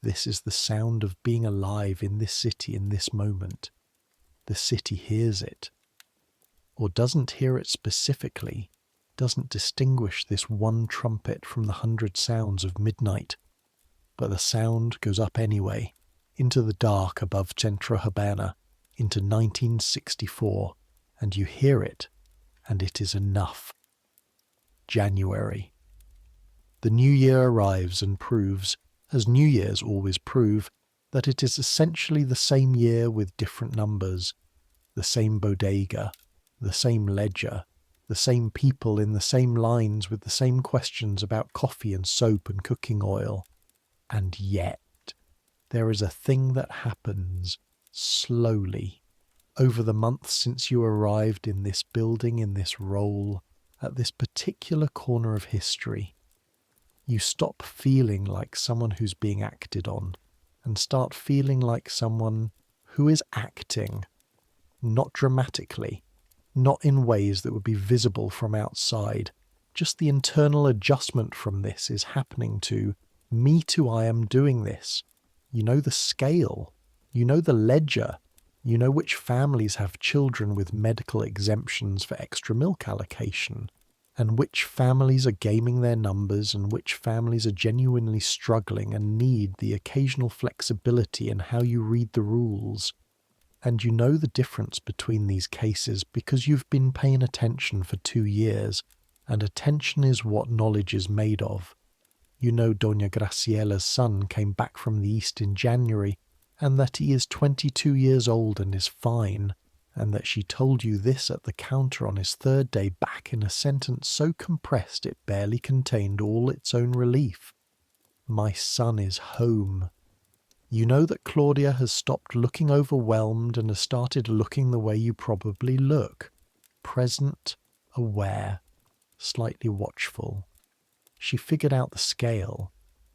this is the sound of being alive in this city in this moment. The city hears it, or doesn't hear it specifically, doesn't distinguish this one trumpet from the 100 sounds of midnight, but the sound goes up anyway, into the dark above Centro Habana, into 1964, and you hear it, and it is enough. January. The new year arrives and proves, as New Years always prove, that it is essentially the same year with different numbers, the same bodega, the same ledger, the same people in the same lines with the same questions about coffee and soap and cooking oil. And yet, there is a thing that happens slowly over the months since you arrived in this building, in this role, at this particular corner of history. You stop feeling like someone who's being acted on and start feeling like someone who is acting, not dramatically, not in ways that would be visible from outside. Just the internal adjustment from this is happening to, me too, I am doing this. You know the scale, you know the ledger, you know which families have children with medical exemptions for extra milk allocation, and which families are gaming their numbers and which families are genuinely struggling and need the occasional flexibility in how you read the rules. And you know the difference between these cases because you've been paying attention for 2 years, and attention is what knowledge is made of. You know Doña Graciela's son came back from the East in January, and that he is 22 years old and is fine, and that she told you this at the counter on his 3rd day back in a sentence so compressed it barely contained all its own relief. My son is home. You know that Claudia has stopped looking overwhelmed and has started looking the way you probably look. Present, aware, slightly watchful. She figured out the scale.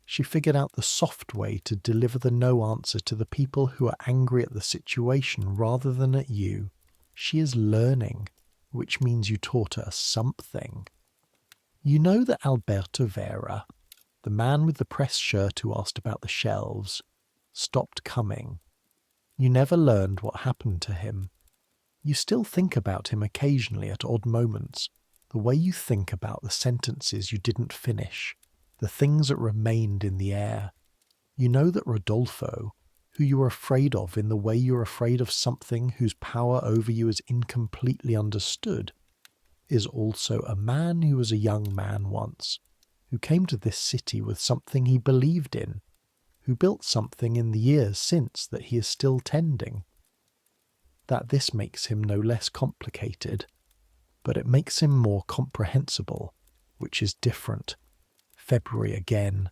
She figured out the soft way to deliver the no answer to the people who are angry at the situation rather than at you. She is learning, which means you taught her something. You know that Alberto Vera, the man with the pressed shirt who asked about the shelves, stopped coming. You never learned what happened to him. You still think about him occasionally at odd moments, the way you think about the sentences you didn't finish, the things that remained in the air. You know that Rodolfo, who you are afraid of in the way you're afraid of something whose power over you is incompletely understood, is also a man who was a young man once, who came to this city with something he believed in, who built something in the years since that he is still tending. That this makes him no less complicated, but it makes him more comprehensible, which is different. February again,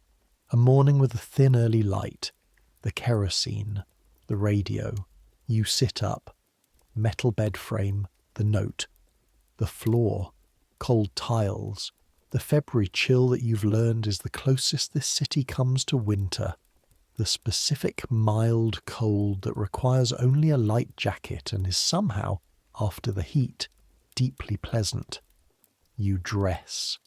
a morning with a thin early light, the kerosene, the radio, you sit up, metal bed frame, the note, the floor, cold tiles, the February chill that you've learned is the closest this city comes to winter, the specific mild cold that requires only a light jacket and is somehow, after the heat, deeply pleasant. You dress.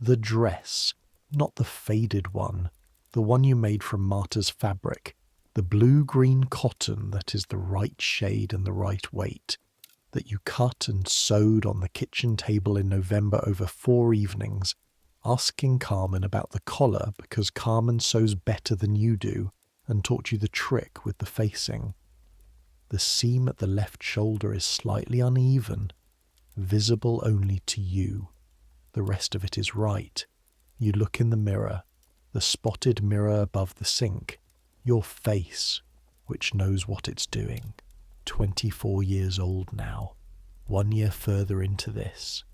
The dress, not the faded one, the one you made from Marta's fabric, the blue-green cotton that is the right shade and the right weight, that you cut and sewed on the kitchen table in November over 4 evenings, asking Carmen about the collar because Carmen sews better than you do and taught you the trick with the facing. The seam at the left shoulder is slightly uneven, visible only to you. The rest of it is right. You look in the mirror, the spotted mirror above the sink, your face, which knows what it's doing. 24 years old now, 1 year further into this.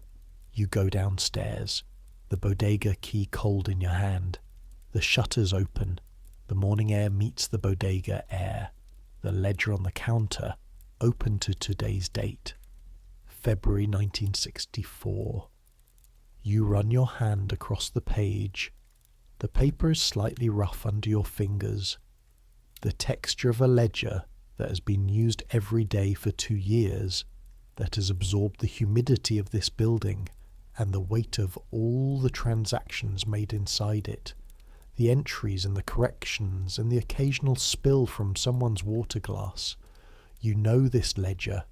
You go downstairs, the bodega key cold in your hand. The shutters open. The morning air meets the bodega air. The ledger on the counter, open to today's date, February 1964. You run your hand across the page. The paper is slightly rough under your fingers. The texture of a ledger that has been used every day for 2 years, that has absorbed the humidity of this building and the weight of all the transactions made inside it, the entries and the corrections and the occasional spill from someone's water glass. You know this ledger.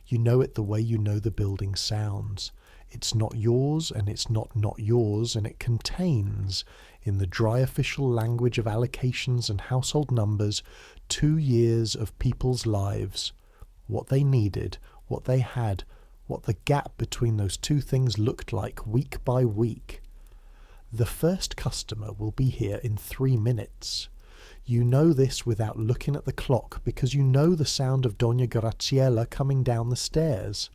You know it the way you know the building sounds. It's not yours, and it's not yours, and it contains, in the dry official language of allocations and household numbers, 2 years of people's lives. What they needed, what they had, what the gap between those two things looked like week by week. The first customer will be here in 3 minutes. You know this without looking at the clock, because you know the sound of Doña Graciela coming down the stairs.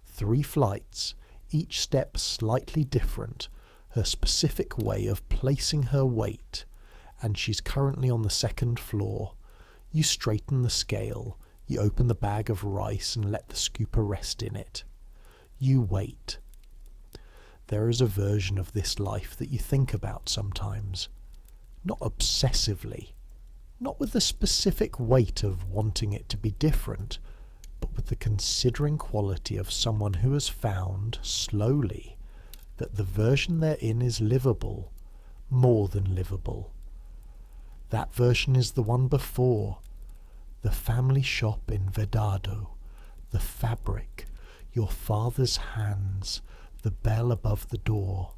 3 flights, each step slightly different, her specific way of placing her weight, and she's currently on the 2nd floor. You straighten the scale, you open the bag of rice and let the scooper rest in it. You wait. There is a version of this life that you think about sometimes, not obsessively, not with the specific weight of wanting it to be different, but with the considering quality of someone who has found, slowly, that the version they're in is livable, more than livable. That version is the one before, the family shop in Vedado, the fabric, your father's hands, the bell above the door,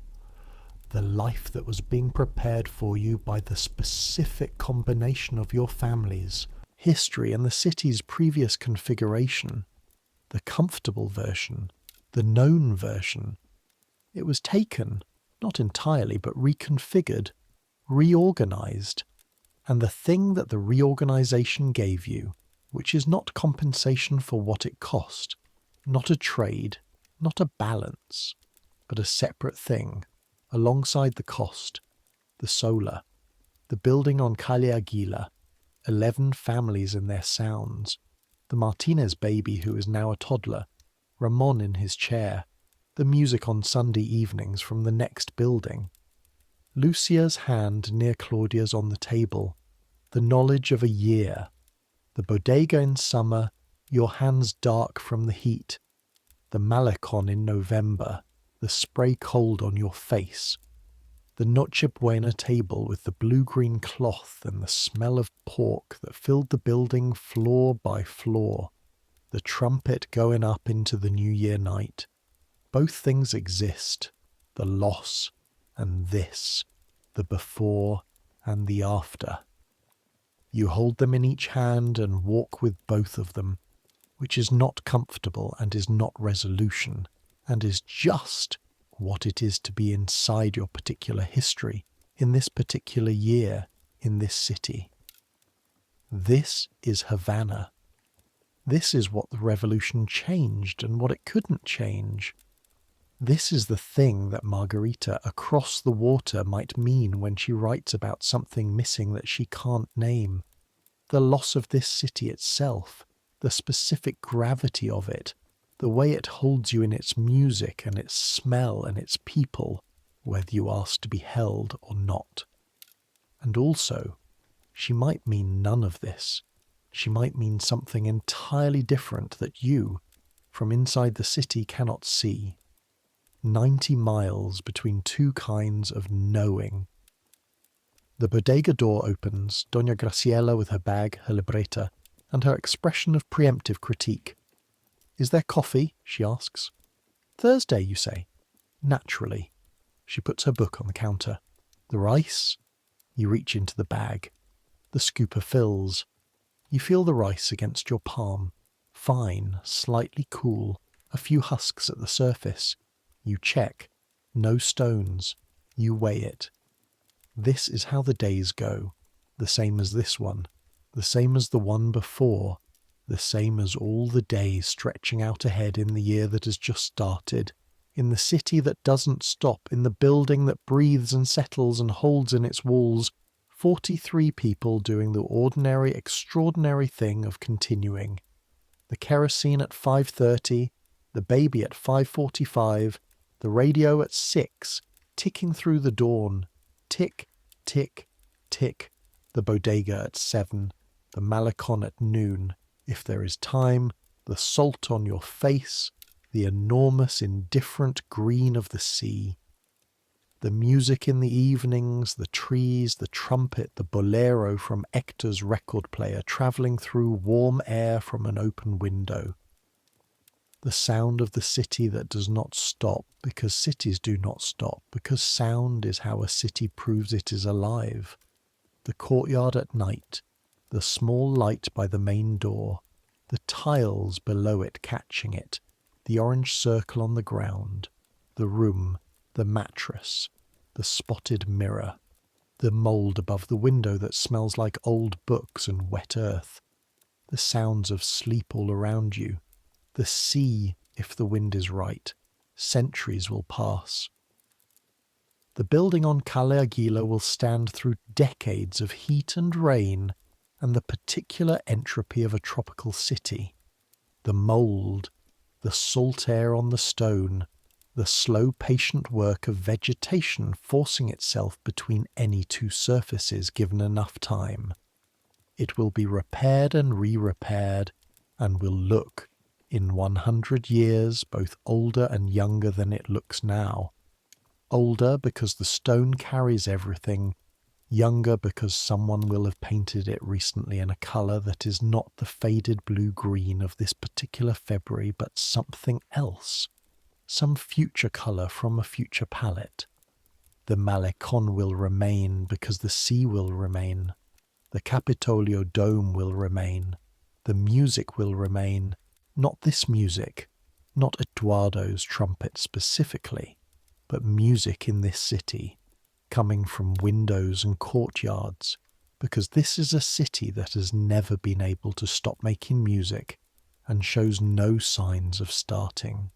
the life that was being prepared for you by the specific combination of your families, history and the city's previous configuration, the comfortable version, the known version. It was taken, not entirely, but reconfigured, reorganized, and the thing that the reorganization gave you, which is not compensation for what it cost, not a trade, not a balance, but a separate thing, alongside the cost, the solar, the building on Calle Aguila, 11 families and their sounds, the Martinez baby who is now a toddler, Ramon in his chair, the music on Sunday evenings from the next building, Lucia's hand near Claudia's on the table, the knowledge of a year, the bodega in summer, your hands dark from the heat, the malecon in November, the spray cold on your face, the Noche Buena table with the blue-green cloth and the smell of pork that filled the building floor by floor, the trumpet going up into the New Year night. Both things exist, the loss and this, the before and the after. You hold them in each hand and walk with both of them, which is not comfortable and is not resolution, and is just what it is to be inside your particular history, in this particular year, in this city. This is Havana. This is what the revolution changed and what it couldn't change. This is the thing that Margarita across the water might mean when she writes about something missing that she can't name. The loss of this city itself, the specific gravity of it, the way it holds you in its music and its smell and its people, whether you ask to be held or not. And also, she might mean none of this. She might mean something entirely different that you, from inside the city, cannot see. 90 miles between two kinds of knowing. The bodega door opens, Doña Graciela with her bag, her libreta, and her expression of preemptive critique. "Is there coffee?" she asks. "Thursday, you say?" "Naturally." She puts her book on the counter. "The rice?" You reach into the bag. The scooper fills. You feel the rice against your palm. Fine, slightly cool, a few husks at the surface. You check. No stones. You weigh it. This is how the days go. The same as this one. The same as the one before. The same as all the days stretching out ahead in the year that has just started. In the city that doesn't stop. In the building that breathes and settles and holds in its walls 43 people doing the ordinary, extraordinary thing of continuing. The kerosene at 5:30, the baby at 5:45, the radio at 6, ticking through the dawn. Tick, tick, tick. The bodega at 7, the malecon at noon. If there is time, the salt on your face, the enormous indifferent green of the sea. The music in the evenings, the trees, the trumpet, the bolero from Hector's record player travelling through warm air from an open window. The sound of the city that does not stop, because cities do not stop, because sound is how a city proves it is alive. The courtyard at night, the small light by the main door, the tiles below it catching it, the orange circle on the ground, the room, the mattress, the spotted mirror, the mould above the window that smells like old books and wet earth, the sounds of sleep all around you, the sea, if the wind is right, centuries will pass. The building on Calle Aguila will stand through decades of heat and rain and the particular entropy of a tropical city. The mould, the salt air on the stone, the slow patient work of vegetation forcing itself between any two surfaces given enough time. It will be repaired and re-repaired and will look, in 100 years, both older and younger than it looks now. Older because the stone carries everything, younger because someone will have painted it recently in a colour that is not the faded blue-green of this particular February, but something else, some future colour from a future palette. The malecon will remain because the sea will remain. The Capitolio dome will remain. The music will remain. Not this music, not Eduardo's trumpet specifically, but music in this city, coming from windows and courtyards, because this is a city that has never been able to stop making music and shows no signs of starting.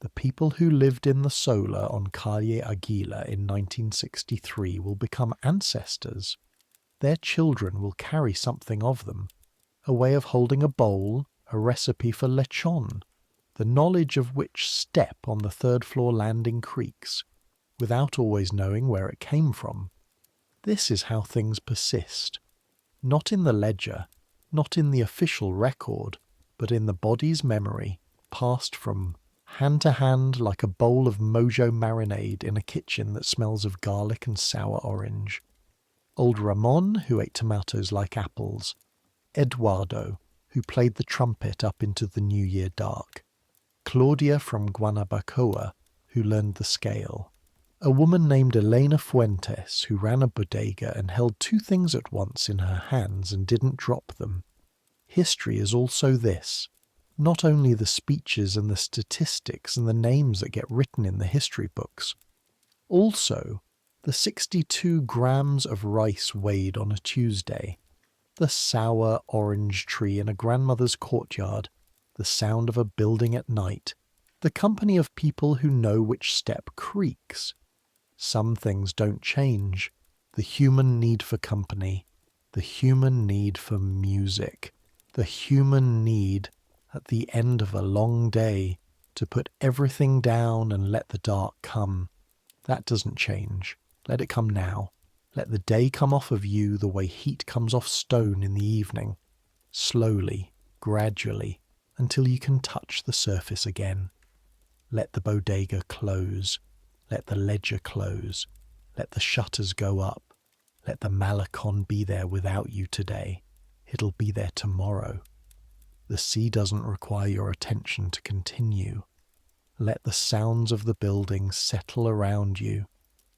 The people who lived in the solar on Calle Aguila in 1963 will become ancestors. Their children will carry something of them, a way of holding a bowl, a recipe for lechon, the knowledge of which step on the third-floor landing creaks, without always knowing where it came from. This is how things persist. Not in the ledger, not in the official record, but in the body's memory, passed from hand to hand like a bowl of mojo marinade in a kitchen that smells of garlic and sour orange. Old Ramon, who ate tomatoes like apples. Eduardo, who played the trumpet up into the New Year dark. Claudia from Guanabacoa, who learned the scale. A woman named Elena Fuentes, who ran a bodega and held two things at once in her hands and didn't drop them. History is also this. Not only the speeches and the statistics and the names that get written in the history books. Also, the 62 grams of rice weighed on a Tuesday. The sour orange tree in a grandmother's courtyard. The sound of a building at night. The company of people who know which step creaks. Some things don't change. The human need for company. The human need for music. The human need, at the end of a long day, to put everything down and let the dark come. That doesn't change. Let it come now. Let the day come off of you the way heat comes off stone in the evening. Slowly, gradually, until you can touch the surface again. Let the bodega close. Let the ledger close. Let the shutters go up. Let the malecon be there without you today. It'll be there tomorrow. The sea doesn't require your attention to continue. Let the sounds of the building settle around you.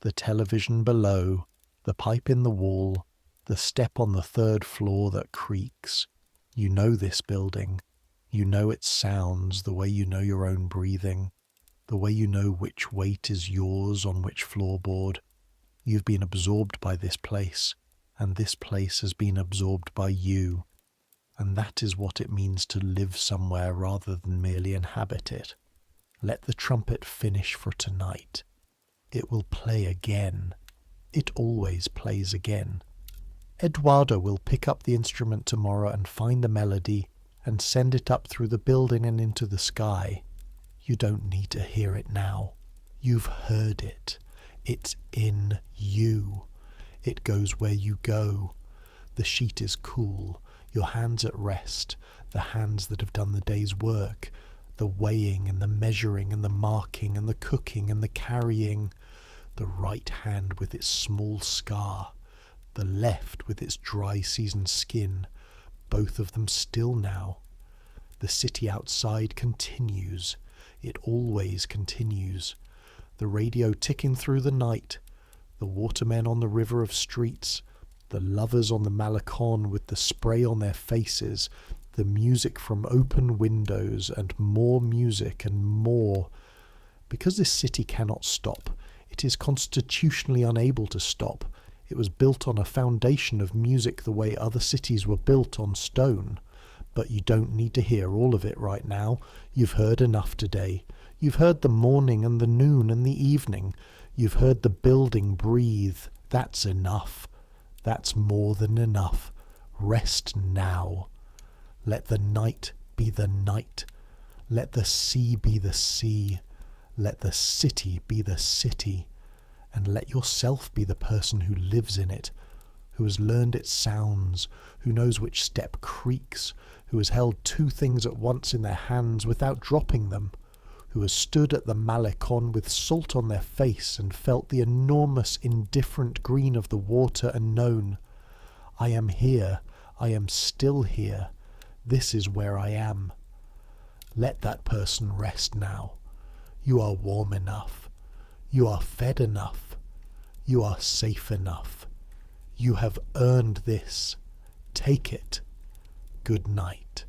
The television below, the pipe in the wall, the step on the third floor that creaks. You know this building. You know its sounds the way you know your own breathing, the way you know which weight is yours on which floorboard. You've been absorbed by this place, and this place has been absorbed by you. And that is what it means to live somewhere rather than merely inhabit it. Let the trumpet finish for tonight. It will play again. It always plays again. Eduardo will pick up the instrument tomorrow and find the melody and send it up through the building and into the sky. You don't need to hear it now. You've heard it. It's in you. It goes where you go. The sheet is cool, your hands at rest, the hands that have done the day's work, the weighing and the measuring and the marking and the cooking and the carrying, the right hand with its small scar, the left with its dry season skin, both of them still now. The city outside continues. It always continues. The radio ticking through the night, the watermen on the river of streets, the lovers on the Malecon with the spray on their faces, the music from open windows and more music and more. Because this city cannot stop, it is constitutionally unable to stop. It was built on a foundation of music the way other cities were built on stone. But you don't need to hear all of it right now. You've heard enough today. You've heard the morning and the noon and the evening. You've heard the building breathe. That's enough. That's more than enough. Rest now. Let the night be the night. Let the sea be the sea. Let the city be the city. And let yourself be the person who lives in it, who has learned its sounds, who knows which step creaks, who has held two things at once in their hands without dropping them, who has stood at the Malecon with salt on their face and felt the enormous indifferent green of the water and known, I am here, I am still here, this is where I am. Let that person rest now. You are warm enough. You are fed enough. You are safe enough. You have earned this. Take it. Good night.